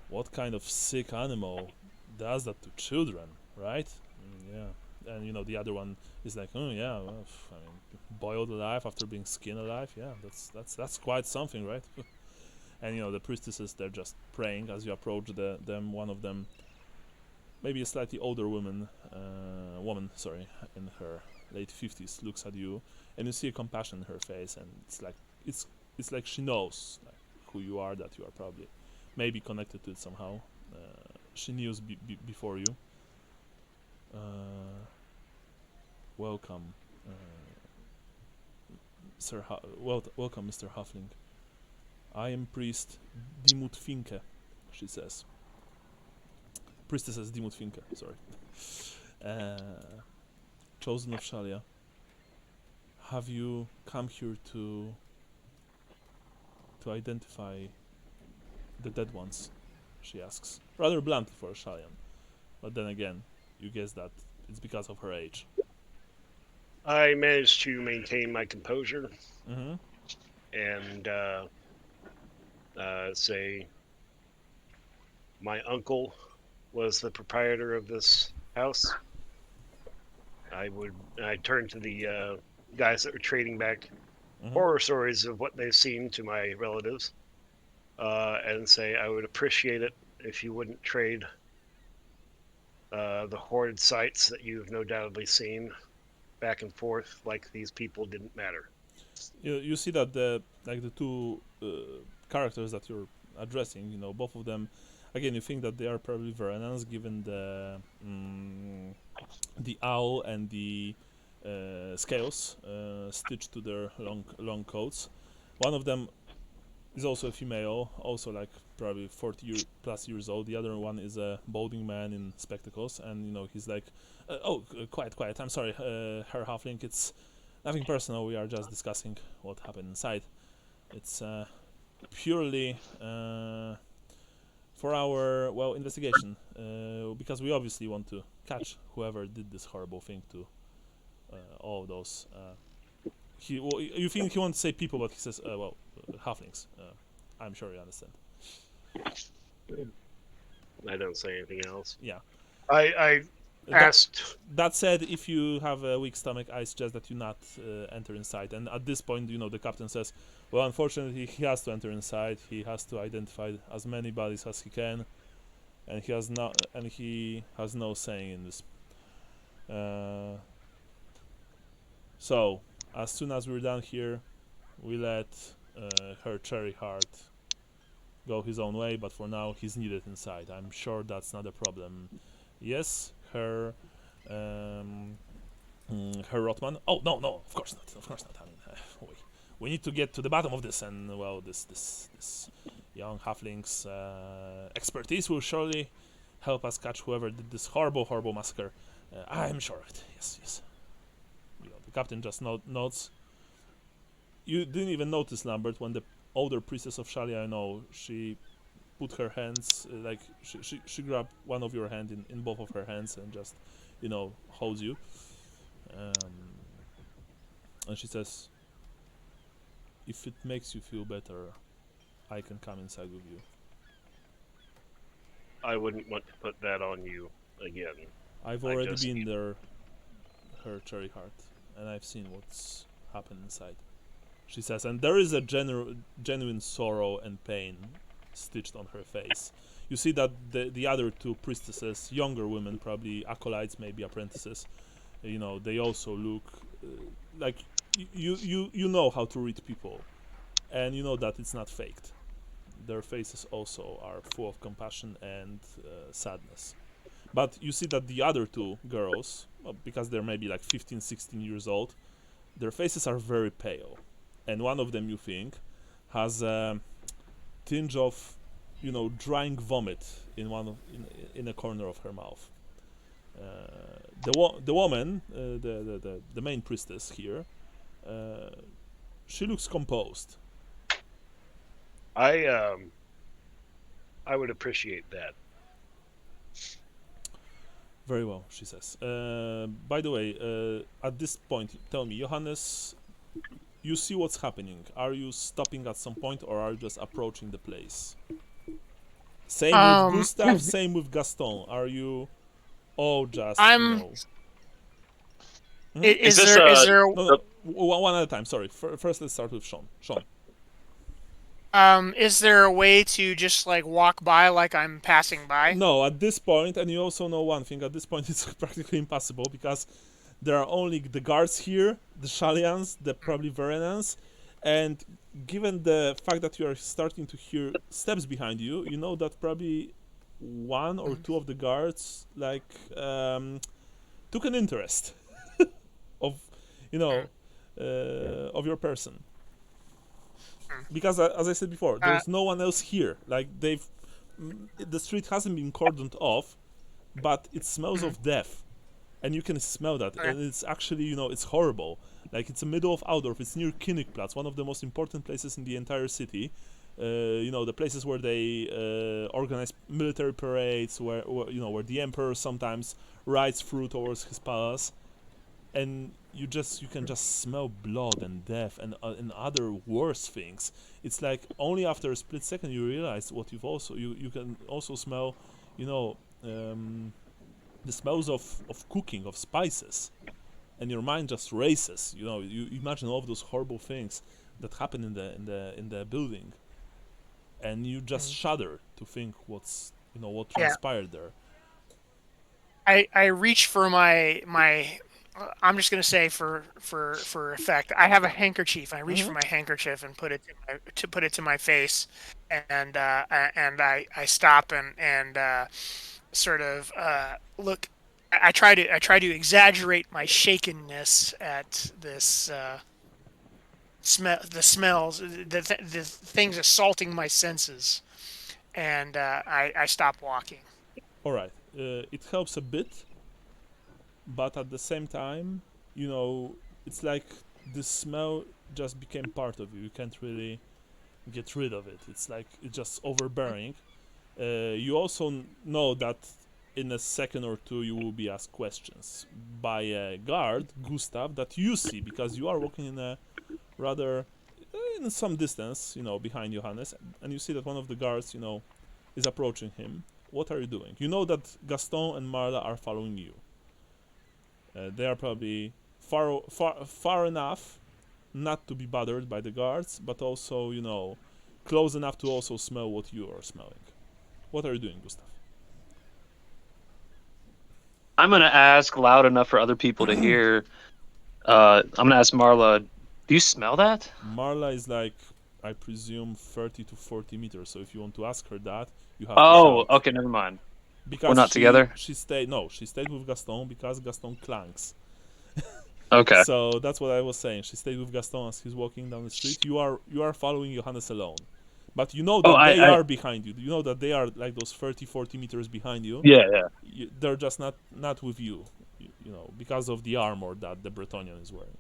what kind of sick animal does that to children, right? Yeah. And the other one is like, oh yeah, well, I mean, boiled alive after being skinned alive. Yeah, that's quite something, right? And the priestesses, they're just praying as you approach them. One of them, maybe a slightly older woman, in her late 50s, looks at you, and you see a compassion in her face, and it's like she knows, like, who you are, that you are probably maybe connected to it somehow. She knew before you. Welcome, welcome, Mr. Halfling. I am priest Dimut Finke, she says. Priestesses Dimut Finke, sorry. Chosen of Shalia. Have you come here to identify the dead ones? She asks, rather bluntly for a Shalian. But then again, you guess that it's because of her age. I managed to maintain my composure Mm-hmm. and say my uncle was the proprietor of this house. I turned to the guys that were trading back horror stories of what they've seen to my relatives, and say I would appreciate it if you wouldn't trade the horrid sights that you've no doubtly seen back and forth like these people didn't matter. You see that the two characters that you're addressing, both of them, again, you think that they are probably Verenans, given the owl and the scales stitched to their long coats. One of them is also a female, also like probably 40+ years old. The other one is a balding man in spectacles, and he's like, quiet. I'm sorry, Herr Halfling. It's nothing personal. We are just discussing what happened inside. It's purely for our investigation, because we obviously want to catch whoever did this horrible thing to all those. You think he wants to say people, but he says halflings. I'm sure you understand. I don't say anything else. Yeah. I asked. That said, if you have a weak stomach, I suggest that you not enter inside. And at this point, the captain says, well, unfortunately, he has to enter inside. He has to identify as many bodies as he can, and he has no saying in this. So, As soon as we're done here, we let her cherry heart go his own way, but for now he's needed inside. I'm sure that's not a problem. Yes, her Rotman. Oh no, of course not. Of course not. I mean, we need to get to the bottom of this, and well, this young halfling's expertise will surely help us catch whoever did this horrible massacre. I'm sure of it. Yes. The captain just nods. You didn't even notice, Lambert, when the older priestess of Shalia, she put her hands, like she grabbed one of your hand in both of her hands and just, holds you. And she says, if it makes you feel better, I can come inside with you. I wouldn't want to put that on you again. I've already been there, her cherry heart, and I've seen what's happened inside. She says, and there is a genuine sorrow and pain stitched on her face. You see that the other two priestesses, younger women, probably acolytes, maybe apprentices, they also look like you know how to read people, and you know that it's not faked. Their faces also are full of compassion and sadness. But you see that the other two girls, because they're maybe like 15, 16 years old, their faces are very pale. And one of them, you think, has a tinge of, drying vomit in a corner of her mouth. The woman, the main priestess here, she looks composed. I would appreciate that. Very well, she says. By the way, at this point, tell me, Johannes, you see what's happening. Are you stopping at some point, or are you just approaching the place? Same with Gustav, same with Gaston. Are you all just, Is there No, one at a time, sorry. First, let's start with Sean. Is there a way to just walk by like I'm passing by? No, at this point, and you also know one thing, at this point it's practically impossible because there are only the guards here, the Shalians, the probably Verenans, and given the fact that you are starting to hear steps behind you, you know that probably one or two of the guards took an interest of your person. Because as I said before, there's no one else here. The street hasn't been cordoned off, but it smells of death, and you can smell that. And it's actually, it's horrible. It's the middle of Altdorf. It's near Königplatz, one of the most important places in the entire city. The places where they organize military parades, where the emperor sometimes rides through towards his palace, and you can just smell blood and death and other worse things. It's like only after a split second you realize what you can also smell, the smells of cooking, of spices, and your mind just races. You imagine all of those horrible things that happen in the building, and you just shudder to think what transpired there. I reach for my I'm just gonna say for effect, I have a handkerchief. I reach for my handkerchief and put it to my face, and I stop and sort of look. I try to exaggerate my shakenness at this the smells, the things assaulting my senses, and I stop walking. All right, it helps a bit. But at the same time, it's like the smell just became part of you. You can't really get rid of it. It's like it's just overbearing. You also know that in a second or two you will be asked questions by a guard, Gustav, that you see because you are walking in a rather in some distance, behind Johannes, and you see that one of the guards, is approaching him. What are you doing? You know that Gaston and Marla are following you. They are probably far enough not to be bothered by the guards, but also, close enough to also smell what you are smelling. What are you doing, Gustav? I'm going to ask loud enough for other people to hear. I'm gonna ask Marla. Do you smell that? Marla is like, I presume, 30 to 40 meters. So if you want to ask her that, you have to Oh, shout. okay, never mind. Because We're not together? She stayed. No, she stayed with Gaston because Gaston clanks. Okay. So that's what I was saying. She stayed with Gaston as he's walking down the street. You are following Johannes alone, but you know that they are behind you. You know that they are like those 30, 40 meters behind you. Yeah. They're just not with you. You know, because of the armor that the Bretonian is wearing.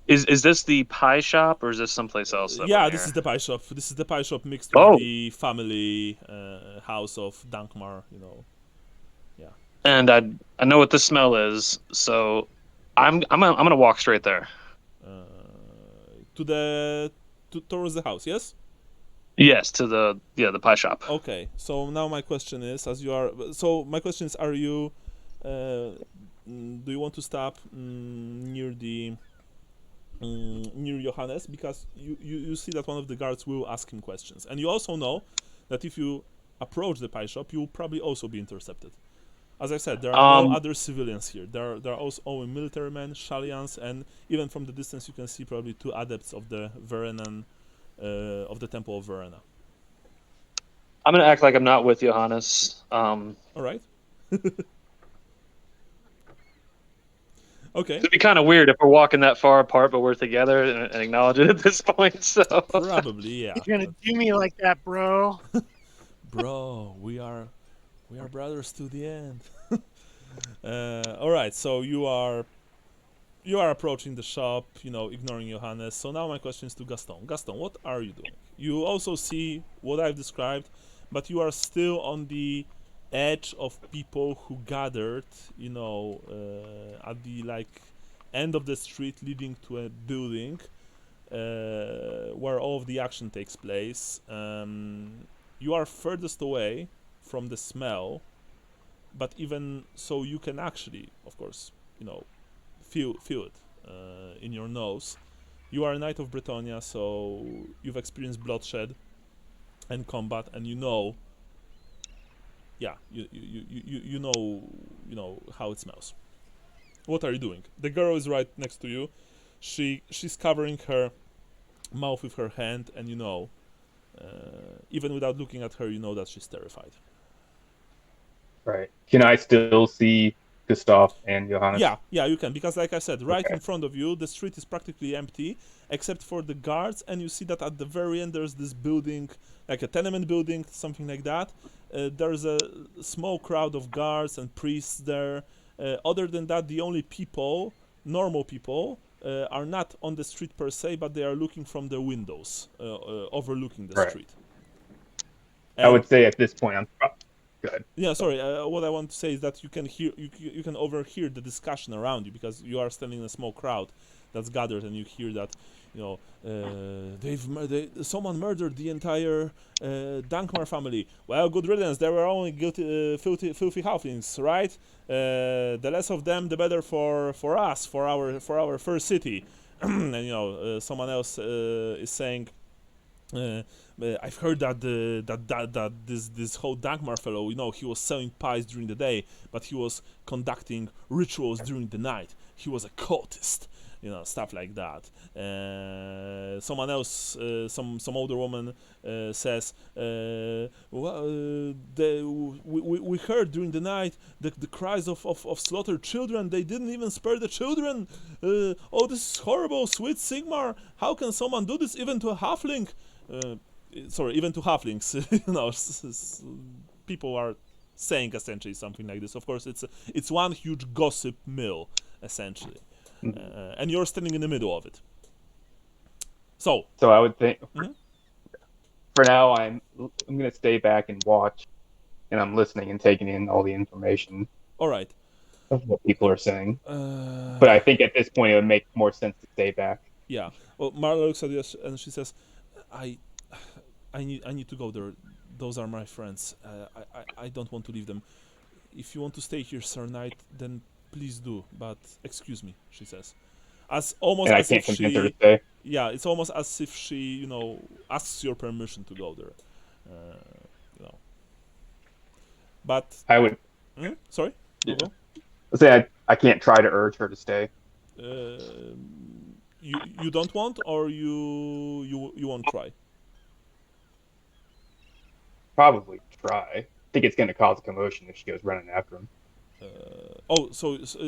Is this the pie shop or is this someplace else? This is the pie shop. This is the pie shop mixed with the family house of Dankmar. You know. Yeah. And I know what the smell is, so I'm gonna walk straight there. Towards the house, yes? Yes, to the pie shop. Okay. So now my question is, are you do you want to stop near the near Johannes, because you see that one of the guards will ask him questions, and you also know that if you approach the pie shop, you will probably also be intercepted. As I said, there are no other civilians here. There are also only military men, Tileans, and even from the distance you can see probably 2 adepts of the Verenan, of the Temple of Verena. I'm gonna act like I'm not with Johannes. All right. Okay. It'd be kind of weird if we're walking that far apart, but we're together and acknowledge it at this point. So Probably, yeah. You're gonna do me like that, bro. Bro, we are brothers to the end. All right, so you are approaching the shop, you know, ignoring Johannes. So now my question is to Gaston. Gaston, what are you doing? You also see what I've described, but you are still on the edge of people who gathered, you know, at the end of the street leading to a building where all of the action takes place. You are furthest away from the smell, but even so, you can actually, of course, you know, feel it in your nose. You are a knight of Bretonia, so you've experienced bloodshed and combat, and you know. Yeah, you know how it smells. What are you doing? The girl is right next to you. She's covering her mouth with her hand, and you know, even without looking at her, you know that she's terrified. Right. Can I still see Gustav and Johannes? Yeah, you can, because like I said, right in front of you, the street is practically empty, except for the guards, and you see that at the very end there's this building, like a tenement building, something like that. There's a small crowd of guards and priests there. Other than that, the only people, normal people, are not on the street per se, but they are looking from the windows, overlooking the street. And I would say at this point, good. Yeah, sorry. What I want to say is that you can hear, you can overhear the discussion around you, because you are standing in a small crowd that's gathered, and you hear that, you know, someone murdered the entire Dankmar family. Well, good riddance. There were only guilty, filthy halflings, right? The less of them, the better for us, for our first city. And you know, someone else is saying. I've heard that this whole Dankmar fellow, you know, he was selling pies during the day, but he was conducting rituals during the night. He was a cultist, you know, stuff like that. Someone else, some older woman says, we heard during the night the cries of slaughtered children. They didn't even spare the children. Oh, this is horrible, sweet Sigmar. How can someone do this even to a halfling? Even to halflings, you know, people are saying essentially something like this. Of course, it's one huge gossip mill, essentially, and you're standing in the middle of it. So I would think, for now, I'm gonna stay back and watch, and I'm listening and taking in all the information. All right. Of what people are saying, but I think at this point it would make more sense to stay back. Yeah. Well, Marla looks at you and she says, I need to go there. Those are my friends. I don't want to leave them. If you want to stay here, Sir Knight, then please do. But excuse me, she says. As if she. Yeah, it's almost as if she, you know, asks your permission to go there. You know. But I would. Sorry. Yeah. Let's say I can't try to urge her to stay. You don't want, or you won't try. Probably try. I think it's going to cause a commotion if she goes running after him.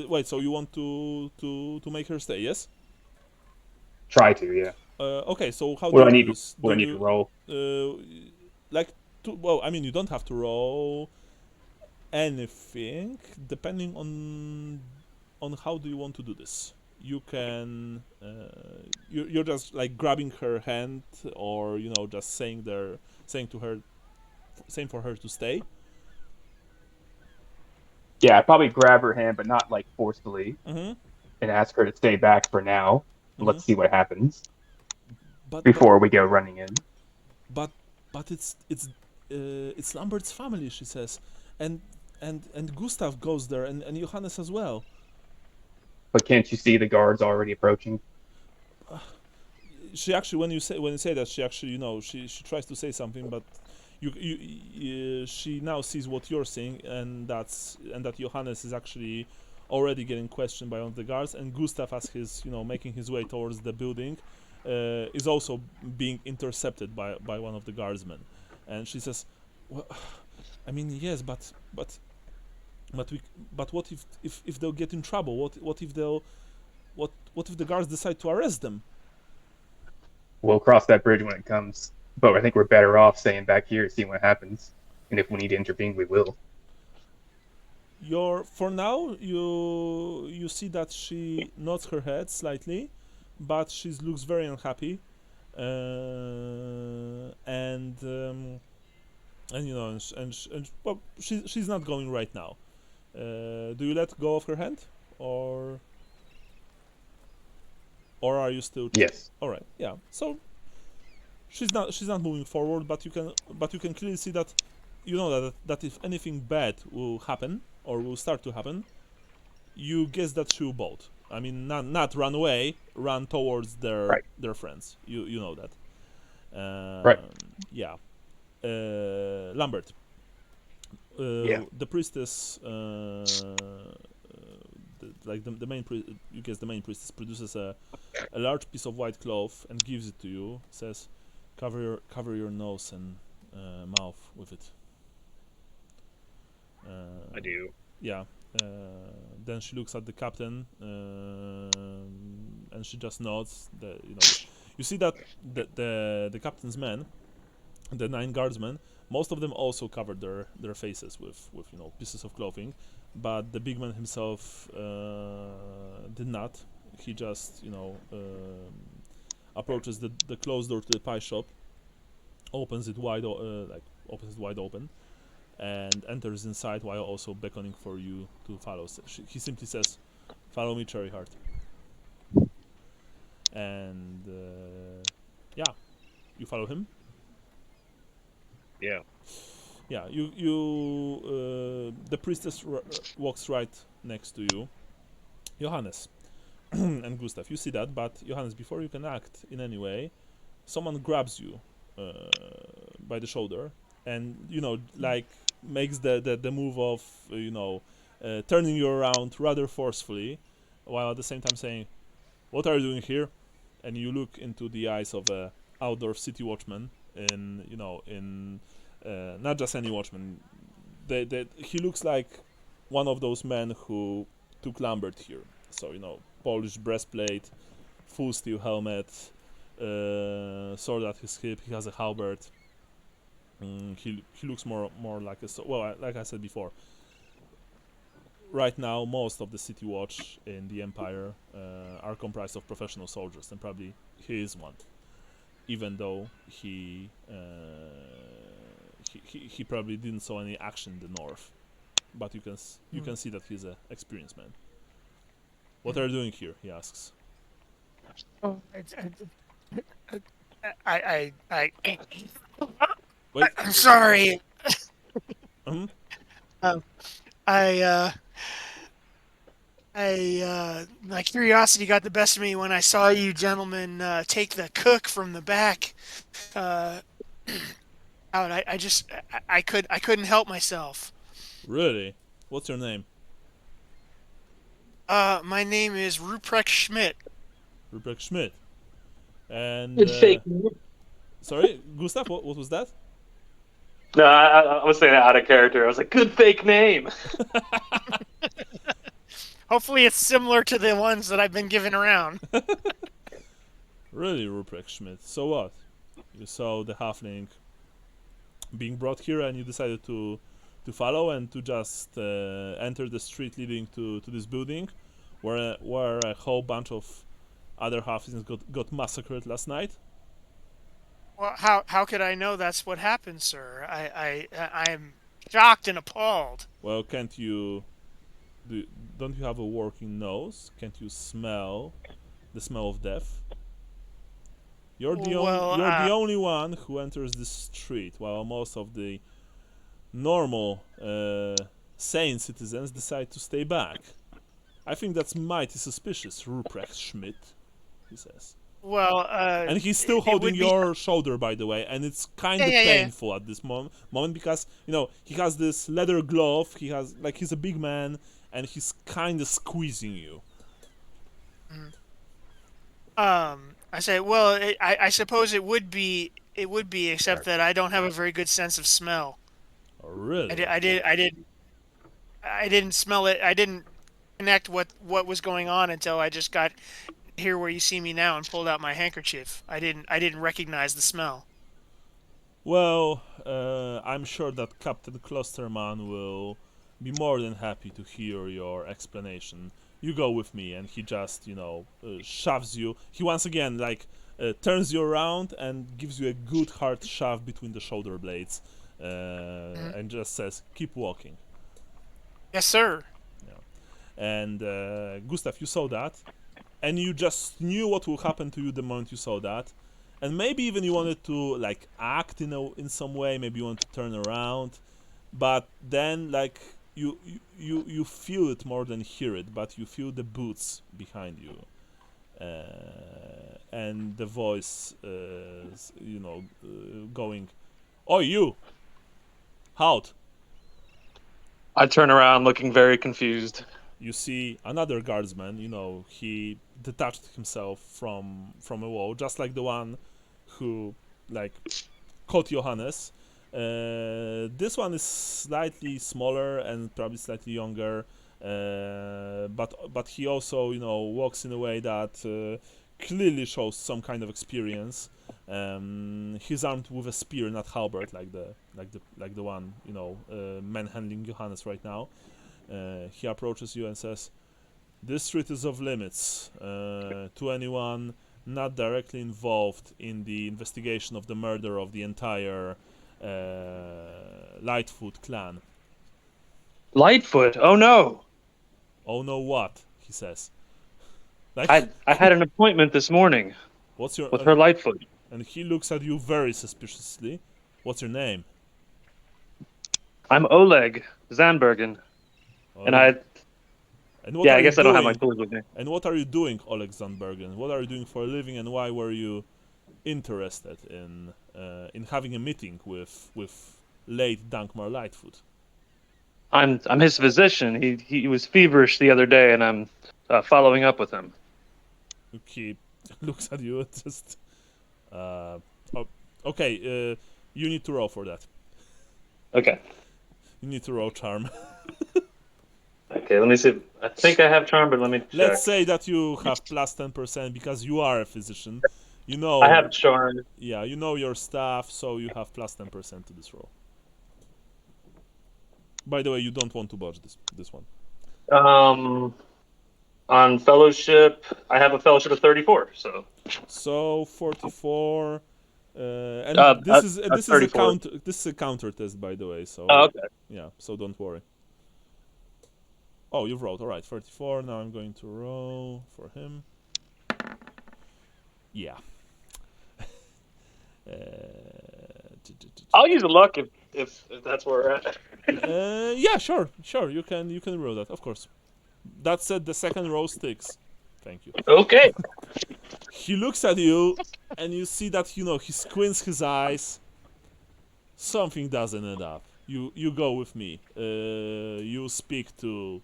Wait. So you want to make her stay? Yes. Try to, yeah. Okay. So how What do do I you need? do this? What Do do I need to you roll? like to? Well, I mean, you don't have to roll anything, depending on how do you want to do this. You can you're just like grabbing her hand, or just saying to her, saying for her to stay. Yeah, I probably grab her hand, but not like forcefully, Mm-hmm. and ask her to stay back for now. Mm-hmm. Let's see what happens But before we go running in. but but it's Lambert's family, she says, and and Gustav goes there, and Johannes as well. But can't you see the guards already approaching? She actually, when you say that, she actually, she tries to say something, but she now sees what you're seeing, and that Johannes is actually already getting questioned by one of the guards, and Gustav, as he's making his way towards the building, is also being intercepted by one of the guardsmen, and she says, "Well, I mean, yes, but we but what if they'll get in trouble? What if they'll what if the guards decide to arrest them?" We'll cross that bridge when it comes. But I think we're better off staying back here, seeing what happens. And if we need to intervene, we will. For now, you see that she nods her head slightly, but she looks very unhappy, and well, she's not going right now. Do you let go of her hand, or are you still? Yes. All right. Yeah. So she's not moving forward, but you can clearly see that that if anything bad will happen or will start to happen, you guess that she will bolt. I mean, not run away, run towards Right. their friends. You know that. Right. Yeah. Lambert. Yeah. The priestess, the main you guess the main priestess produces a large piece of white cloth and gives it to you. Says, cover your nose and mouth with it. I do. Yeah. Then she looks at the captain, and she just nods. You see that the captain's men, the 9 guardsmen, most of them also covered their faces with pieces of clothing, but the big man himself did not. He just approaches the closed door to the pie shop, opens it wide open, and enters inside while also beckoning for you to follow. He simply says, "Follow me, Cherry Heart." And yeah, you follow him. Yeah. Yeah, the priestess walks right next to you, Johannes, and Gustav. You see that, but Johannes, before you can act in any way, someone grabs you by the shoulder, and like makes the move of turning you around rather forcefully, while at the same time saying, "What are you doing here?" And you look into the eyes of a Altdorf city watchman, in not just any watchman. He looks like one of those men who took Lambert here. So polished breastplate, full steel helmet, sword at his hip. He has a halberd. He looks more like like I said before. Right now, most of the city watch in the Empire are comprised of professional soldiers, and probably he is one. Even though he probably didn't saw any action in the north, but you can see that he's an experienced man. What are you doing here? He asks. Oh, I Wait. I'm sorry. Mhm. My curiosity got the best of me when I saw you gentlemen take the cook from the back out. I couldn't help myself. Really? What's your name? My name is Ruprecht Schmidt. Ruprecht Schmidt. And It's fake. sorry, Gustav, what was that? No, I was saying that out of character. I was like, good fake name. Hopefully, it's similar to the ones that I've been given around. Really, Ruprecht Schmidt. So what? You saw the halfling being brought here, and you decided to follow and to just enter the street leading to this building, where a whole bunch of other halflings got massacred last night. Well, how could I know that's what happened, sir? I'm shocked and appalled. Well, can't you? Don't you have a working nose? Can't you smell the smell of death? You're the Well, only one who enters this street, while most of the normal, sane citizens decide to stay back. I think that's mighty suspicious, Ruprecht Schmidt, he says. Well, And he's still it holding would be- your shoulder, by the way, and it's kind of Yeah. painful at this moment because, he has this leather glove, he's a big man, and he's kind of squeezing you. I say, well, I suppose it would be, except that I don't have a very good sense of smell. Oh, really? I didn't smell it. I didn't connect what was going on until I just got here where you see me now and pulled out my handkerchief. I didn't recognize the smell. Well, I'm sure that Captain Klosterman will be more than happy to hear your explanation. You go with me, and he just, shoves you. He once again, turns you around and gives you a good hard shove between the shoulder blades, and just says, "Keep walking." Yes, sir. And Gustav, you saw that, and you just knew what will happen to you the moment you saw that, and maybe even you wanted to act in some way. Maybe you want to turn around, but then you feel it more than hear it, but you feel the boots behind you, and the voice, going, "Oh, you, halt!" I turn around looking very confused. You see another guardsman. He detached himself from a wall, just like the one who caught Johannes. This one is slightly smaller and probably slightly younger, but he also walks in a way that clearly shows some kind of experience. He's armed with a spear, not halberd, like the one manhandling Johannes right now. He approaches you and says, "This street is off limits to anyone not directly involved in the investigation of the murder of the entire Lightfoot clan." Lightfoot? Oh no! "Oh no, what?" he says. I had an appointment this morning What's your? with her Lightfoot. And he looks at you very suspiciously. "What's your name?" I'm Oleg Zandbergen, Oh, and I And I guess I don't have my tools with me. And what are you doing, Oleg Zandbergen? What are you doing for a living, and why were you interested in having a meeting with late Dankmar Lightfoot? I'm his physician. He was feverish the other day, and I'm following up with him. He looks at you and just. Okay, you need to roll for that. Okay. You need to roll charm. Okay, let me see. I think I have charm, but let me check. Let's say that you have plus 10% because you are a physician. I have charm. Yeah, you know your stuff, so you have plus 10% to this roll. By the way, you don't want to botch this one. On fellowship, I have a fellowship of 34. So 44, and this this is a counter test, by the way. So okay. yeah, so don't worry. Oh, you've rolled. All right, 34. Now I'm going to roll for him. Yeah. I'll use a luck if that's where we're at. Yeah, sure. You can roll that, of course. That said, the second row sticks. Thank you. Okay. He looks at you, and you see that he squints his eyes. Something doesn't add up. You go with me. You speak to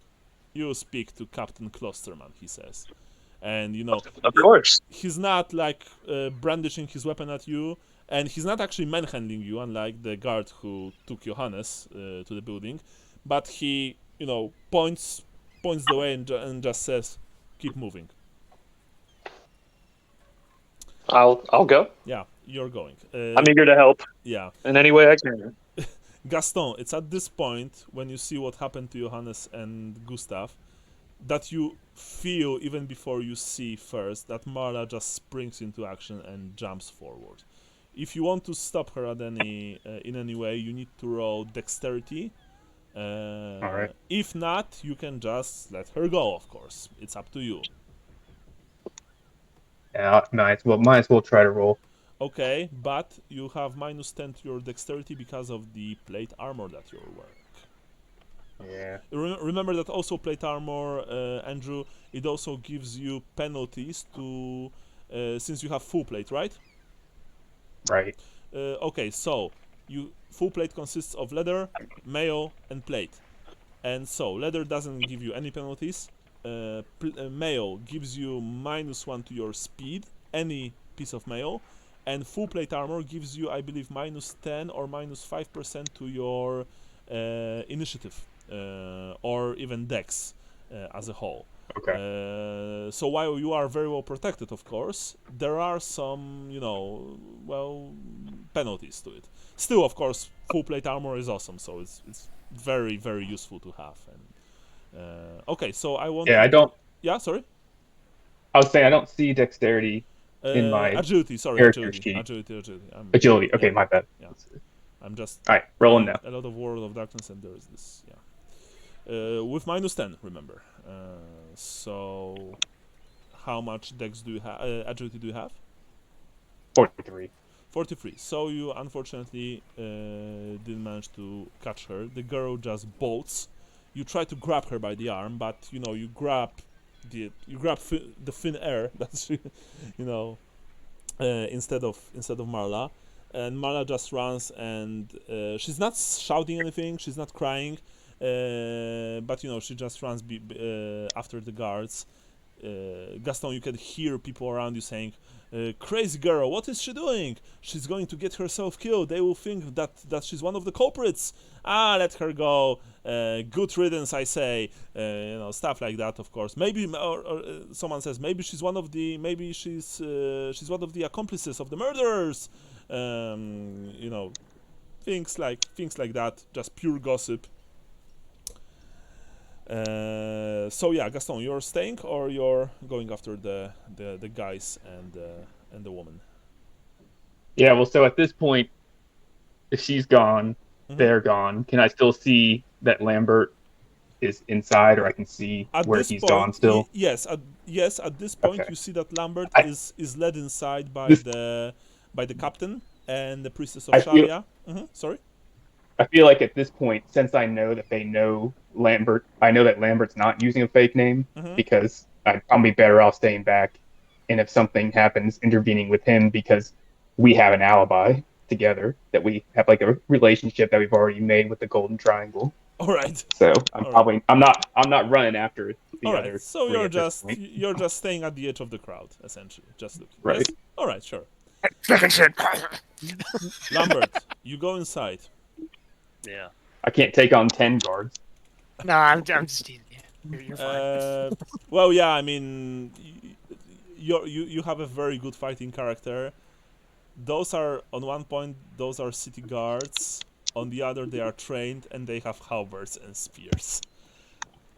You speak to Captain Klosterman, he says. And, you know, Of course. he's not, like, brandishing his weapon at you, and he's not actually manhandling you, unlike the guard who took Johannes to the building, but he, you know, points the way and just says, keep moving. I'll go. Yeah, you're going. I'm eager to help Yeah. in any way I can. Gaston, it's at this point, when you see what happened to Johannes and Gustav, that you feel, even before you see first, that Marla just springs into action and jumps forward. If you want to stop her at in any way, you need to roll dexterity. Alright. If not, you can just let her go, of course. It's up to you. Yeah, might as well try to roll. Okay, but you have -10 to your dexterity because of the plate armor that you're wearing. Yeah. Remember that also plate armor, Andrew, it also gives you penalties to, since you have full plate, right? Right. Okay, so full plate consists of leather, mail, and plate. And so leather doesn't give you any penalties. Mail gives you -1 to your speed, any piece of mail, and full plate armor gives you, I believe, -10 or -5% to your initiative, or even dex as a whole. Okay. So while you are very well protected, of course, there are some, you know, well, penalties to it. Still, of course, full plate armor is awesome, so it's very, very useful to have. And okay, so I want. Yeah, I don't. Yeah, sorry. I was saying I don't see dexterity in my Agility. Sorry, character agility. sheet. Agility. Agility. Okay, yeah, my bad. yeah. I'm just All right, rolling playing now. a lot of World of Darkness, and there is this. Yeah. With -10, remember. So, how much dex do you have? Agility do you have? 43. 43. So you unfortunately didn't manage to catch her. The girl just bolts. You try to grab her by the arm, but you know you grab the thin air. That's you know instead of Marla, and Marla just runs and she's not shouting anything. She's not crying, but you know she just runs after the guards. Gaston, you can hear people around you saying, crazy girl, what is she doing? She's going to get herself killed. They will think that she's one of the culprits. Let her go. Good riddance, I say. You know, stuff like that, of course. Maybe, or someone says, maybe she's one of the accomplices of the murderers. You know, things like that. Just pure gossip. So yeah, Gaston, you're staying or you're going after the guys and the woman? Yeah, well, so at this point, if she's gone, they're gone. Can I still see that Lambert is inside, or I can see At where this he's point, gone still? yes. At this point, Okay. you see that Lambert I- is led inside by This- the captain and the priestess of I feel- Sharia. Sorry. I feel like at this point, since I know that they know Lambert, I know that Lambert's not using a fake name because I'd probably be better off staying back. And if something happens, intervening with him because we have an alibi together, that we have like a relationship that we've already made with the Golden Triangle. All right. So I'm not running after the All other right. So three at this point. you're just staying at the edge of the crowd, essentially, just looking. Right. Yes? All right. Sure. Second shit. Lambert, you go inside. Yeah. I can't take on 10 guards. No, I'm just teasing you. You're fine. Well, yeah. I mean, you have a very good fighting character. Those are on one point. Those are city guards. On the other, they are trained and they have halberds and spears.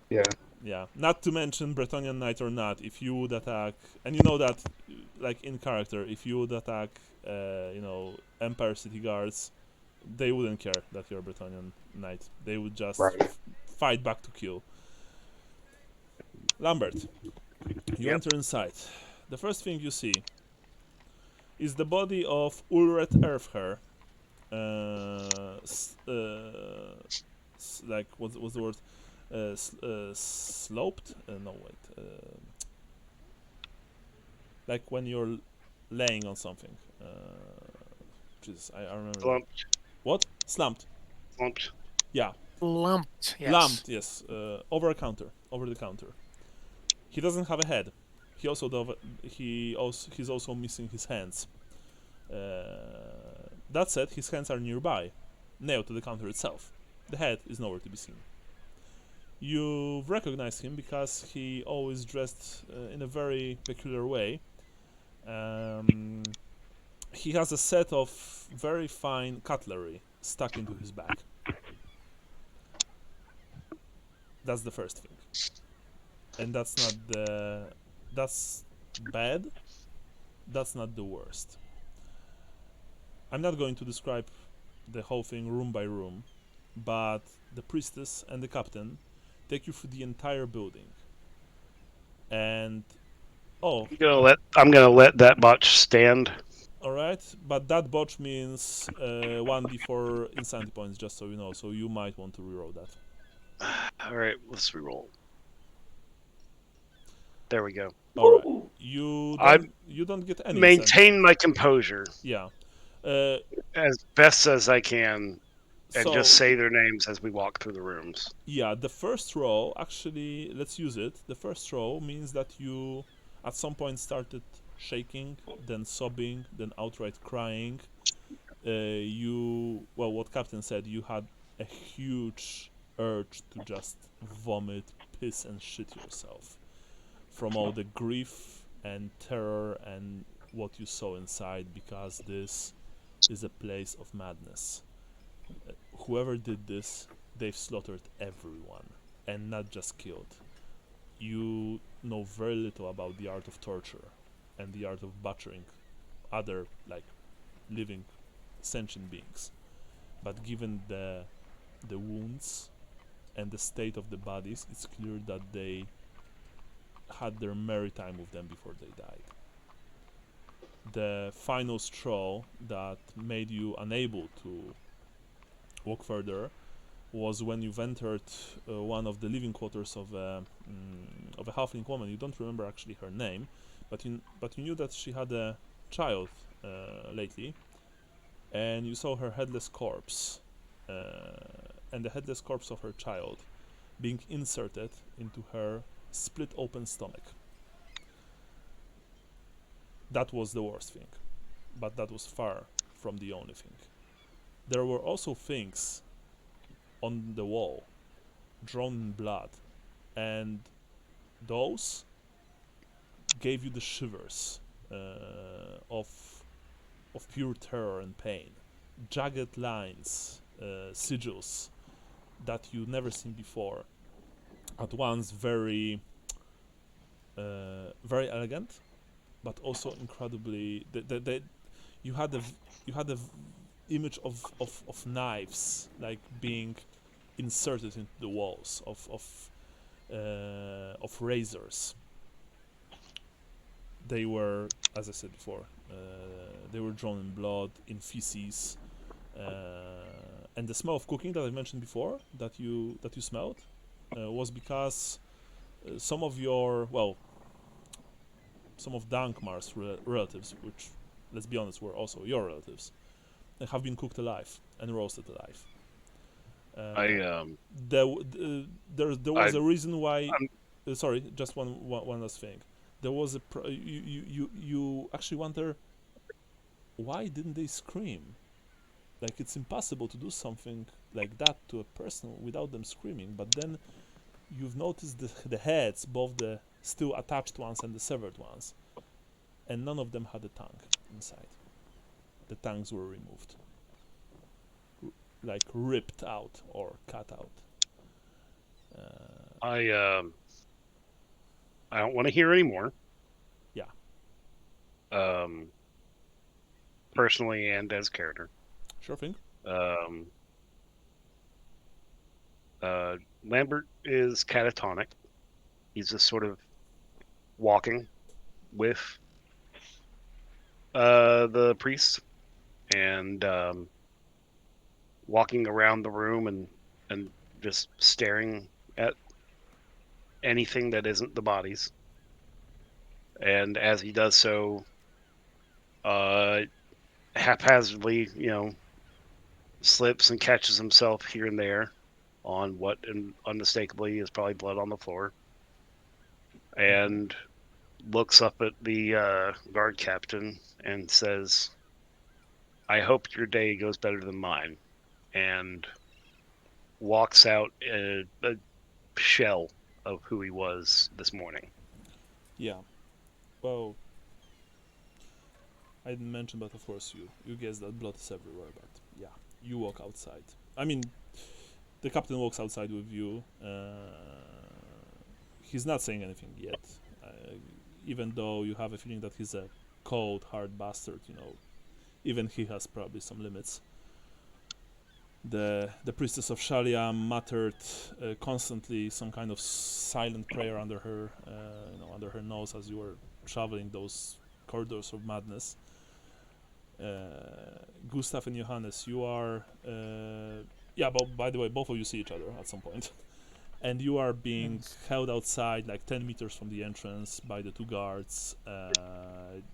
Yeah. Yeah. Not to mention Bretonnian Knight or not. If you would attack, and you know that, like in character, if you would attack, you know, Empire city guards, they wouldn't care that you're a Bretonnian Knight. They would just Right. fight back to kill. Lambert, you enter inside. The first thing you see is the body of Ulret Erfher. Like what's the word? Sloped? No, wait. Like when you're laying on something. Jesus, I remember. Slumped. What? Slumped. Slumped. Yeah. Lumped. Yes. Lumped, yes. Over the counter. He doesn't have a head. He's also missing his hands. That said, his hands are nearby, nailed to the counter itself. The head is nowhere to be seen. You recognize him because he always dressed in a very peculiar way. He has a set of very fine cutlery stuck into his back. That's the first thing. And that's bad. That's not the worst. I'm not going to describe the whole thing room by room, but the priestess and the captain take you through the entire building. And I'm gonna let that botch stand. alright, but that botch means 1d4 insanity points, just so you know, so you might want to reroll that. All right, let's reroll. There we go. Alright, you don't get any insanity. Maintain my composure. Yeah. As best as I can, and So, just say their names as we walk through the rooms. yeah, the first row, actually, let's use it. The first row means that you at some point started shaking, then sobbing, then outright crying. What Captain said, you had a huge urge to just vomit, piss, and shit yourself from all the grief and terror and what you saw inside, because this is a place of madness. Whoever did this, they've slaughtered everyone, and not just killed. You know very little about the art of torture and the art of butchering other, like, living sentient beings. But given the wounds and the state of the bodies, it's clear that they had their merry time with them before they died. The final straw that made you unable to walk further was when you've entered one of the living quarters of a halfling woman. You don't remember actually her name, but you knew that she had a child lately, and you saw her headless corpse, and the headless corpse of her child being inserted into her split open stomach. That was the worst thing, but that was far from the only thing. There were also things on the wall, drawn in blood, and those gave you the shivers of pure terror and pain. Jagged lines, sigils that you've never seen before. At once very elegant, but also incredibly. You had the image of knives like being inserted into the walls of razors. They were, as I said before, they were drawn in blood, in feces, and the smell of cooking that I mentioned before that you smelled was because some of Dankmar's relatives, which, let's be honest, were also your relatives, have been cooked alive and roasted alive. There was a reason why. Sorry, just one last thing. There was you actually wonder, why didn't they scream? Like, it's impossible to do something like that to a person without them screaming. But then you've noticed the heads, both the still attached ones and the severed ones, and none of them had a tongue inside. The tongues were removed, like ripped out or cut out. I don't want to hear anymore. Yeah. Personally and as character. Sure thing. Lambert is catatonic. He's just sort of walking with the priest and walking around the room and just staring at anything that isn't the bodies. And as he does so, haphazardly, slips and catches himself here and there, on what unmistakably is probably blood on the floor, and looks up at the guard captain and says, "I hope your day goes better than mine," and walks out a shell of who he was this morning. Yeah. Well, I didn't mention, but of course you guess that blood is everywhere. But yeah, you walk outside. I mean, the captain walks outside with you. He's not saying anything yet, even though you have a feeling that he's a cold, hard bastard. Even he has probably some limits. The priestess of Shalia muttered constantly some kind of silent prayer under her nose as you were traveling those corridors of madness. Gustav and Johannes, you are but by the way, both of you see each other at some point. And you are being held outside like 10 meters from the entrance by the two guards.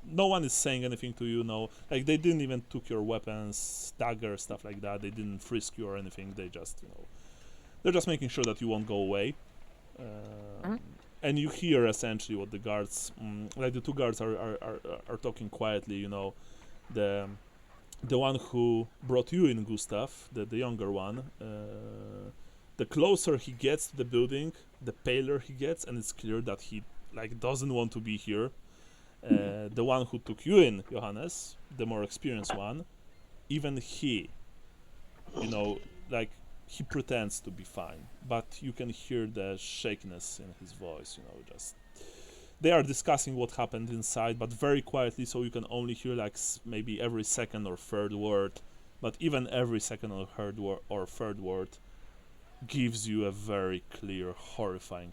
No one is saying anything to you, no. Like, they didn't even took your weapons, daggers, stuff like that. They didn't frisk you or anything. They just, they're just making sure that you won't go away. And you hear essentially what the guards, like the two guards are talking quietly, the one who brought you in, Gustav, the younger one, the closer he gets to the building, the paler he gets, and it's clear that he doesn't want to be here. The one who took you in, Johannes, the more experienced one, even he, he pretends to be fine, but you can hear the shakiness in his voice. Just they are discussing what happened inside, but very quietly, so you can only hear maybe every second or third word. But even every second or third word gives you a very clear, horrifying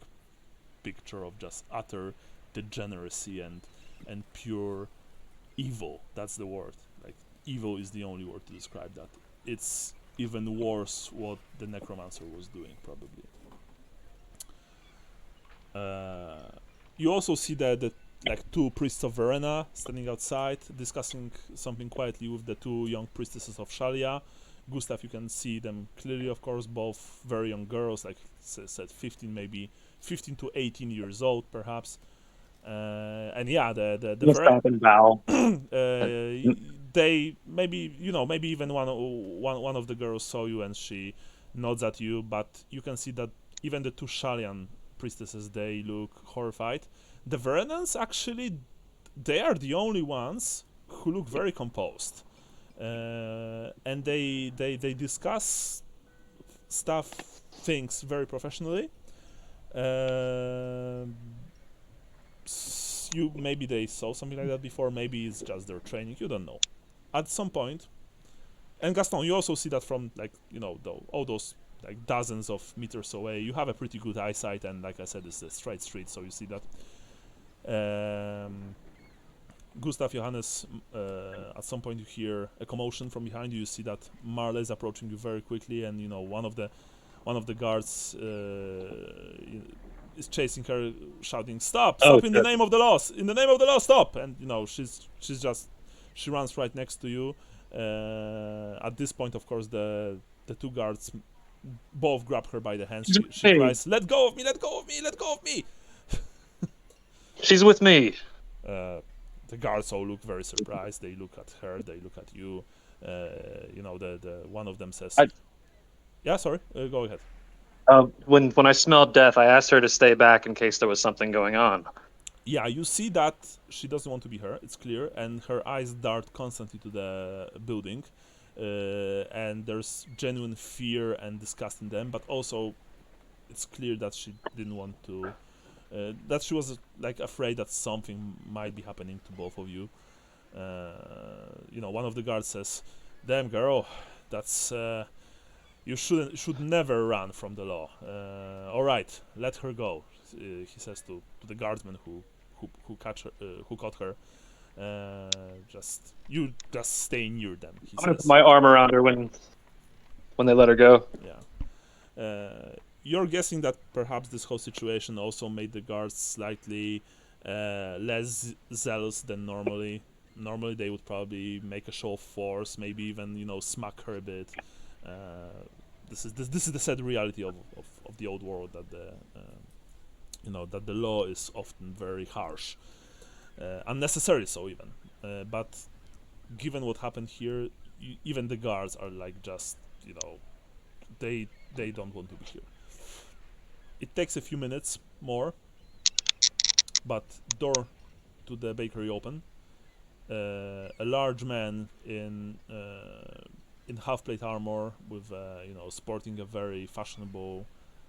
picture of just utter degeneracy and pure evil. That's the word. Evil is the only word to describe that. It's even worse what the necromancer was doing, probably. You also see the two priests of Verena standing outside, discussing something quietly with the two young priestesses of Shalia. Gustav, you can see them clearly, of course, both very young girls, said 15 to 18 years old, perhaps. And yeah, the Stop and bow. they maybe even one of the girls saw you and she nods at you, but you can see that even the two Shalian priestesses, they look horrified. The Verenans, actually, they are the only ones who look very composed. And they discuss things very professionally. Maybe they saw something like that before, maybe it's just their training, you don't know. At some point, and Gaston, you also see that from all those dozens of meters away, you have a pretty good eyesight, and like I said, it's a straight street, so you see that. Gustav, Johannes, at some point you hear a commotion from behind you. You see that Marla is approaching you very quickly, and one of the guards is chasing her, shouting, "Stop! Stop! In the name of the law! In the name of the law, stop!" And she runs right next to you. At this point, of course, the two guards both grab her by the hands. She cries, "Let go of me! Let go of me! Let go of me!" She's with me. The guards all look very surprised. They look at her. They look at you. The one of them says, "Yeah, sorry. Go ahead." When I smelled death, I asked her to stay back in case there was something going on. Yeah, you see that she doesn't want to be here. It's clear, and her eyes dart constantly to the building, and there's genuine fear and disgust in them. But also, it's clear that she didn't want to. That she was afraid that something might be happening to both of you. One of the guards says, "Damn girl, that's you should never run from the law. All right, let her go," he says to the guardsman who caught her. Just stay near them, he I'm gonna says. put my arm around her when they let her go. Yeah. You're guessing that perhaps this whole situation also made the guards slightly less zealous than normally. Normally they would probably make a show of force, maybe even smack her a bit. this is the sad reality of the old world, that that the law is often very harsh, unnecessarily so even. But given what happened here, even the guards are like just they don't want to be here. It takes a few minutes more, but door to the bakery open. A large man in half-plate armor, with sporting a very fashionable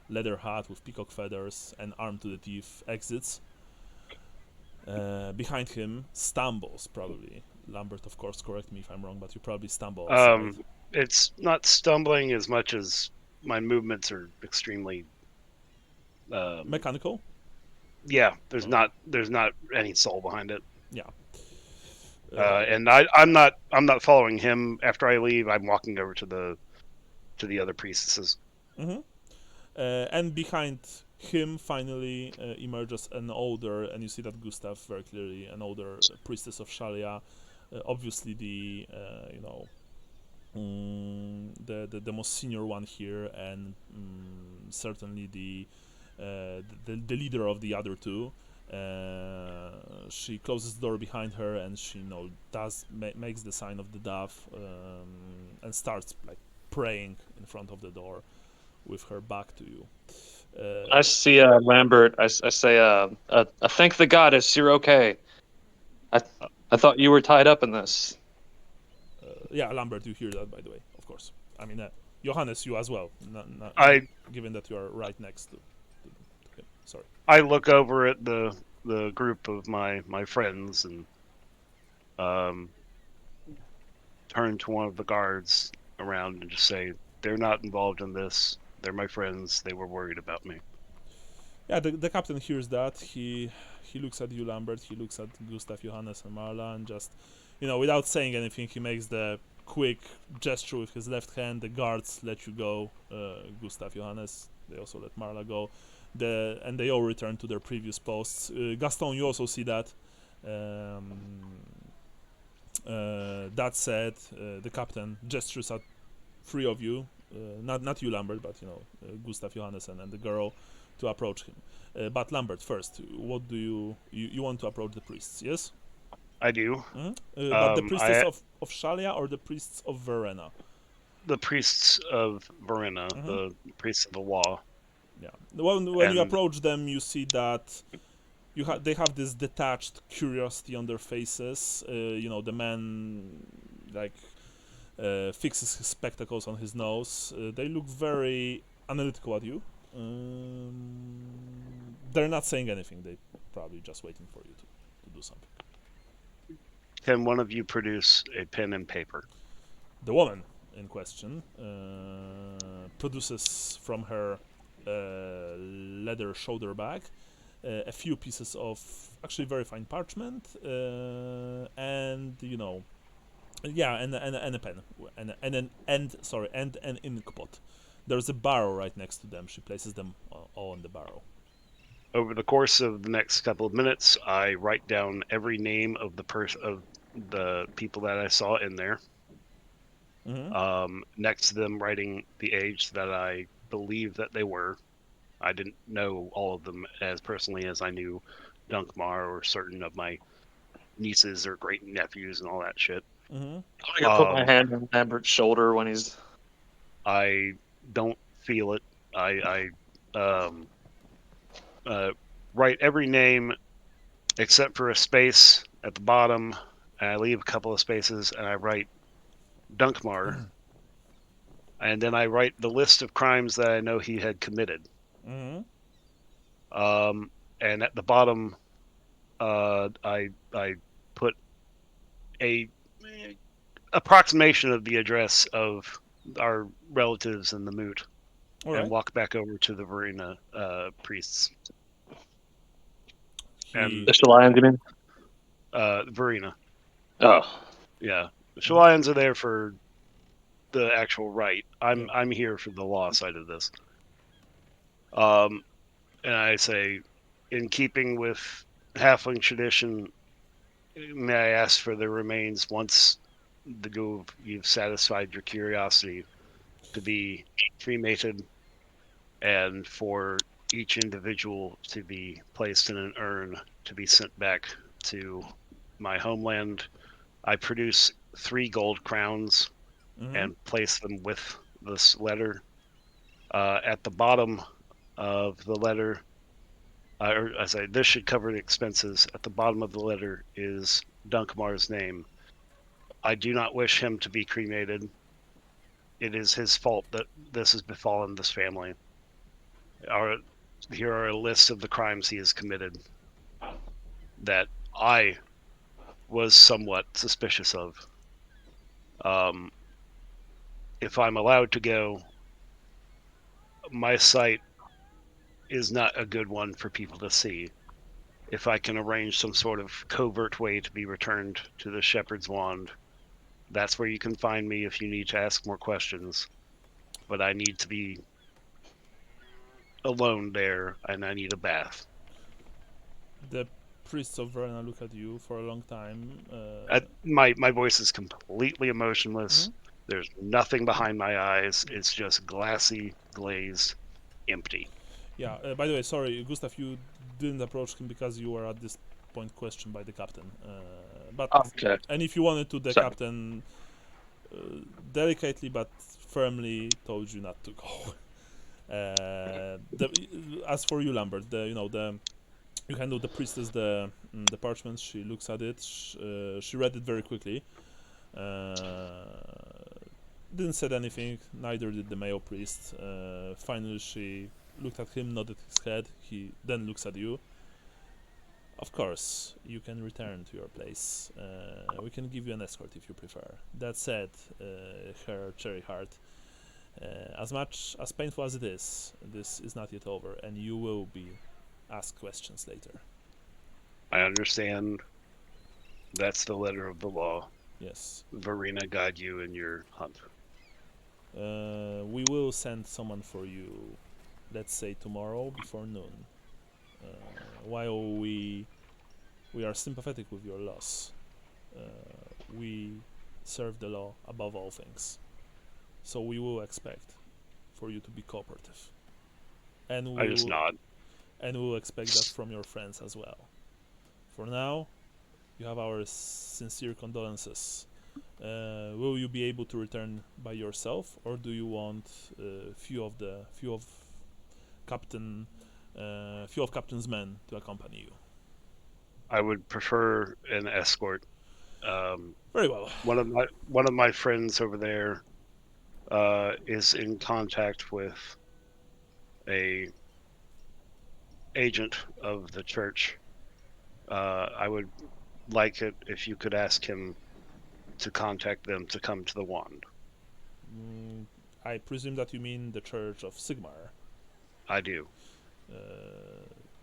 leather hat with peacock feathers and armed to the teeth, exits. Behind him stumbles, probably Lambert. Of course, correct me if I'm wrong, but you probably stumble outside. It's not stumbling as much as my movements are extremely Mechanical. Yeah, there's not any soul behind it. Yeah. And I'm not following him after I leave. I'm walking over to the other priestesses. Mm-hmm. And behind him finally emerges an older, and you see that Gustav very clearly, an older priestess of Shalia, obviously the the most senior one here, and certainly the leader of the other two. She closes the door behind her, and she makes the sign of the dove, and starts like praying in front of the door with her back to you. I see Lambert. I say, thank the goddess, you're okay. I thought you were tied up in this. Yeah, Lambert, you hear that, by the way, of course. I mean, Johannes, you as well. Given that you are right next to him. Sorry. I look over at the group of my friends and turn to one of the guards around and just say, they're not involved in this. They're my friends. They were worried about me. Yeah, the captain hears that. He looks at you, Lambert. He looks at Gustav, Johannes, and Marla, and just, without saying anything, he makes the quick gesture with his left hand. The guards let you go, Gustav, Johannes. They also let Marla go. And they all return to their previous posts. Gaston, you also see that. That said, the captain gestures at three of you, not you, Lambert, but Gustav, Johannes, and the girl, to approach him. But Lambert, first, what do you want to approach the priests? Yes. I do. Mm-hmm. But the priestess of Shalia or the priests of Verena? The priests of Verena, Mm-hmm. the priests of the law. Yeah. When you approach them, you see that they have this detached curiosity on their faces. The man fixes his spectacles on his nose. They look very analytical at you. They're not saying anything. They're probably just waiting for you to do something. Can one of you produce a pen and paper? The woman in question produces from her leather shoulder bag a few pieces of actually very fine parchment, and and a pen, and an ink pot. There's a barrel right next to them. She places them all in the barrel. Over the course of the next couple of minutes, I write down every name of the people that I saw in there. Mm-hmm. Next to them, writing the age that I believe that they were. I didn't know all of them as personally as I knew Dunkmar or certain of my nieces or great nephews and all that shit. Mm-hmm. I'm gonna put my hand on Lambert's shoulder when he's. I don't feel it. I write every name except for a space at the bottom, and I leave a couple of spaces, and I write Dunkmar, and then I write the list of crimes that I know he had committed. Mm-hmm. And at the bottom, I put a approximation of the address of our relatives in the moot, and walk back over to the Verena priests. And the Tileans, you mean? Verena. Oh. Yeah. The Tileans are there for the actual rite. I'm here for the law side of this. And I say, in keeping with Halfling tradition, may I ask for the remains once you've satisfied your curiosity? to be cremated, and for each individual to be placed in an urn to be sent back to my homeland. I produce 3 gold crowns Mhm. and place them with this letter. At the bottom of the letter, or I say this should cover the expenses. At the bottom of the letter is Dunkmar's name. I do not wish him to be cremated. It is his fault that this has befallen this family. Here are a list of the crimes he has committed that I was somewhat suspicious of. If I'm allowed to go, my sight is not a good one for people to see. If I can arrange some sort of covert way to be returned to the Shepherd's Wand, that's where you can find me if you need to ask more questions. But I need to be alone there, and I need a bath. The priests of Verona look at you for a long time. My voice is completely emotionless. Mhm. There's nothing behind my eyes. It's just glassy, glazed, empty. Yeah, by the way, sorry, Gustav, you didn't approach him because you were at this point questioned by the captain. But Okay. and if you wanted to, the Sorry. captain delicately but firmly told you not to go. As for you, Lambert, you handle the priestess the parchment. She looks at it. She read it very quickly. Didn't said anything. Neither did the male priest. Finally, she looked at him, nodded his head. He then looks at you. Of course, you can return to your place. We can give you an escort if you prefer. That said, her cherry heart, as much as painful as it is, this is not yet over, and you will be asked questions later. I understand. That's the letter of the law. Yes. Verena, guide you in your hunt. We will send someone for you, let's say tomorrow before noon. While we are sympathetic with your loss, we serve the law above all things. So we will expect for you to be cooperative. And I just nod. And we will expect that from your friends as well. For now, you have our sincere condolences. Will you be able to return by yourself, or do you want few of Captain's men to accompany you? I would prefer an escort. Very well. One of my friends over there is in contact with a agent of the church. I would like it if you could ask him to contact them to come to the wand. I presume that you mean the Church of Sigmar. I do.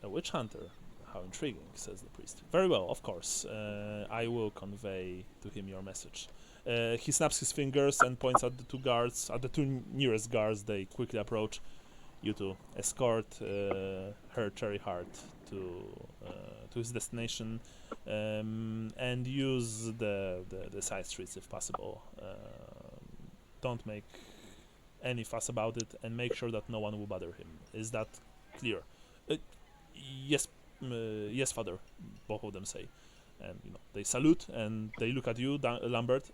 A witch hunter. How intriguing, says the priest. Very well, of course. I will convey to him your message. He snaps his fingers and points at the two guards. At the two nearest guards, they quickly approach you to escort her cherry heart to his destination, and use the side streets if possible. Don't make any fuss about it, and make sure that no one will bother him. Is that clear? Yes, yes, Father. Both of them say, and they salute and they look at you, Lambert.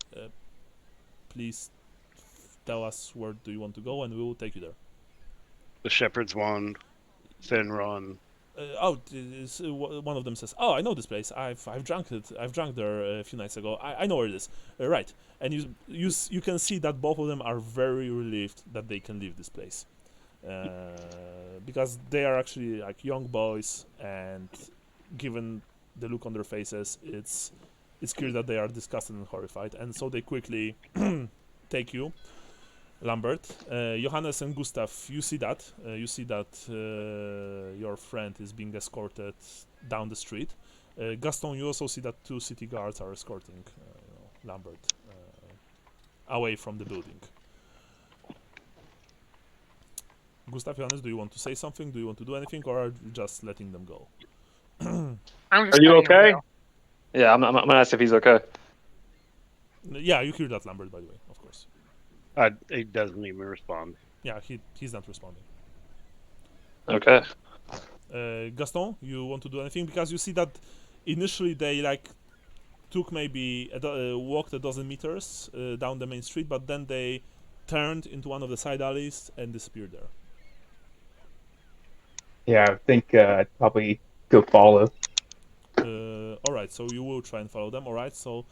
Please tell us where do you want to go, and we will take you there. The Shepherd's Wand, Fenron. One of them says, "Oh, I know this place. I've drunk it. I've drunk there a few nights ago. I know where it is." Right, and you can see that both of them are very relieved that they can leave this place, because they are actually like young boys, and given the look on their faces, it's clear that they are disgusted and horrified, and so they quickly take you. Lambert, Johannes and Gustav, you see that your friend is being escorted down the street. Gaston, you also see that two city guards are escorting Lambert away from the building. Gustav, Johannes, do you want to say something? Do you want to do anything, or are you just letting them go? I'm just Are you letting him okay? go. Yeah, I'm gonna ask if he's okay. Yeah, you hear that, Lambert, by the way, of course. He doesn't even respond. Yeah, he's not responding. Okay. Gaston, you want to do anything? Because you see that initially they like took maybe walked a dozen meters down the main street, but then they turned into one of the side alleys and disappeared there. Yeah, I think I'd probably go follow. All right, so you will try and follow them. All right, so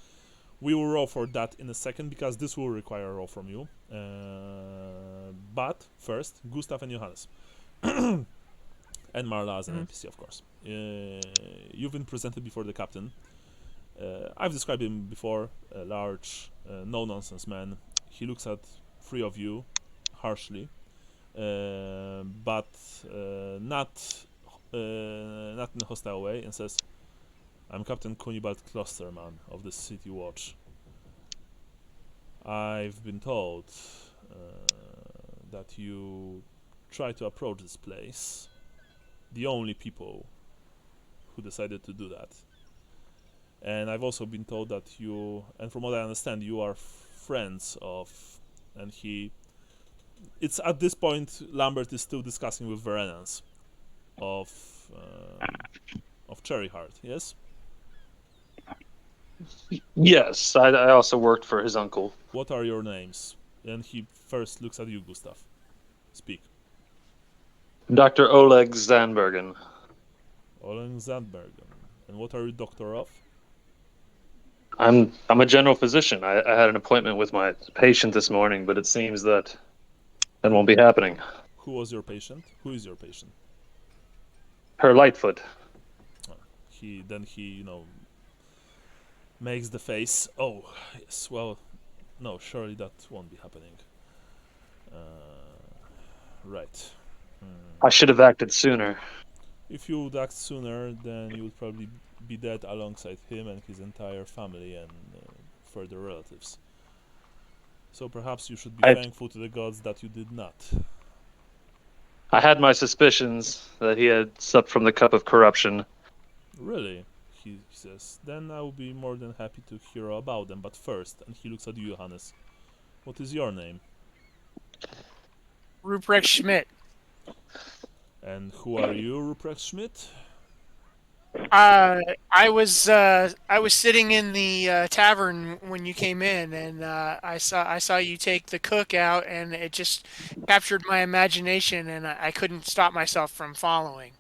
we will roll for that in a second because this will require a roll from you. But first, Gustav and Johannes. And Marla as an NPC, of course. You've been presented before the captain. I've described him before, a large, no-nonsense man. He looks at three of you harshly, but not in a hostile way, and says, "I'm Captain Kunibald Klosterman of the City Watch. I've been told that you try to approach this place, the only people who decided to do that. And I've also been told that you, and from what I understand, you are friends of," and it's at this point Lambert is still discussing with Verenans of Cherry Heart, yes? Yes, I also worked for his uncle. What are your names? And he first looks at you, Gustav. Speak. Dr. Oleg Zandbergen. Olen Zandbergen. And what are you doctor of? I'm a general physician. I had an appointment with my patient this morning, but it seems that won't be happening. Who was your patient? Who is your patient? Her Lightfoot. He makes the face. Oh, yes. Well, no, surely that won't be happening. Right. I should have acted sooner. If you would act sooner, then you would probably be dead alongside him and his entire family and further relatives. So perhaps you should be thankful to the gods that you did not. I had my suspicions that he had supped from the cup of corruption. Really? He says. Then I will be more than happy to hear about them. But first, and he looks at you, Johannes. What is your name? Ruprecht Schmidt. And who are you, Ruprecht Schmidt? I was sitting in the tavern when you came in, and I saw you take the cook out, and it just captured my imagination, and I couldn't stop myself from following.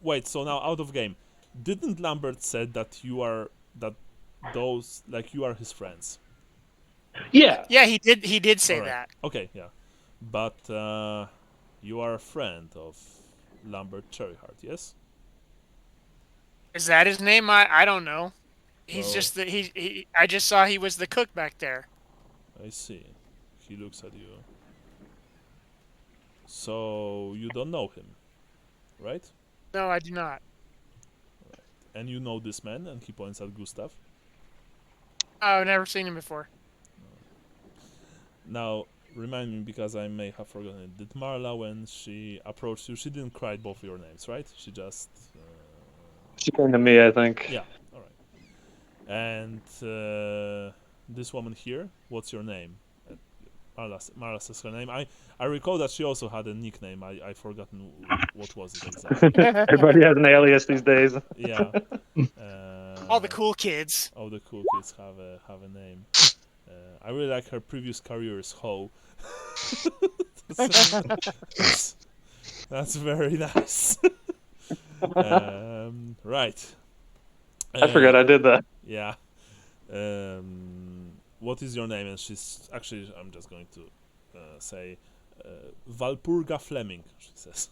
Wait, so now out of game. Didn't Lambert said that you are his friends? Yeah. Yeah, he did say All right. that. Okay, yeah. But you are a friend of Lambert Cherryheart, yes? Is that his name? I don't know. He's Well, just the I just saw he was the cook back there. I see. He looks at you. So you don't know him, right? No, I do not. And you know this man, and he points at Gustav. Oh, I've never seen him before. Now, remind me, because I may have forgotten it. Did Marla, when she approached you, she didn't cry both your names, right? She just... She came to me, I think. Yeah, alright. And this woman here, what's your name? Marla says her name. I recall that she also had a nickname. I've forgotten what was it exactly. Everybody has an alias these days. Yeah. All the cool kids. All the cool kids have a name. I really like her previous career as Ho. That's very nice. Right. I forgot I did that. Yeah. What is your name? And she's actually, I'm just going to say Walpurga Fleming, she says.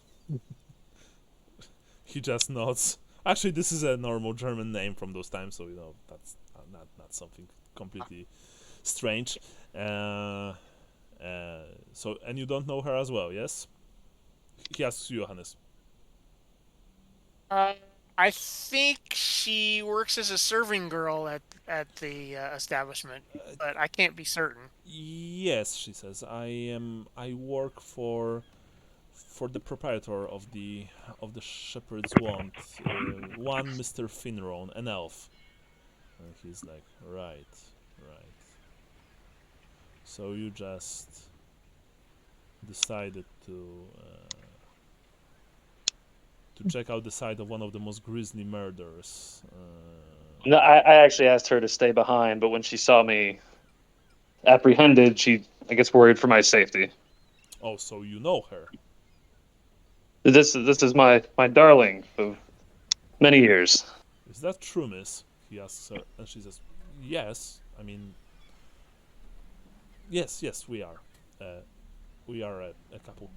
He just nods. Actually, this is a normal German name from those times, so that's not something completely strange. So, and you don't know her as well, yes? He asks you, Johannes. I think she works as a serving girl at the establishment, but I can't be certain. Yes, she says. I work for the proprietor of the Shepherd's Wand, one Mr. Finron, an elf. And he's like, right. So you just decided to check out the site of one of the most grisly murders. No, I actually asked her to stay behind, but when she saw me apprehended, she, I guess, worried for my safety. Oh, so you know her. This is my darling of many years. Is that true, miss? He asks her, and she says, yes. I mean, yes, we are. We are a couple.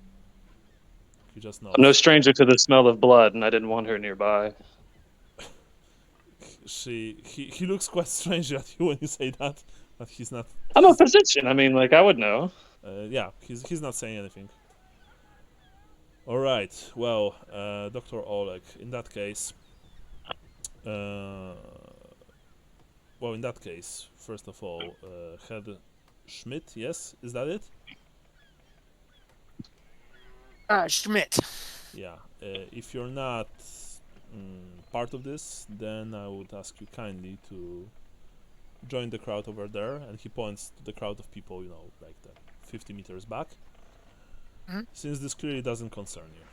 He just nods. I'm no stranger to the smell of blood, and I didn't want her nearby. He looks quite strange at you when you say that, but he's not. I'm a physician. I mean, like, I would know. Yeah, he's not saying anything. All right. Well, Dr. Oleg, in that case, first of all, Head Schmidt, yes, is that it? Schmidt. Yeah. If you're not part of this, then I would ask you kindly to join the crowd over there. And he points to the crowd of people, you know, like the 50 meters back. Mhm. Since this clearly doesn't concern you.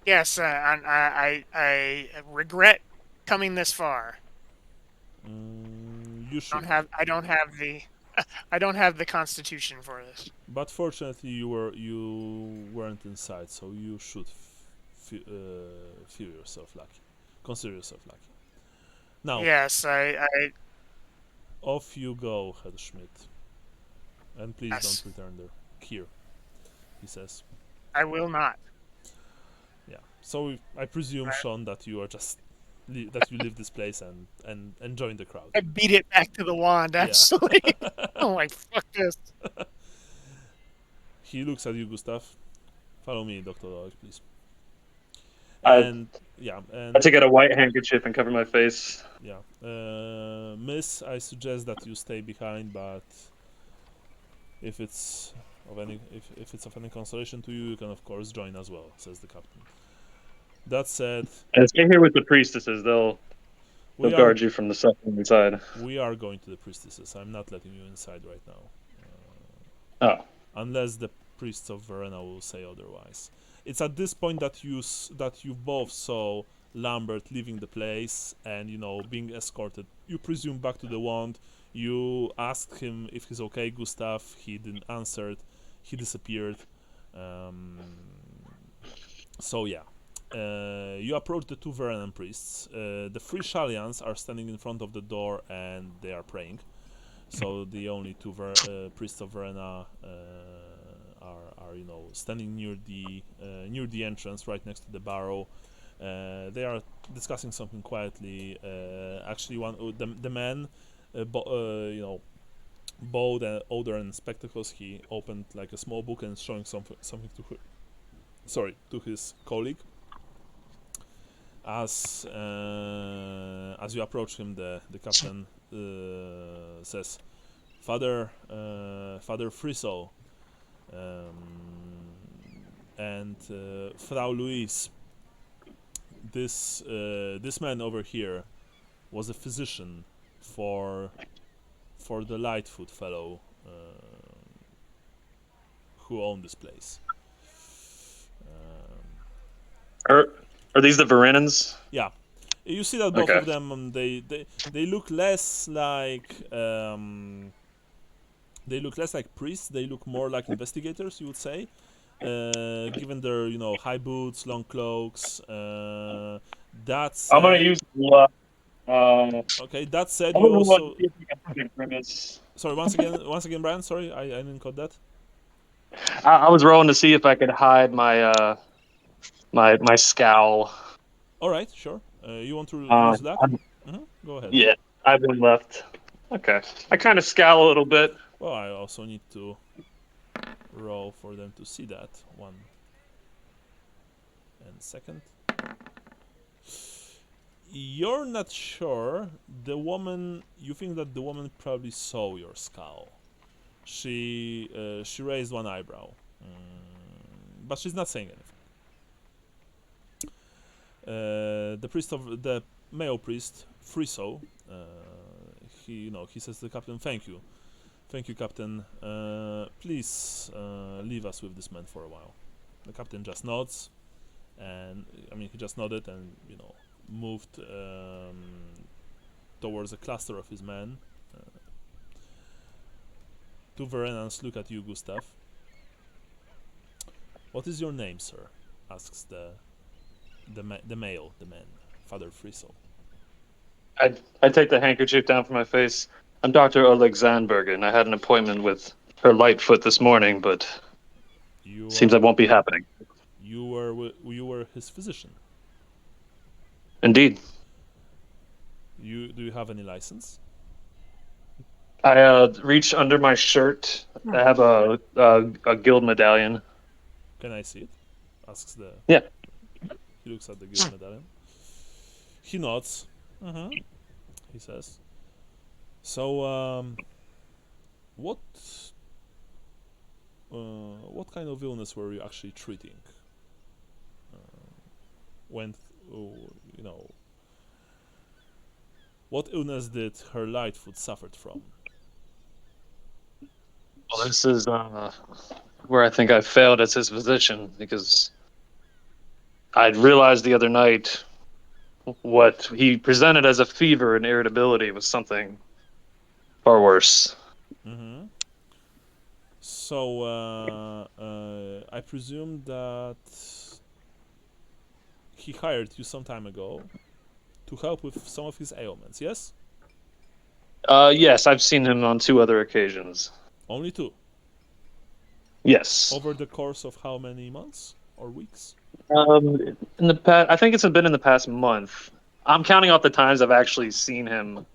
Yes, I regret coming this far. You should. I don't have the constitution for this. But fortunately, you weren't inside, so you should feel yourself lucky. Consider yourself lucky. Now, Yes, I off you go, Herr Schmidt, and please Yes. don't return there. Here, he says. I will not. Yeah. So I presume, Sean, that you are just that you leave this place and join the crowd. I beat it back to the wand, Yeah. actually. I'm like, fuck this. He looks at you, Gustav. Follow me, Dr. Loic, please. I And take out a white handkerchief and cover my face. yeah, Miss, I suggest that you stay behind, but if it's if it's of any consolation to you, you can of course join as well, says the captain. That said, And stay here with the priestesses. They'll we guard you from the suffering inside. we are going to the priestesses. I'm not letting you inside right now. Oh. Unless the priests of Verena will say otherwise. It's at this point that you both saw Lambert leaving the place and, you know, being escorted. You presume back to the wand. You asked him if he's okay, Gustav. He didn't answer. He disappeared. So yeah. You approach the two Verenan priests. The three Shalians are standing in front of the door and they are praying. So the only two priests of Verena are you know standing near the entrance, right next to the barrow. They are discussing something quietly. Actually, the man, you know, bowed and older and spectacles. He opened like a small book and showing something to his colleague. As you approach him, the captain says, Father Friso and Frau Louise, this man over here was a physician for the Lightfoot fellow who owned this place. Are these the Verenans? Yeah, you see that both Okay. of them they look less like priests. They look more like investigators, you would say, given their high boots, long cloaks. That's I'm gonna use. okay. That said, I'm you gonna also see if we can put a grimace. sorry once again, Brian. Sorry, I didn't caught that. I was rolling to see if I could hide my my scowl. All right, sure. You want to use luck? Go ahead. Yeah, I have one left. Okay, I kind of scowl a little bit. Well, I also need to roll for them to see that. 1 second. You're not sure. You think that the woman probably saw your scowl. She raised one eyebrow, but she's not saying anything. The male priest, Friso, he says to the captain, "Thank you Thank you, Captain. Please leave us with this man for a while. The captain just nods, and he just nodded and moved towards a cluster of his men. Two Verenans look at you, Gustav. What is your name, sir? Asks the male, the man, Father Friso. I take the handkerchief down from my face. I'm Dr. Oleg Zandbergen. I had an appointment with her Lightfoot this morning, but seems that won't be happening. You were his physician. Indeed. Do you have any license? I reach under my shirt. I have a guild medallion. Can I see it? Asks the. Yeah. He looks at the guild medallion. He nods. He says. So, what kind of illness were you actually treating? What illness did her Lightfoot suffered from? Well, this is where I think I failed as his physician, because I'd realized the other night what he presented as a fever and irritability was something far worse. So, I presume that he hired you some time ago to help with some of his ailments, yes? Yes, I've seen him on 2 other occasions. Only 2? Yes. Over the course of how many months or weeks? In the past, I think it's been in the past month. I'm counting off the times I've actually seen him,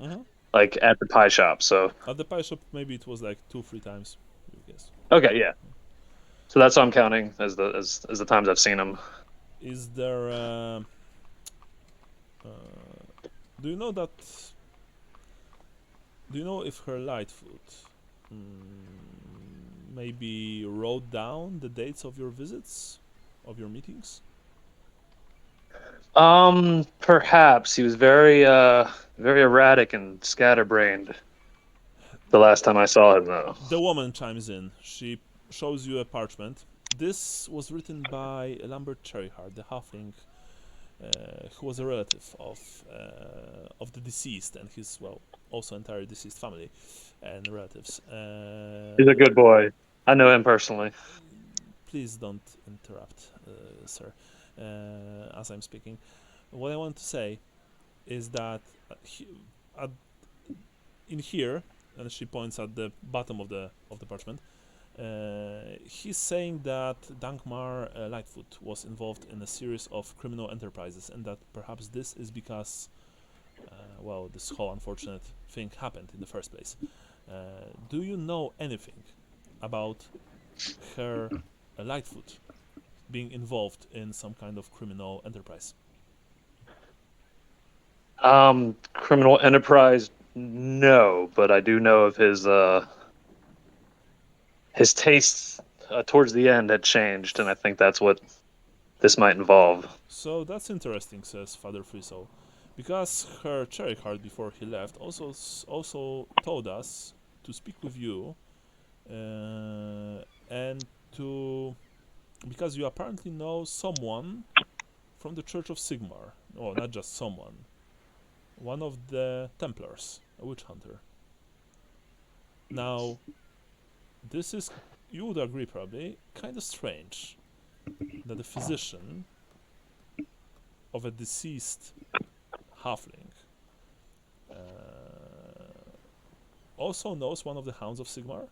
like at the pie shop. So at the pie shop, maybe it was like 2-3 times, I guess. Okay, yeah. So that's what I'm counting as the times I've seen him. Is there? Do you know that? Do you know if her Lightfoot maybe wrote down the dates of your visits, of your meetings? Perhaps he was very erratic and scatterbrained. The last time I saw him, though. The woman chimes in. She shows you a parchment. This was written by Lambert Cherryheart, the halfling, who was a relative of the deceased and his also entire deceased family and relatives. He's a good boy. I know him personally. Please don't interrupt, sir, as I'm speaking. What I want to say is that in here, and she points at the bottom of the parchment, he's saying that Dankmar Lightfoot was involved in a series of criminal enterprises, and that perhaps this is because, this whole unfortunate thing happened in the first place. Do you know anything about her Lightfoot being involved in some kind of criminal enterprise? Criminal enterprise, no, but I do know of his tastes towards the end had changed, and I think that's what this might involve. So that's interesting, says Father Friso, because her Cherryheart before he left also told us to speak with you, and because you apparently know someone from the Church of Sigmar. Oh, not just someone. One of the Templars, a witch hunter. Now, this is, you would agree probably, kind of strange that a physician of a deceased halfling also knows one of the Hounds of Sigmar?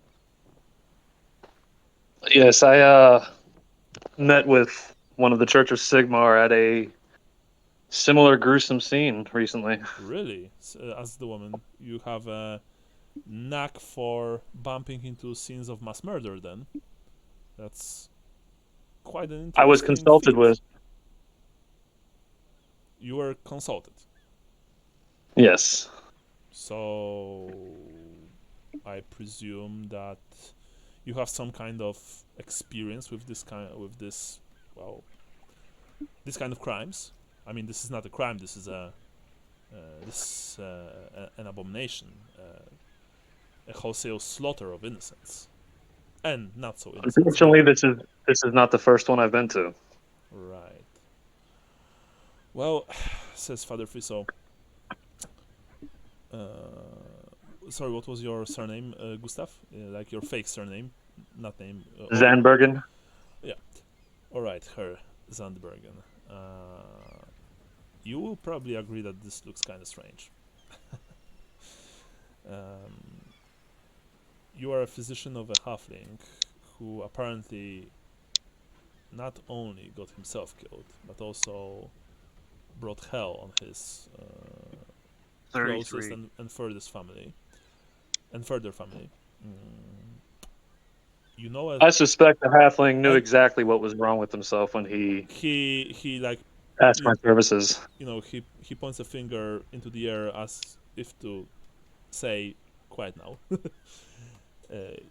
Yes, I met with one of the Church of Sigmar at a similar gruesome scene recently. Really? As the woman, you have a knack for bumping into scenes of mass murder then? That's quite an interesting I was consulted feat. with. You were consulted? Yes. So I presume that you have some kind of experience with this kind of crimes. I mean, this is not a crime. This is an abomination. a wholesale slaughter of innocents. And not so innocent. Unfortunately, this is not the first one I've been to. Right. Well, says Father Friso. Sorry, what was your surname, Gustav? Like your fake surname, not name. Zandbergen. All right, Herr Zandbergen. You will probably agree that this looks kind of strange. You are a physician of a halfling who apparently not only got himself killed, but also brought hell on his closest 33. and furthest family. And further family. You know, I suspect the halfling knew And- exactly what was wrong with himself when he he like, asked my services. you know, he points a finger into the air as if to say, quiet now.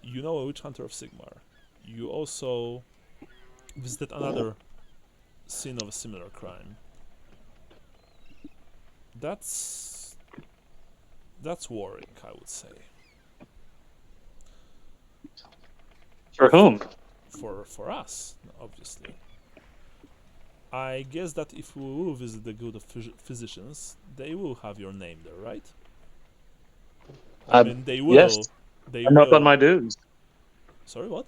You know a witch hunter of Sigmar. You also visited another scene of a similar crime. That's worrying, I would say. For whom? For us, obviously. I guess that if we will visit the Guild of Physicians, they will have your name there, right? I mean, they will. Yes. They I'm will. up on my dues. Sorry, what?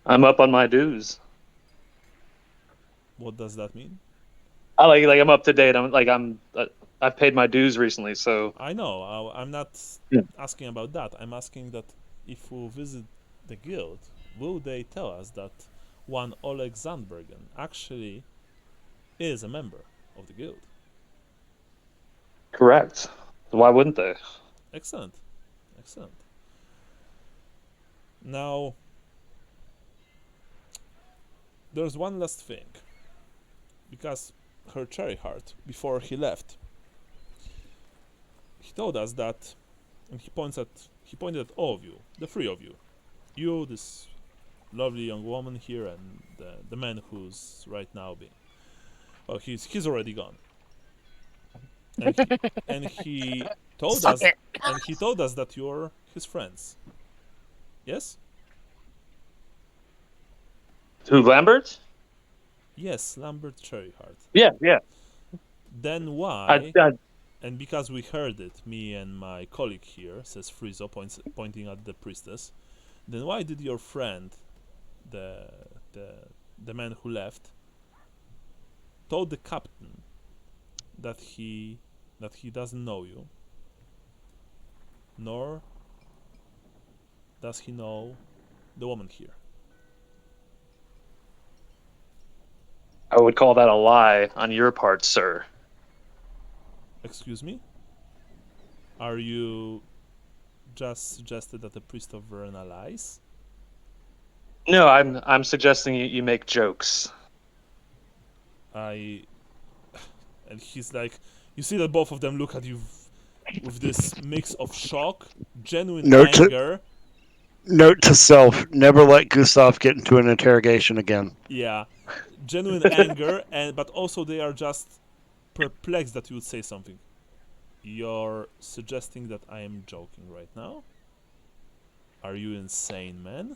I'm up on my dues. What does that mean? I like I'm up to date. I've paid my dues recently, so I know. I'm not Yeah. asking about that. I'm asking that if we visit the guild, will they tell us that one Oleg Zandbergen actually is a member of the guild? correct. Why wouldn't they? Excellent. Excellent. Now, there's one last thing. Because her cherry heart, before he left, he told us that, and he pointed at all of you, the three of you. You, this lovely young woman here, and the man who's right now being... Oh, he's already gone. And he told Suck us it. and he told us that you're his friends. Yes? Who, Lambert? Yes, Lambert Cherryheart. Yeah, yeah. Then why? I And because we heard it, me and my colleague here, says Frizo, pointing at the priestess. Then why did your friend, the man who left, told the captain that he doesn't know you, nor does he know the woman here? I would call that a lie on your part, sir. Excuse me? Are you just suggested that the priest of Verona lies? No, I'm suggesting you make jokes. And he's like, you see that both of them look at you with this mix of shock, genuine anger. Note to self: never let Gustav get into an interrogation again. Yeah, genuine anger, but also they are just perplexed that you would say something. You're suggesting that I am joking right now? Are you insane, man?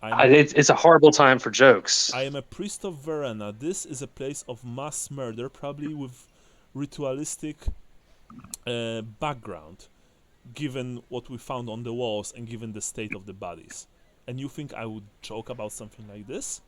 It's a horrible time for jokes. I am a priest of Verona. This is a place of mass murder, probably with ritualistic background, given what we found on the walls and given the state of the bodies. And you think I would joke about something like this?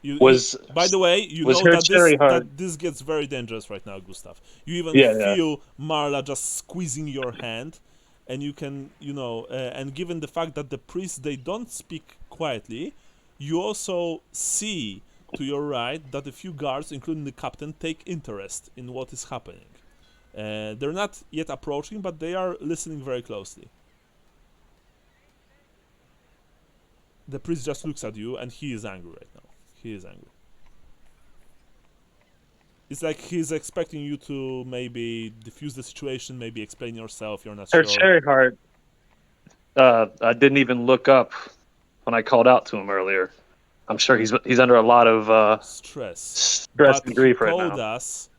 By the way, you know that this gets very dangerous right now, Gustav. You even feel Marla just squeezing your hand, and you can, and given the fact that the priests, they don't speak quietly, you also see to your right that a few guards, including the captain, take interest in what is happening. They're not yet approaching, but they are listening very closely. The priest just looks at you, and he is angry right now. He is angry. It's like he's expecting you to maybe diffuse the situation, maybe explain yourself. You're not sure. Cherryheart, I didn't even look up when I called out to him earlier. I'm sure he's under a lot of stress and grief right now. He told us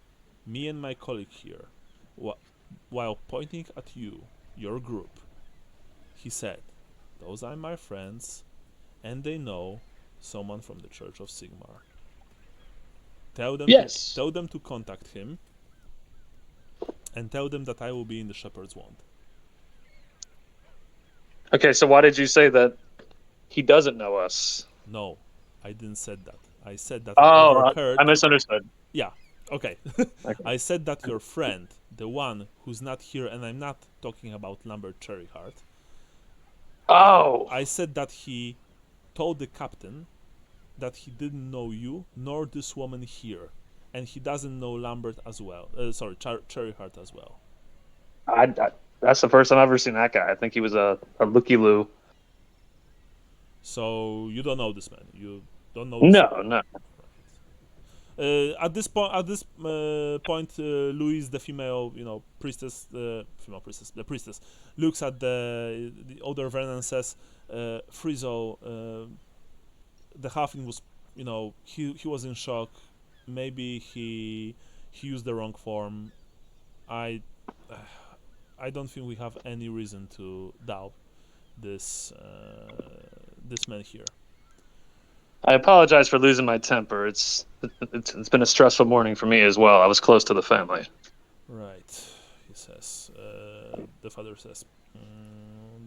Me and my colleague here, while pointing at you, your group, he said, "Those are my friends, and they know someone from the Church of Sigmar. Yes. Tell them to contact him, and tell them that I will be in the Shepherd's Wand." Okay, so why did you say that he doesn't know us? No, I didn't said that. I said that I Oh, overheard. I misunderstood. Yeah, okay. Okay. I said that your friend, the one who's not here, and I'm not talking about Lambert Cherryheart. Oh, I said that he told the captain that he didn't know you nor this woman here, and he doesn't know Lambert as well. Sorry, Cherryheart as well. that's the first time I've ever seen that guy. I think he was a looky-loo. So you don't know this man. You don't know. This No. At this point, Louise, the female, priestess, the priestess, looks at the older Vernon and says, "Frizo, the halfling was, he was in shock. Maybe he used the wrong form. I don't think we have any reason to doubt this man here." I apologize for losing my temper. It's been a stressful morning for me as well. I was close to the family. Right, he says. The father says.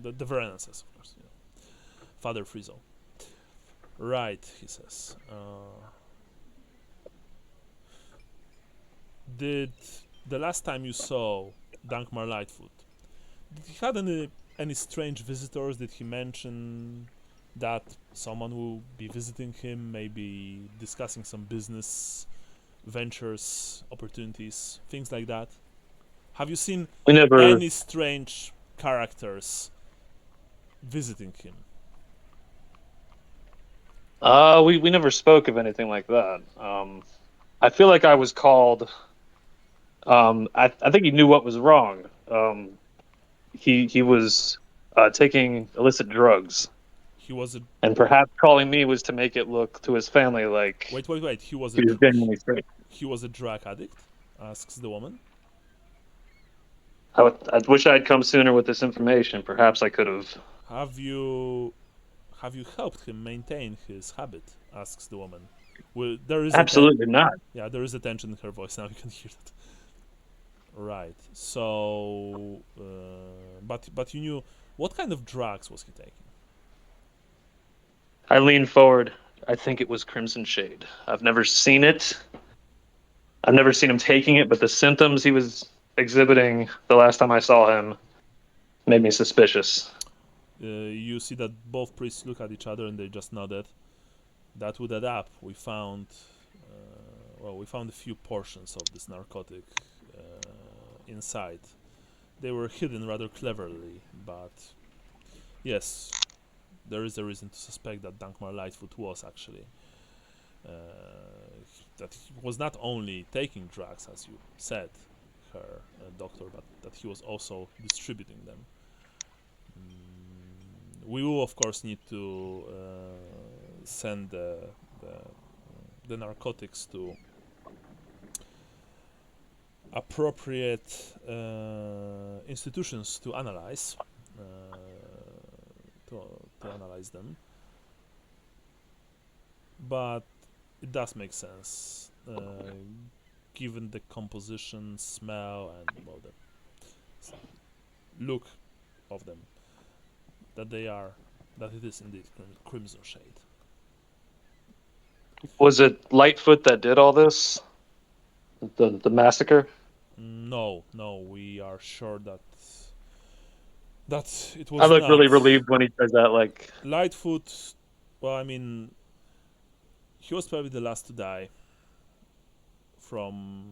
The Vernon says, of course. Father Frizzle. Right, he says. Did the last time you saw Dankmar Lightfoot, did he had any strange visitors? Did he mention that someone will be visiting him, maybe discussing some business ventures, opportunities, things like that? Have you seen any strange characters visiting him? We never spoke of anything like that. I feel like I was called. I think he knew what was wrong. He was taking illicit drugs. He was a And perhaps calling me was to make it look to his family like wait. He was he was genuinely sick. he was a drug addict? Asks the woman. I wish I'd come sooner with this information. Perhaps I could have. Have you helped him maintain his habit? Asks the woman. Well, there is Absolutely not. Yeah, there is a tension in her voice now. You can hear that. Right. So, but you knew what kind of drugs was he taking? I leaned forward. I think it was Crimson Shade. I've never seen it. I've never seen him taking it, but the symptoms he was exhibiting the last time I saw him made me suspicious. You see that both priests look at each other and they just nodded. That would add up. We found a few portions of this narcotic inside. They were hidden rather cleverly, but yes, there is a reason to suspect that Dankmar Lightfoot was actually that he was not only taking drugs, as you said, her doctor, but that he was also distributing them. We will, of course, need to send the narcotics to appropriate institutions to analyze them. But it does make sense, given the composition, smell, and the look of them, that it is indeed Crimson Shade. Was it Lightfoot that did all this? The massacre? No, we are sure that it was. I look not. really relieved when he says that. Like Lightfoot. Well, I mean, he was probably the last to die. And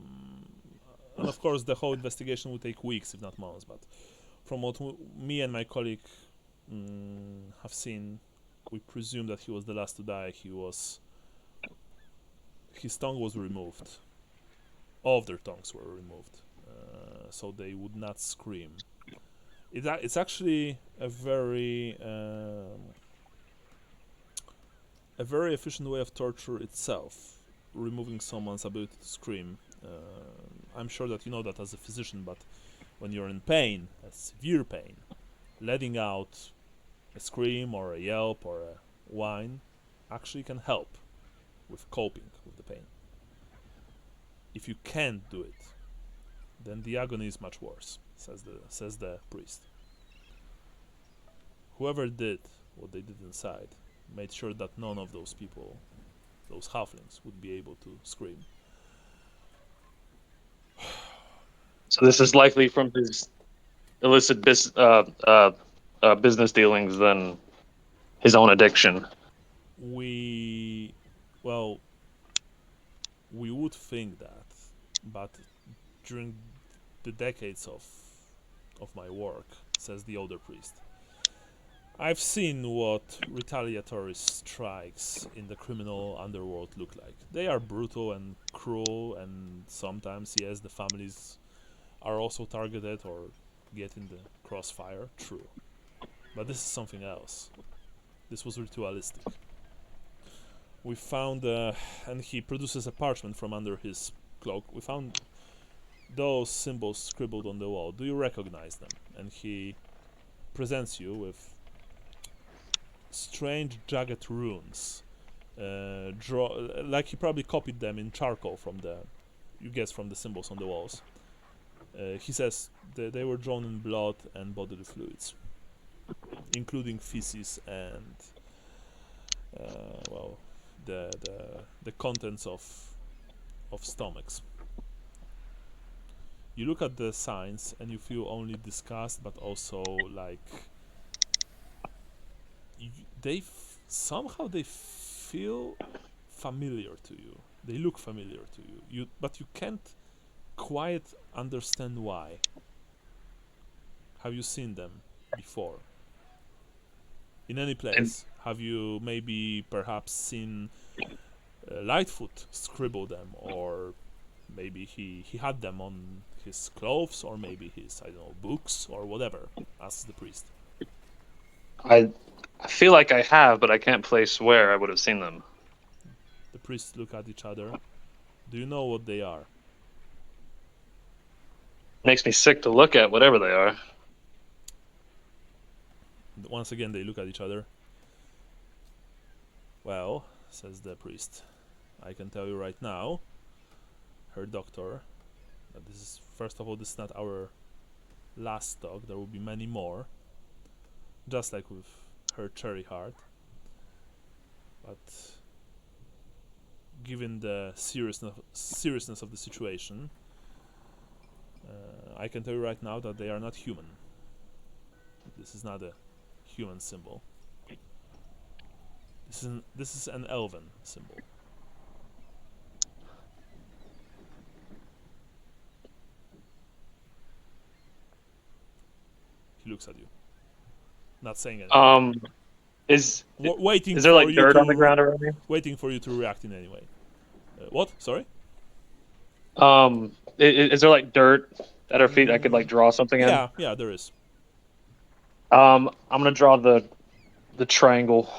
of course, the whole investigation would take weeks, if not months. But from what me and my colleague have seen, we presume that he was the last to die. His tongue was removed. All of their tongues were removed, so they would not scream. It's actually a very efficient way of torture itself, removing someone's ability to scream. I'm sure that you know that as a physician, but when you're in pain, a severe pain, letting out a scream or a yelp or a whine actually can help with coping with the pain. If you can't do it, then the agony is much worse, says the priest. Whoever did what they did inside made sure that none of those people, those halflings, would be able to scream. So this is likely from his illicit business dealings than his own addiction. We would think that, but during the decades of my work, says the older priest, I've seen what retaliatory strikes in the criminal underworld look like. They are brutal and cruel, and sometimes, yes, the families are also targeted or get in the crossfire, true. But this is something else. This was ritualistic. We found, and he produces a parchment from under his cloak. We found those symbols scribbled on the wall. Do you recognize them? And he presents you with strange jagged runes. Like he probably copied them in charcoal from the symbols on the walls. He says they were drawn in blood and bodily fluids, including feces and the contents of stomachs. You look at the signs and you feel only disgust, but also like somehow they feel familiar to you. They look familiar to you. But you can't quite understand why. Have you seen them before? In any place? Have you maybe perhaps seen Lightfoot scribble them, or maybe he had them on his clothes, or maybe his, I don't know, books, or whatever, asks the priest. I feel like I have, but I can't place where I would have seen them. The priests look at each other. Do you know what they are? Makes me sick to look at, whatever they are. Once again, they look at each other. Well, says the priest, I can tell you right now, her doctor, that this is, first of all, this is not our last talk. There will be many more, just like with her cherry heart. But given the seriousness of the situation, I can tell you right now that they are not human. This is not a human symbol. This is an elven symbol. He looks at you, not saying anything. Waiting. Is there for like you dirt to on the ground around here? Waiting for you to react in any way. What? Sorry? Is there like dirt at our feet I could like draw something in? Yeah, there is. I'm gonna draw the triangle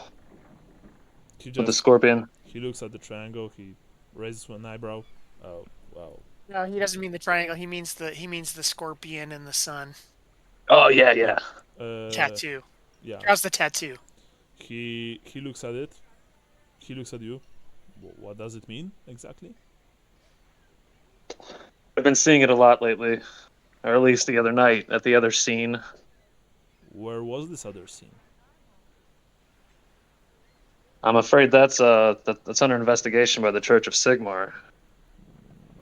with the scorpion. He looks at the triangle. He raises one eyebrow. Oh, well. No, he doesn't mean the triangle. He means the scorpion and the sun. Oh yeah. Tattoo. Yeah. How's the tattoo? He looks at it. He looks at you. What does it mean exactly? I've been seeing it a lot lately, or at least the other night at the other scene. Where was this other scene? I'm afraid that's under investigation by the Church of Sigmar.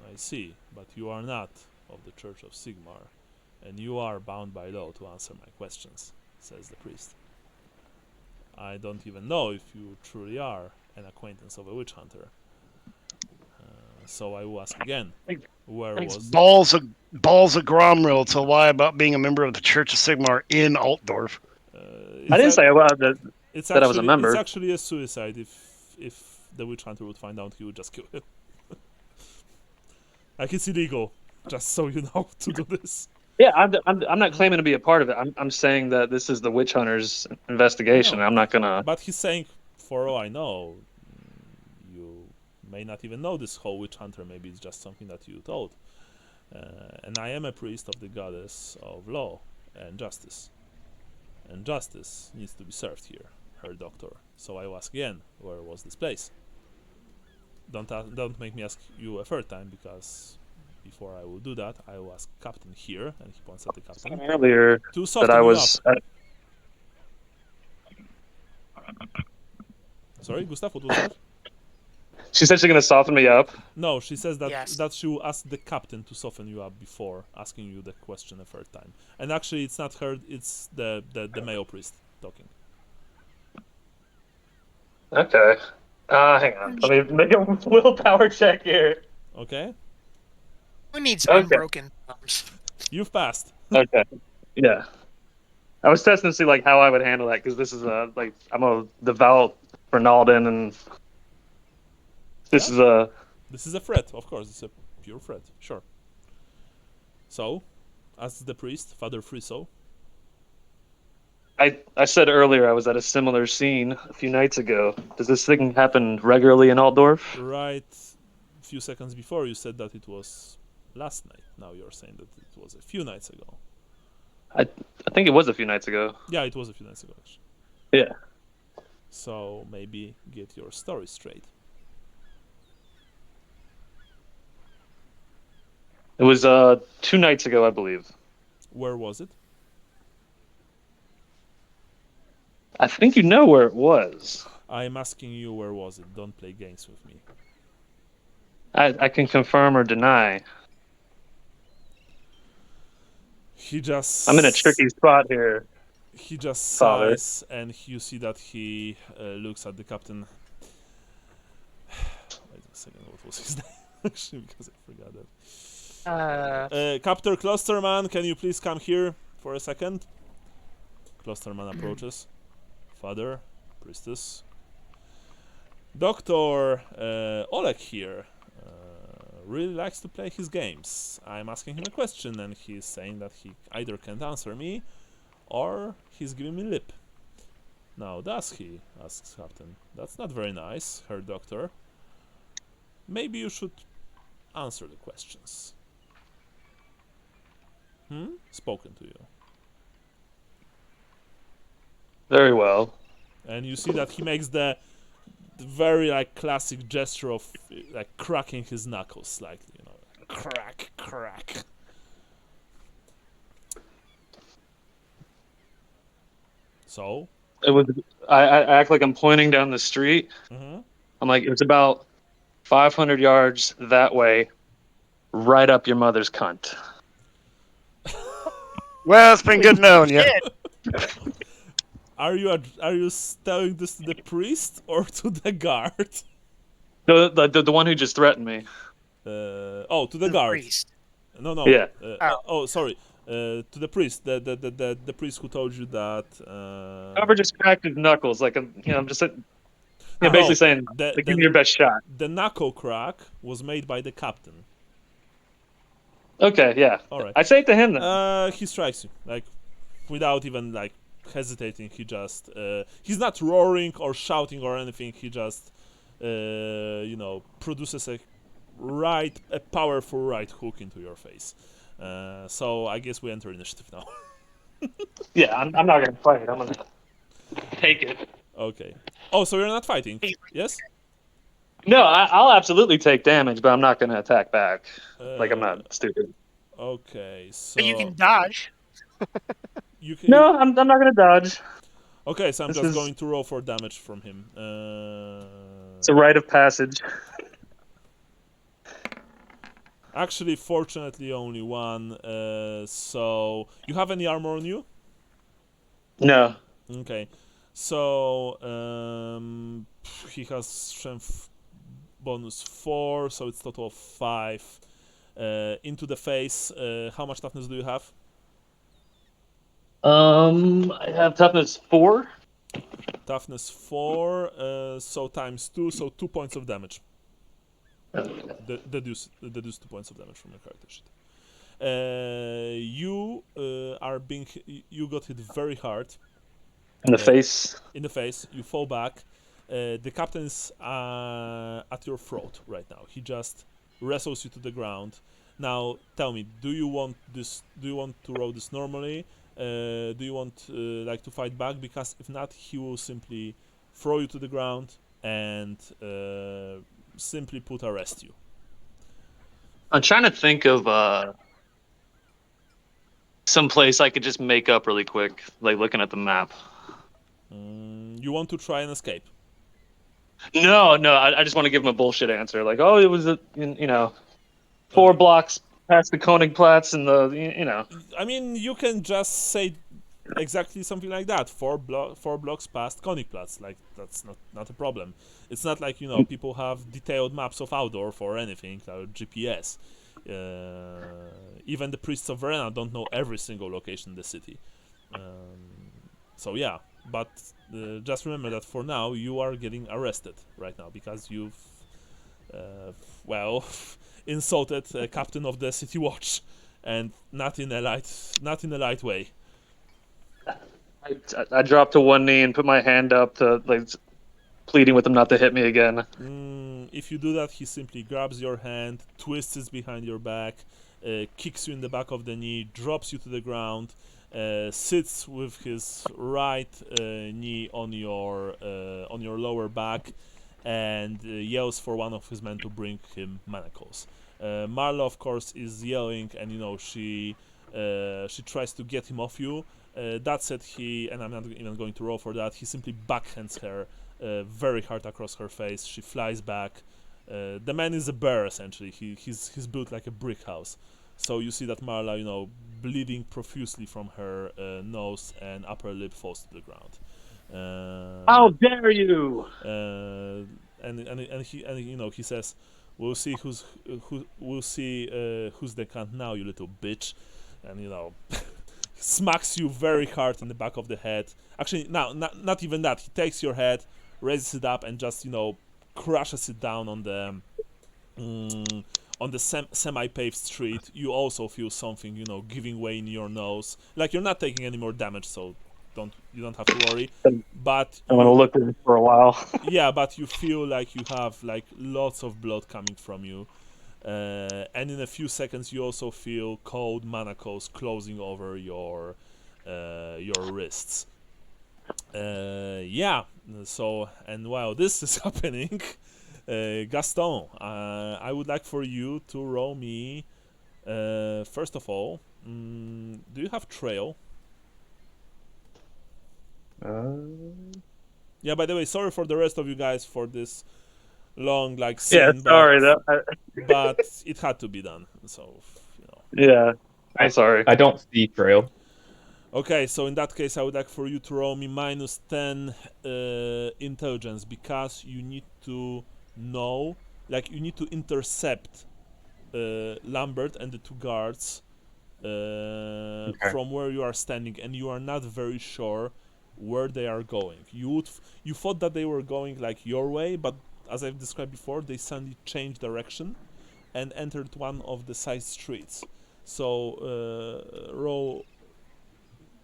I see, but you are not of the Church of Sigmar, and you are bound by law to answer my questions, says the priest. I don't even know if you truly are an acquaintance of a witch hunter. So I will ask again. Where was balls of Gromril to lie about being a member of the Church of Sigmar in Altdorf? I didn't say that I was a member. It's actually a suicide. If the witch hunter would find out, he would just kill him. Like, it's illegal, just so you know, to do this. Yeah, I'm not claiming to be a part of it. I'm saying that this is the witch hunter's investigation. No. I'm not gonna. But he's saying, for all I know, you may not even know this whole witch hunter. Maybe it's just something that you told. And I am a priest of the goddess of law and justice. And justice needs to be served here, Herr Doctor. So I will ask again, where was this place? Don't make me ask you a third time, because before I will do that, I will ask Captain here, and he points at the Captain, Earlier to that soften I you was. up. Sorry, Gustav, what was that? She said she's gonna soften me up. No, she says that Yes. that she will ask the captain to soften you up before asking you the question a third time. And actually, it's not her; it's the male priest talking. Okay. Hang on. Let me make a willpower check here. Okay, Who needs Okay. unbroken thumbs? you've passed. Okay. Yeah. I was testing to see like how I would handle that because this is like I'm a devout Ronaldan and this Yeah. is a This is a threat, of course. It's a pure threat. Sure. So, as the priest, Father Friso. I said earlier I was at a similar scene a few nights ago. Does this thing happen regularly in Altdorf? Right, a few seconds before you said that it was last night. Now you're saying that it was a few nights ago. I think it was a few nights ago. Yeah, it was a few nights ago, actually. Yeah. So maybe get your story straight. It was 2 nights ago, I believe. Where was it? I think you know where it was. I'm asking you, where was it? Don't play games with me. I can confirm or deny. He just... I'm in a tricky spot here. He just Father. sighs, and you see that he looks at the captain. Wait a second, what was his name? Actually, because I forgot that. Captain Klosterman, can you please come here for a second? Klosterman approaches. Father, priestess. Dr. Oleg here really likes to play his games. I'm asking him a question, and he's saying that he either can't answer me, or he's giving me lip. Now, does he? Asks Captain. That's not very nice, Herr Doctor. Maybe you should answer the questions. Spoken to you. Very well. And you see that he makes the very like classic gesture of like cracking his knuckles slightly, you know, crack, crack. So, It was. I act like I'm pointing down the street. I'm like, it's about 500 yards that way, right up your mother's cunt. Well, it's been good knowing you. are you telling this to the priest or to the guard? The one who just threatened me. To the guard. Priest. No. Yeah. Sorry. To the priest. The priest who told you that. Whoever just cracked his knuckles, like I'm just basically No, saying, like, give me your best shot. The knuckle crack was made by the captain. Okay, yeah. All right. I say it to him then. He strikes you like without even like hesitating. He just he's not roaring or shouting or anything. He just produces a powerful right hook into your face. So I guess we enter initiative now. Yeah, I'm not gonna fight. I'm gonna take it. Okay. Oh, so you're not fighting? Yes. No, I'll absolutely take damage, but I'm not gonna attack back. Like I'm not stupid. Okay, so But you can dodge. you can. No, I'm not gonna dodge. Okay, so I'm This just is- going to roll for damage from him. It's a rite of passage. Actually, fortunately, only one. So you have any armor on you? No. Okay, so he has strength bonus 4, so it's total of 5. Into the face. How much toughness do you have? I have toughness 4. Toughness 4, so times 2, so 2 points of damage. Deduce 2 points of damage from your character sheet. You got hit very hard In the face. in the face. You fall back. The captain is at your throat right now. He just wrestles you to the ground. Now, tell me, do you want this? Do you want to roll this normally? Do you want like to fight back? Because if not, he will simply throw you to the ground and simply arrest you. I'm trying to think of some place I could just make up really quick, like looking at the map. You want to try and escape? No, I just want to give him a bullshit answer, like, oh, it was 4 blocks past the Konigplatz and I mean, you can just say exactly something like that. 4 blocks past Konigplatz. Like, that's not a problem. It's not like people have detailed maps of Altdorf or anything, or GPS. Even the priests of Verena don't know every single location in the city. So yeah, but just remember that for now you are getting arrested right now because you've insulted a captain of the city watch, and not in a light way. I dropped to one knee and put my hand up to pleading with him not to hit me again. If you do that, he simply grabs your hand, twists it behind your back, kicks you in the back of the knee, drops you to the ground, sits with his right knee on your lower back, and yells for one of his men to bring him manacles. Marla, of course, is yelling, and she tries to get him off you. That said, and I'm not even going to roll for that, he simply backhands her very hard across her face. She flies back. The man is a bear, essentially. He's built like a brick house. So you see that Marla, bleeding profusely from her nose and upper lip, falls to the ground. How dare you! And he says, "We'll see who's the cunt now, you little bitch," and smacks you very hard in the back of the head. Actually, no, not even that. He takes your head, raises it up, and just crushes it down on the semi-paved street. You also feel something giving way in your nose. Like, you're not taking any more damage, so you don't have to worry. But I'm gonna look at it for a while. yeah, but you feel like you have lots of blood coming from you. And in a few seconds, you also feel cold manacles closing over your wrists. Yeah. So, and while this is happening, Gaston, I would like for you to roll me. First of all, do you have trail? Yeah. By the way, sorry for the rest of you guys for this long scene. Yeah, sorry. But it had to be done. So Yeah, I'm sorry. I don't see trail. Okay, so in that case, I would like for you to roll me -10 intelligence, because you need to know, you need to intercept Lambert and the 2 guards from where you are standing, and you are not very sure where they are going. You thought that they were going your way, but as I've described before, they suddenly changed direction and entered one of the side streets. So roll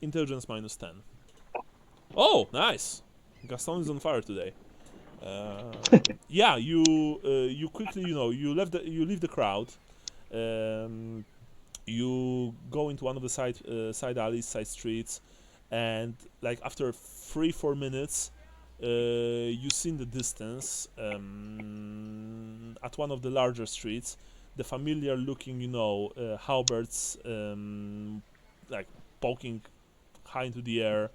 intelligence -10. Oh, nice! Gaston is on fire today. Yeah, you quickly you leave the crowd. You go into one of the side alleys, side streets, and after 3-4 minutes, you see in the distance, at one of the larger streets, the familiar looking halberds poking high into the air,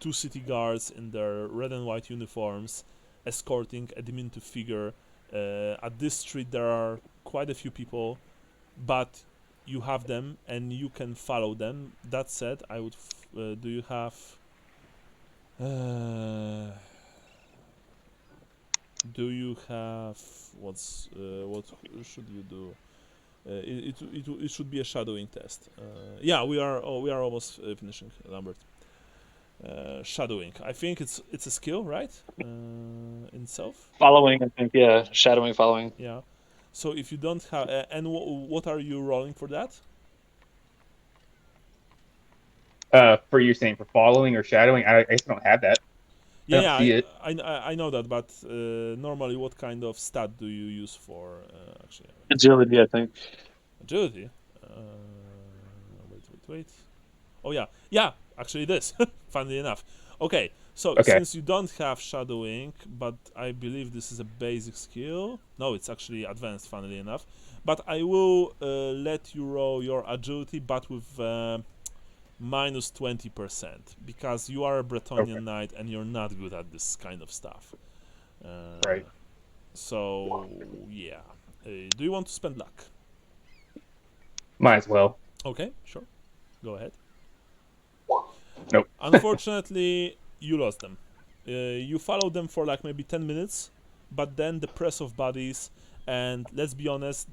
2 city guards in their red and white uniforms escorting a diminutive figure. At this street there are quite a few people, but you have them and you can follow them. That said, I would do you have what should you do? It should be a shadowing test. Yeah, we are almost finishing, Lambert. Shadowing. I think it's a skill, right? In itself. Following, I think. Yeah, shadowing, following. Yeah. So if you don't have, and what are you rolling for that? For you saying for following or shadowing, I guess I don't have that. Yeah, don't see it. I know that, but normally, what kind of stat do you use for actually Agility, I think. agility? Wait. Oh yeah. Actually, this. Funnily enough. Okay, so Okay. since you don't have shadowing, but I believe this is a basic skill. No, it's actually advanced. Funnily enough, but I will let you roll your agility, but with minus 20% because you are a Bretonian knight and you're not good at this kind of stuff. Right. So yeah. Do you want to spend luck? Might as well. Okay, sure. Go ahead. Nope. Unfortunately, you lost them. You followed them for like maybe 10 minutes, but then the press of bodies, and let's be honest,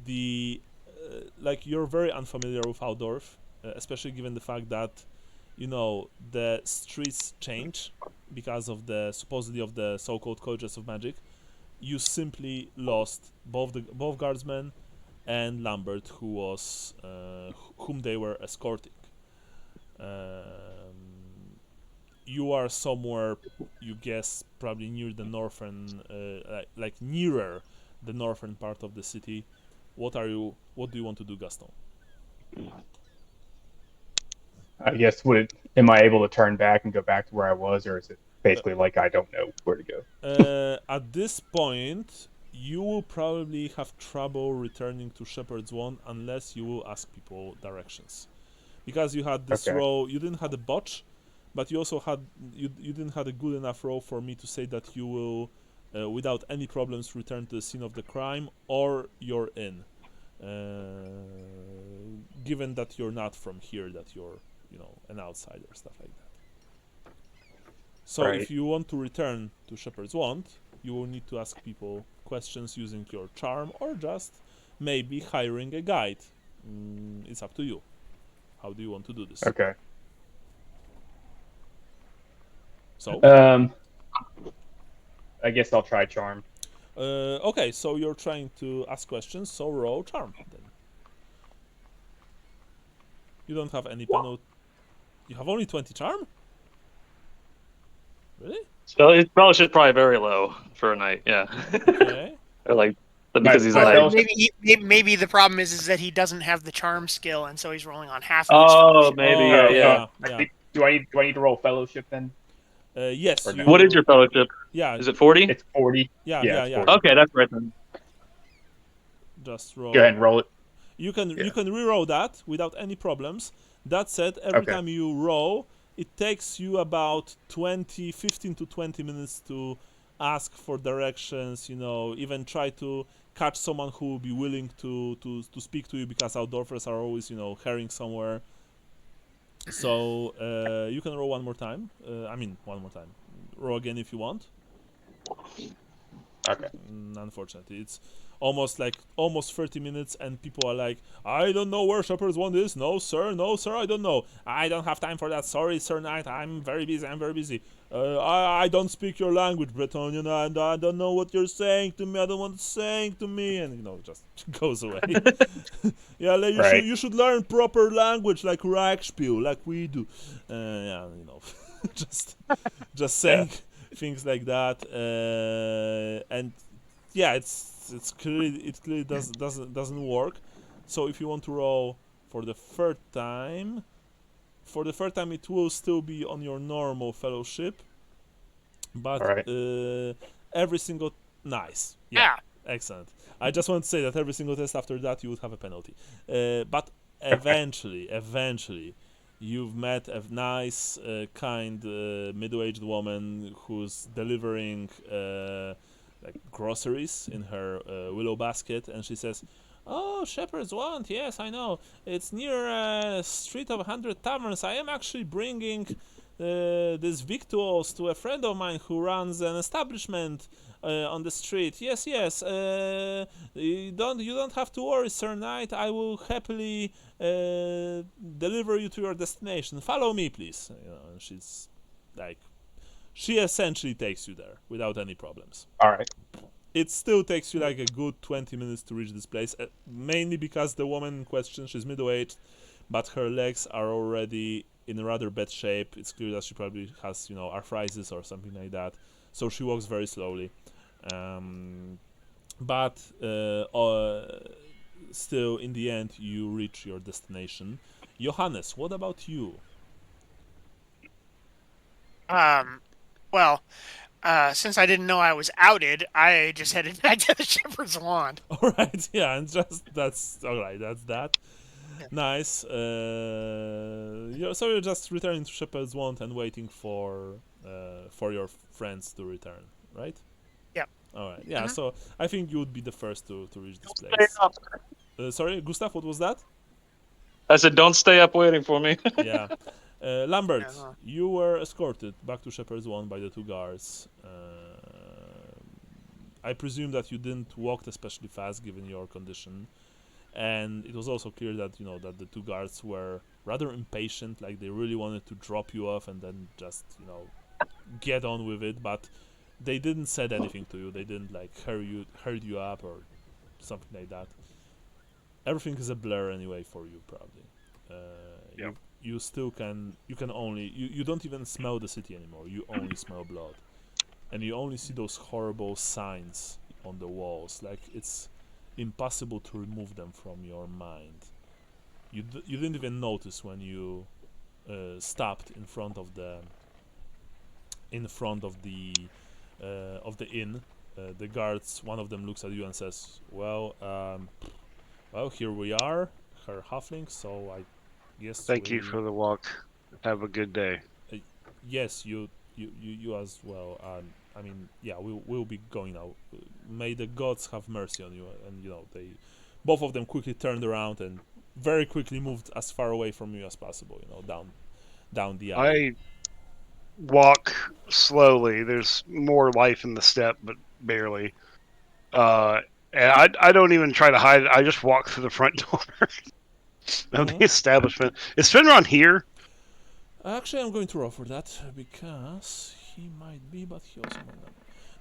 like you're very unfamiliar with Altdorf, especially given the fact that, you know, the streets change because of the supposedly of the so-called colleges of magic. You simply lost both guardsmen and Lambert, whom they were escorting. You are somewhere, you guess, probably near the northern, like nearer the northern part of the city. What do you want to do, Gaston? I guess am I able to turn back and go back to where I was, or is it basically like I don't know where to go? At this point, you will probably have trouble returning to Shepherd's One unless you will ask people directions, because you had this Okay. row. You didn't have a botch, but you also had you didn't have a good enough row for me to say that you will, without any problems, return to the scene of the crime or your inn. Given that you're not from here, that you're, you know, an outsider, stuff like that. So Right. if you want to return to Shepherd's Wand, you will need to ask people questions using your charm or just maybe hiring a guide. It's up to you. How do you want to do this? Okay. So, I guess I'll try charm. okay, so you're trying to ask questions, so roll charm then. You don't have any penalty. You have only 20 charm? Really? So his fellowship's probably very low for a knight, yeah. Okay. Or like, because he's a my knight. fellowship- Maybe the problem is that he doesn't have the charm skill, and so he's rolling on half of his Oh, fellowship. maybe, Oh, yeah. yeah. Do I need to roll fellowship then? Yes. Or no? What is your fellowship? Yeah. Is it 40? It's 40. Yeah. it's 40. Okay, that's right then. Just roll. Go ahead and roll it. You can Yeah. reroll that without any problems. That said, every Okay. time you roll, it takes you about 15 to 20 minutes to ask for directions, you know, even try to catch someone who will be willing to speak to you, because Altdorfers are always, you know, herring somewhere. So you can roll one more time. One more time. Roll again if you want. Okay. Unfortunately, it's almost 30 minutes, and people are like, I don't know where Shepherd's Wand is. No sir, I don't know. I don't have time for that. Sorry, Sir Knight, I'm very busy. I don't speak your language, Bretonian, and I don't know what you're saying to me. I don't want to saying to me, and you know, just goes away. Yeah, like, Right. you should learn proper language like Reichspiel, like we do. Yeah, you know, just saying things like that, and yeah, it clearly doesn't work. So if you want to roll for the third time, it will still be on your normal fellowship, but Alright. every single nice, Yeah. excellent. I just want to say that every single test after that you would have a penalty, but eventually you've met a nice, kind, middle-aged woman who's delivering like groceries in her willow basket, and she says, "Oh, Shepherd's Wand, yes, I know. It's near a street of 100 taverns. I am actually bringing these victuals to a friend of mine who runs an establishment on the street. Yes. You don't have to worry, Sir Knight. I will happily deliver you to your destination. Follow me, please." You know, and she's like, she essentially takes you there without any problems. Alright. It still takes you like a good 20 minutes to reach this place, mainly because the woman in question, she's middle-aged, but her legs are already in a rather bad shape. It's clear that she probably has, arthritis or something like that. So she walks very slowly. But still, in the end, you reach your destination. Johannes, what about you? Well, since I didn't know I was outed, I just headed back to the Shepherd's Wand. All right, yeah, and that's all right. That's that. Yeah. Nice. So you're just returning to Shepherd's Wand and waiting for your friends to return, right? Yep. All right. Yeah. Mhm. So I think you would be the first to reach this Stay place. up. Sorry, Gustav. What was that? I said, don't stay up waiting for me. Yeah. Lambert, Yeah. you were escorted back to Shepherd's Wand by the two guards. I presume that you didn't walk especially fast given your condition, and it was also clear that that the two guards were rather impatient, like they really wanted to drop you off and then just get on with it, but they didn't said anything to you. They didn't like hurry you up or something like that. Everything is a blur anyway for you, probably. Yep. You still can only you don't even smell the city anymore. You only smell blood, and you only see those horrible signs on the walls. Like it's impossible to remove them from your mind. You didn't even notice when you stopped in front of the inn. The guards, one of them looks at you and says, "Well, here we are, Herr Halfling. So I guess Thank you for the walk. Have a good day. Yes, you as well. I mean, yeah, we'll be going now. May the gods have mercy on you." And they, both of them, quickly turned around and very quickly moved as far away from you as possible. Down the alley. I walk slowly. There's more life in the step, but barely. And I don't even try to hide it. I just walk through the front door of the establishment. Is Finron here? Actually, I'm going to roll for that because he might be, but he also might not.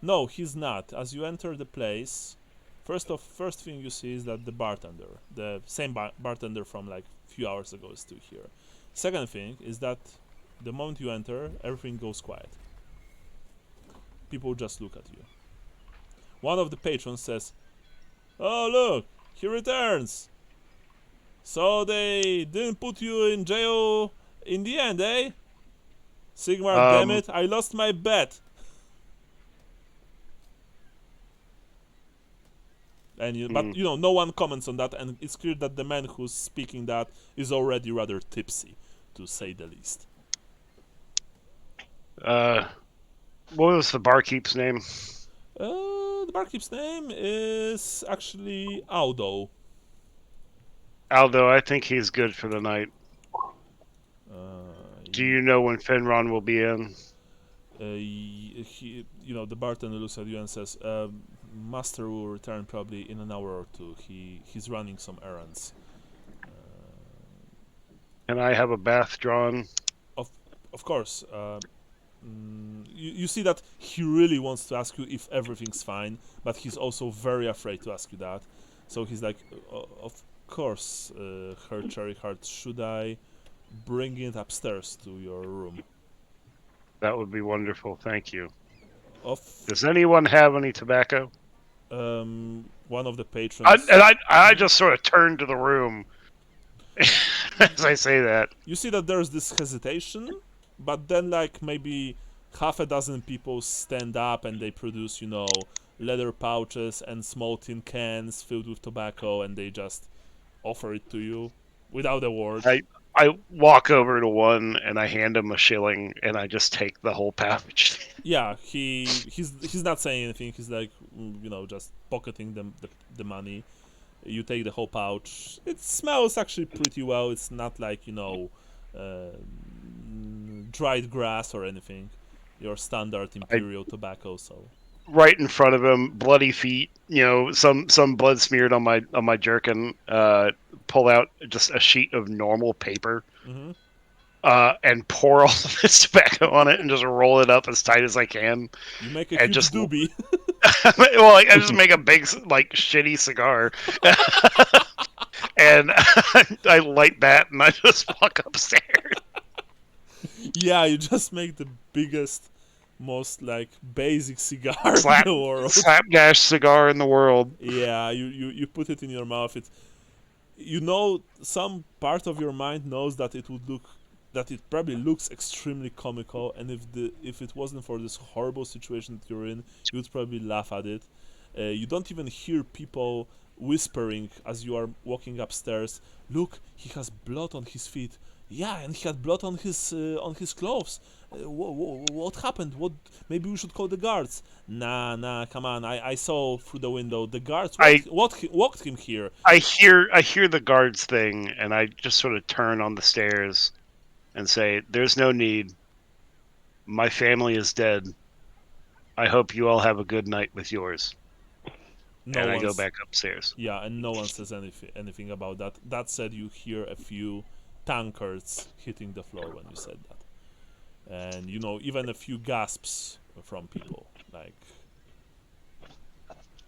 No, he's not. As you enter the place, first thing you see is that the bartender, the same bartender from like a few hours ago, is still here. Second thing is that the moment you enter, everything goes quiet. People just look at you. One of the patrons says, "Oh look, he returns. So they didn't put you in jail in the end, eh? Sigmar, damn it, I lost my bet." And but no one comments on that, and it's clear that the man who's speaking that is already rather tipsy, to say the least. What was the barkeep's name? The barkeep's name is actually Aldo. Aldo, I think he's good for the night. Do you know when Finron will be in? The bartender looks at you and says, "Master will return probably in an hour or two. He's running some errands." Can I have a bath drawn? Of course. You see that he really wants to ask you if everything's fine, but he's also very afraid to ask you that. So he's like, "Of course, Herr Cherryheart, should I bring it upstairs to your room?" That would be wonderful, thank you. Of Does anyone have any tobacco? one of the patrons. I just sort of turn to the room as I say that. You see that there's this hesitation, but then like maybe half a dozen people stand up and they produce, leather pouches and small tin cans filled with tobacco, and they just offer it to you without a word. I walk over to one and I hand him a shilling and I just take the whole pouch. Yeah, he's not saying anything. He's like, just pocketing the money. You take the whole pouch. It smells actually pretty well. It's not like dried grass or anything. Your standard imperial tobacco. So right in front of him, bloody feet. Some blood smeared on my jerkin. Pull out just a sheet of normal paper. Mm-hmm. And pour all of this tobacco on it and just roll it up as tight as I can. You make a huge doobie. Well, I just make a big, shitty cigar. And I light that and I just walk upstairs. Yeah, you just make the biggest, most like basic cigar in the world. Slapdash cigar in the world. Yeah, you put it in your mouth. You know, some part of your mind knows that it probably looks extremely comical, and if it wasn't for this horrible situation that you're in, you would probably laugh at it. You don't even hear people whispering as you are walking upstairs. Look, he has blood on his feet. Yeah, and he had blood on his clothes. What happened? Maybe we should call the guards. Nah, come on. I saw through the window. The guards walked him here. I hear the guards thing, and I just sort of turn on the stairs and say, "There's no need. My family is dead. I hope you all have a good night with yours." And I go back upstairs. Yeah, and no one says anything about that. That said, you hear a few tankards hitting the floor when you said that, and even a few gasps from people. Like,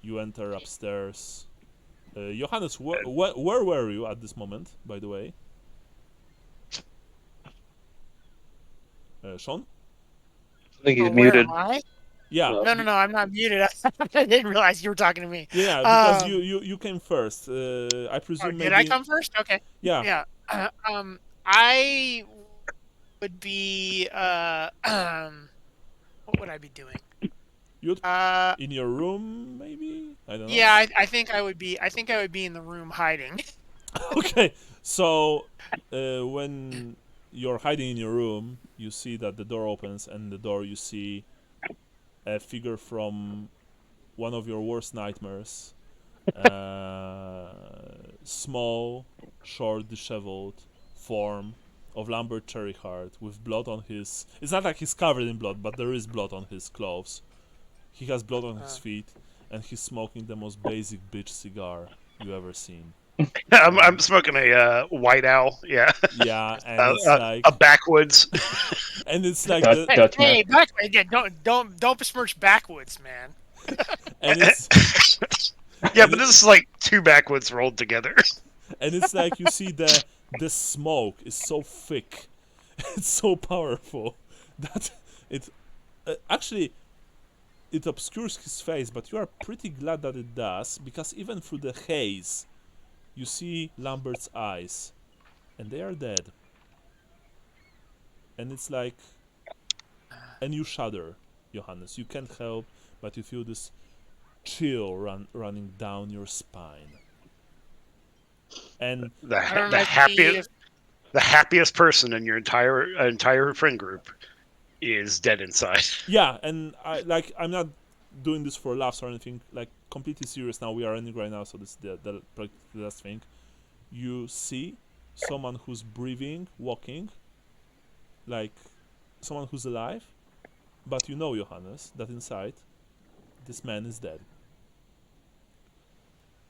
you enter upstairs. Johannes, where were you at this moment, by the way? Sean? I think he's Where muted. am I? Yeah. No. No, I'm not muted. I didn't realize you were talking to me. Yeah, because you came first. I presume maybe... Did I come first? Okay. Yeah. Yeah. I would be. What would I be doing? You'd in your room, maybe? I don't know. Yeah, I think I would be. I think I would be in the room hiding. Okay, so when you're hiding in your room, you see that the door opens, and in the door you see a figure from one of your worst nightmares. Small, short, disheveled form of Lambert Cherryheart with blood on his... It's not like he's covered in blood, but there is blood on his clothes. He has blood on his feet, and he's smoking the most basic bitch cigar you ever seen. I'm smoking a White Owl. Yeah. Yeah, and it's like a backwoods. And it's like Hey, don't besmirch backwoods, man. And it's yeah, but this is like two backwoods rolled together. And it's like you see the smoke is so thick, it's so powerful that it actually it obscures his face, but you are pretty glad that it does, because even through the haze you see Lambert's eyes, and they are dead. And it's like, and you shudder, Johannes. You can't help but you feel this chill running down your spine. And the happiest person in your entire friend group is dead inside. Yeah, and I'm not doing this for laughs or anything. Like, completely serious now. We are ending right now, so this is the last thing. You see someone who's breathing, walking, like someone who's alive, but you know, Johannes, that inside this man is dead.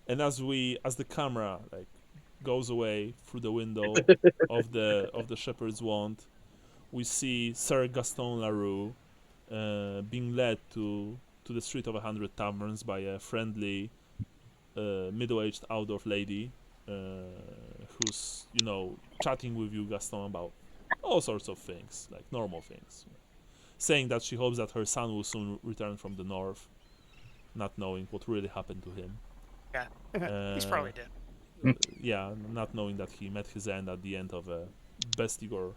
And as the camera like goes away through the window of the shepherd's wand, we see Sir Gaston Leroux being led to the Street of 100 Taverns by a friendly middle-aged Altdorf lady who's chatting with you, Gaston, about all sorts of things, like normal things, saying that she hopes that her son will soon return from the north, not knowing what really happened to him. Yeah, he's probably dead. Yeah, not knowing that he met his end at the end of a Bestigor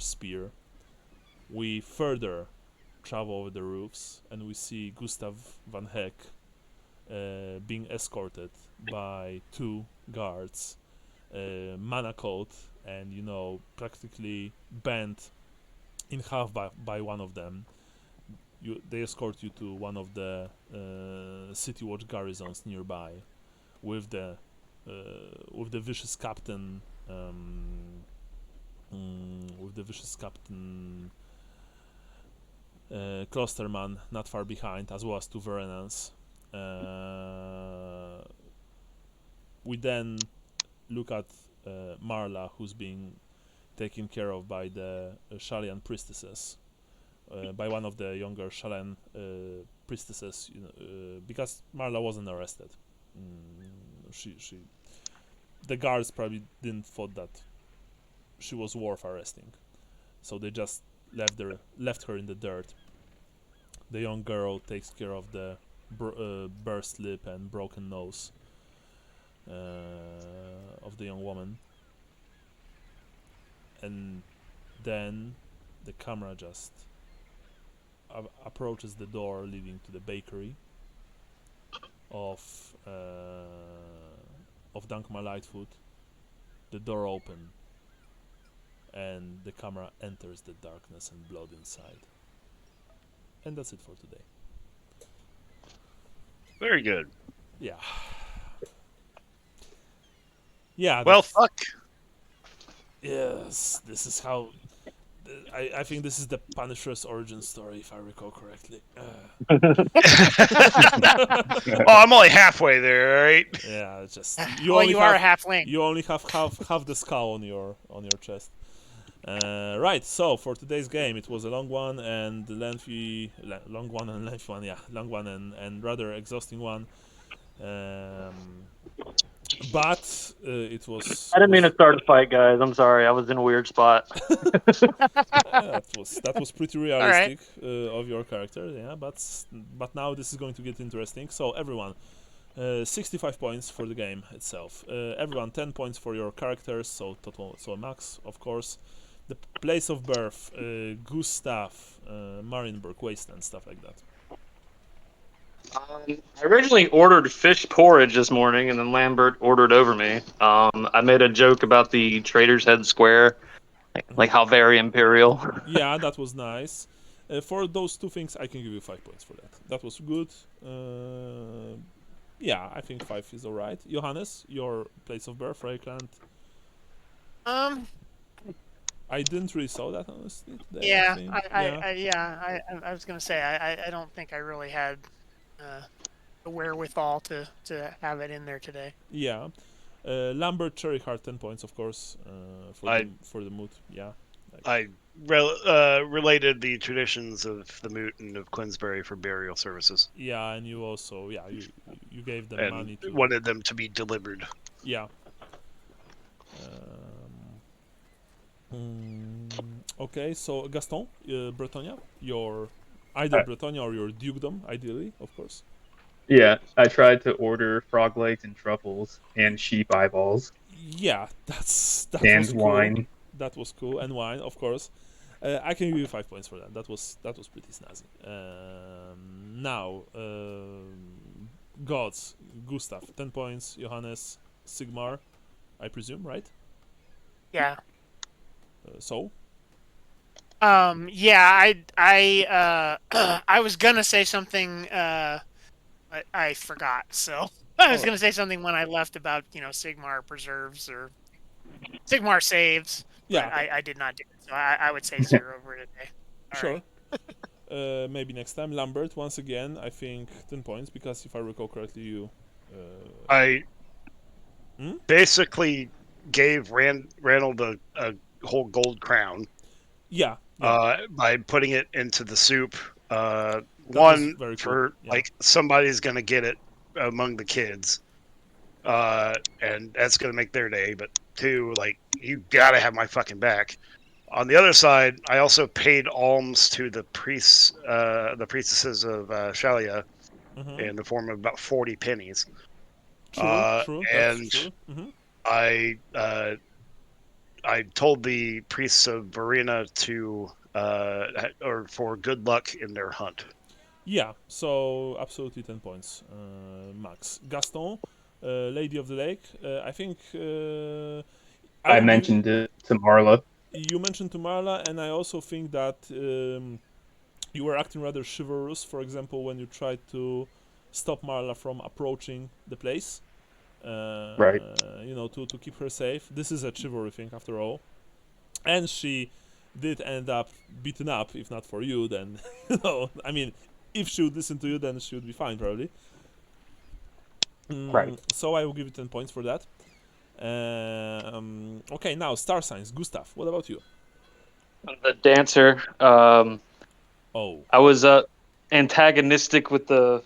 spear. We further travel over the roofs, and we see Gustav van Heck being escorted by two guards, manacled and practically bent in half by one of them. They escort you to one of the city watch garrisons nearby, with the vicious captain, Klosterman not far behind, as well as two Verenans. We then look at Marla, who's being taken care of by the Shalian priestesses, by one of the younger Shalian priestesses, because Marla wasn't arrested. The guards probably didn't thought that she was worth arresting. So they just left her in the dirt. The young girl takes care of the burst lip and broken nose of the young woman, and then the camera just approaches the door leading to the bakery of Dankma Lightfoot. The door open, and the camera enters the darkness and blood inside. And that's it for today. Very good. Yeah. Yeah. Well, fuck. Yes, this is how. I think this is the Punisher's origin story, if I recall correctly. Oh, I'm only halfway there, all right? Yeah, it's just You are a halfling. you only have half the skull on your chest. Right. So for today's game, it was a long one and lengthy one. Yeah, long one and rather exhausting one. But it was. I didn't mean to start a fight, guys. I'm sorry. I was in a weird spot. That was pretty realistic of your character, yeah. But now this is going to get interesting. So everyone, 65 points for the game itself. Everyone, 10 points for your characters. So total, so max, of course. The place of birth, Gustav, Marienburg, Wasteland, stuff like that. I originally ordered fish porridge this morning, and then Lambert ordered over me. I made a joke about the Trader's Head Square, like how very imperial. Yeah, that was nice. For those two things, I can give you 5 points for that. That was good. Yeah, I think 5 is alright. Johannes, your place of birth, Reikland. I didn't really saw that, honestly. Today, I was gonna say I don't think I really had the wherewithal to have it in there today. Yeah. Lambert, Cherry Heart, 10 points, of course, for the mood. Yeah. I related the traditions of the Moot and of Queensberry for burial services. Yeah, and you also, you gave them And money to... wanted them to be delivered. Yeah. Okay, so Gaston, Bretonia, your either Bretonia or your dukedom, ideally, of course. Yeah, I tried to order frog legs and truffles and sheep eyeballs. Yeah, that and was cool. wine. That was cool, and wine, of course. I can give you 5 points for that. That was pretty snazzy. Now, gods, Gustav, 10 points. Johannes, Sigmar, I presume, right? Yeah. So. Yeah, I was gonna say something. I forgot. So I was gonna say something when I left about Sigmar preserves or Sigmar saves. Yeah. But I did not do it. So I would say 0 over today. All sure. Right. Maybe next time. Lambert, once again, I think 10 points because if I recall correctly, you. I basically gave Randall a whole gold crown. Yeah. By putting it into the soup. One for cool. like somebody's gonna get it among the kids, and that's gonna make their day. But 2, like you gotta have my fucking back. On the other side, I also paid alms to the priests, the priestesses of Shalia, in the form of about 40 pennies. True. And true. I told the priests of Verena to or for good luck in their hunt. Yeah, so absolutely 10 points, max. Gaston, Lady of the Lake. I think I mentioned it to Marla. You mentioned to Marla, and I also think that you were acting rather chivalrous. For example, when you tried to stop Marla from approaching the place. Right. To keep her safe. This is a chivalry thing after all. And she did end up beaten up, if not for you, then, I mean, if she would listen to you, then she would be fine, probably. Right. So I will give you 10 points for that. Okay, now, star signs. Gustav, what about you? The dancer. I was antagonistic with the...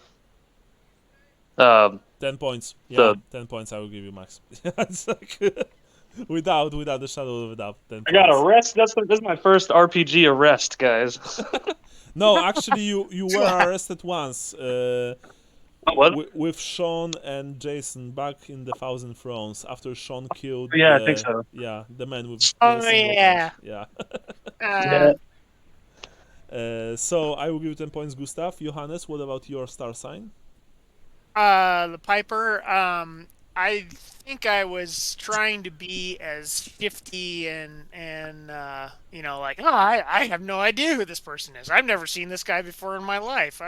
10 points. Yeah, 10 points I will give you, Max. It's like without a shadow of a doubt. 10 I got points. arrest. This is my first RPG arrest, guys. No, actually, you were arrested once. What? With Sean and Jason back in the Thousand Thrones after Sean killed Yeah, I think so. the man with Oh, the single yeah. punch. Yeah. Uh, So I will give you 10 points, Gustav. Johannes, what about your star sign? the Piper. I think I was trying to be as shifty and like, oh, I have no idea who this person is. I've never seen this guy before in my life.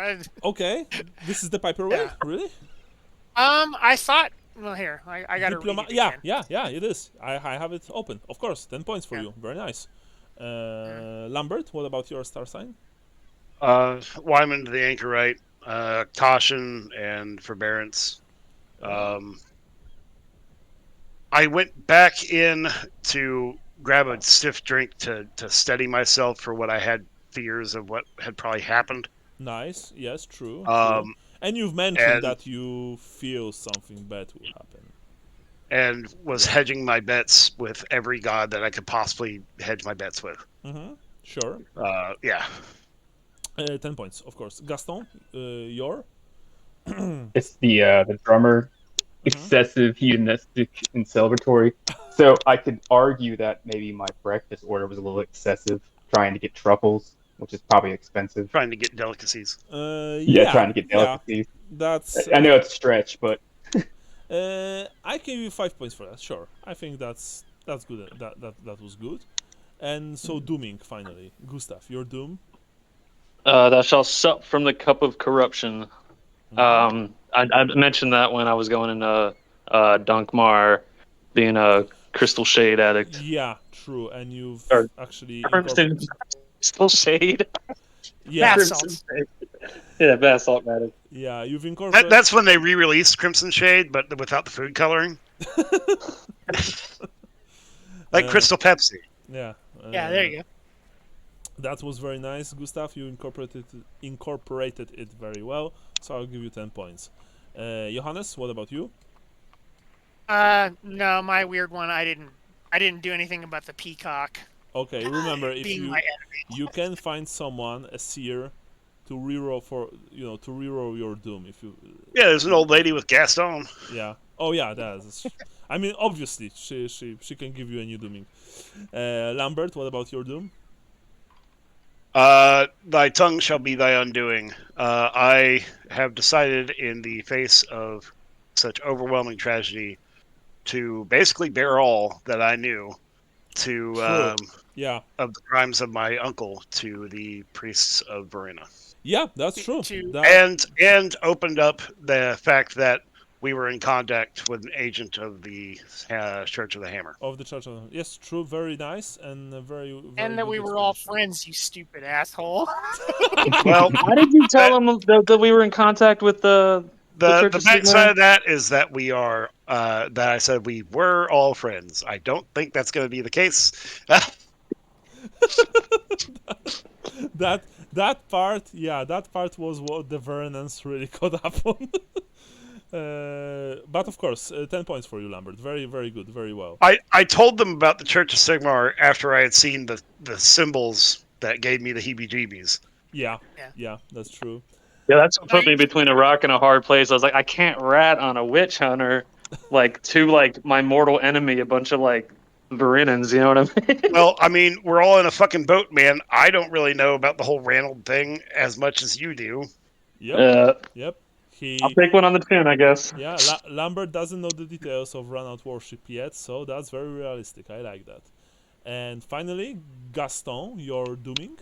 Okay, this is the Piper way, Yeah. really? I thought. Well, here I got to read it Yeah, again. yeah, it is. I have it open. Of course, 10 points for you. Very nice. Lambert, what about your star sign? Wyman to the anchorite, caution and forbearance. I went back in to grab a stiff drink to steady myself for what I had fears of what had probably happened. Nice. Yes, true. Um, And you've mentioned and- that you feel something bad will happen. And was hedging my bets with every god that I could possibly hedge my bets with. Mm-hmm. Sure. Yeah. 10 points, of course. Gaston, your? It's the drummer, excessive hedonistic and celebratory. So I could argue that maybe my breakfast order was a little excessive, trying to get truffles, which is probably expensive. Trying to get delicacies. Yeah, trying to get delicacies. That's. I know it's a stretch, but I can give you 5 points for that. Sure, I think that's good. That was good. And so dooming finally, Gustav, your doom. Thou shalt sup from the cup of corruption. I mentioned that when I was going into Dunkmar, being a crystal shade addict. Yeah, true. And you've Or actually Crimson crystal shade. yeah, Bath salts. Yeah, bath salt addict. yeah, you've incorporated. That's when they re-released Crimson Shade, but without the food coloring. Like Crystal Pepsi. Yeah. Yeah, there you go. That was very nice, Gustav. You incorporated it very well. So I'll give you 10 points. Johannes, what about you? No, my weird one. I didn't do anything about the peacock Okay, remember if being you my enemy. you can find someone, a seer, to reroll to reroll your doom if you. Yeah, there's an old lady with Gaston. Yeah. Oh yeah, that's. I mean, obviously, she can give you a new dooming. Lambert, what about your doom? Thy tongue shall be thy undoing. I have decided, in the face of such overwhelming tragedy, to basically bear all that I knew to True. Yeah. of the crimes of my uncle to the priests of Verena, Yeah, that's true. To- and opened up the fact that we were in contact with an agent of the Church of the Hammer. Of the Church of yes, true, very nice and very. and that good we were all explanation. friends, you stupid asshole. Well, Why did you tell them that we were in contact with the the Church of backside Sigmar? of that is that we are that I said we were all friends. I don't think that's going to be the case. that part was what the Verenans really caught up on. But of course, 10 points for you, Lambert. Very, very good, very well. I told them about the Church of Sigmar after I had seen the symbols that gave me the heebie-jeebies. Yeah, Yeah. that's true. Yeah, that's what put me between a rock and a hard place. I was like, I can't rat on a witch hunter, to my mortal enemy, a bunch of Verenans. You know what I mean? Well, I mean, we're all in a fucking boat, man. I don't really know about the whole Ranald thing as much as you do. Yep. I'll take one on the chin, I guess. Yeah, Lambert doesn't know the details of Ranald worship yet, so that's very realistic. I like that. And finally, Gaston, your dooming.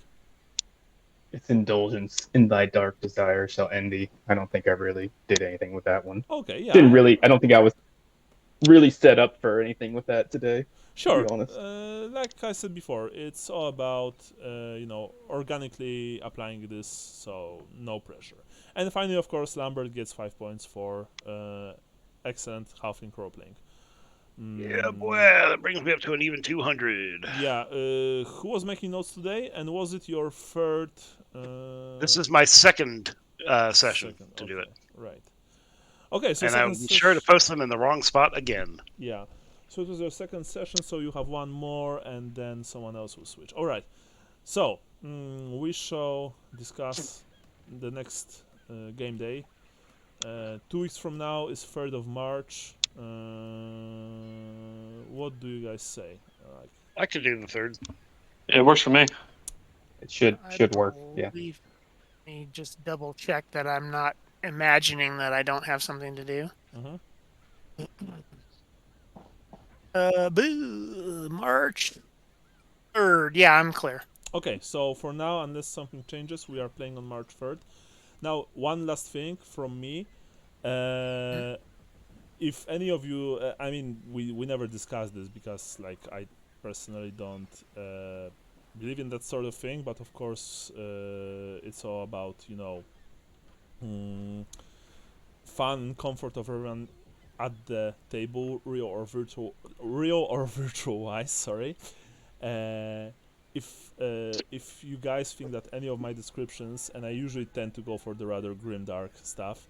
it's indulgence in thy dark desire shall end thee. I don't think I really did anything with that one. Okay, yeah. I don't think I was really set up for anything with that today. Sure. To be honest. Like I said before, it's all about organically applying this, so no pressure. And finally, of course, Lambert gets 5 points for excellent halfling roleplaying. Yeah, boy, that brings me up to an even 200. Yeah. Who was making notes today? And was it your third? This is my second session to do it. Right. Okay, so And I'll be sure to post them in the wrong spot again. Yeah. So it was your second session, so you have one more, and then someone else will switch. All right. So we shall discuss the next game day. 2 weeks from now is 3rd of March. What do you guys say? I could do the 3rd. It works for me. It should work. Yeah. Let me just double check that I'm not imagining that I don't have something to do. March 3rd. Yeah, I'm clear. Okay, so for now, unless something changes, we are playing on March 3rd. Now, one last thing from me. If any of you, I mean, we never discussed this because, like, I personally don't believe in that sort of thing. But of course, it's all about, you know, fun and comfort of everyone at the table, real or virtual wise. Sorry. If you guys think that any of my descriptions, and I usually tend to go for the rather grim, dark stuff,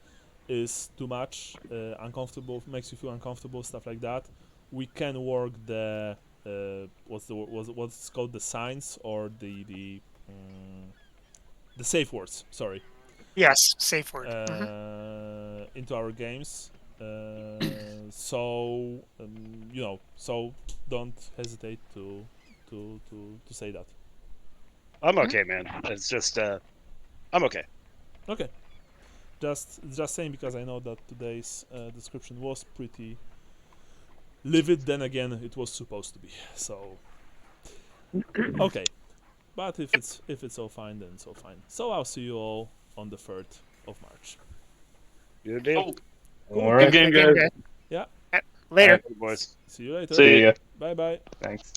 is too much, uncomfortable, makes you feel uncomfortable, stuff like that, we can work the what's called the signs or the safe words. Sorry. Yes, safe word. Into our games. So you know, so don't hesitate to say that. I'm okay, man. It's just I'm okay. Okay. Just saying because I know that today's description was pretty livid. Then again, it was supposed to be. So okay. But if it's all fine, then it's all fine. So I'll see you all on the 3rd of March. Good deal. Cool. All right. Good game, guys. Yeah. Later. All right, boys. See you later. See ya. Bye bye. Thanks.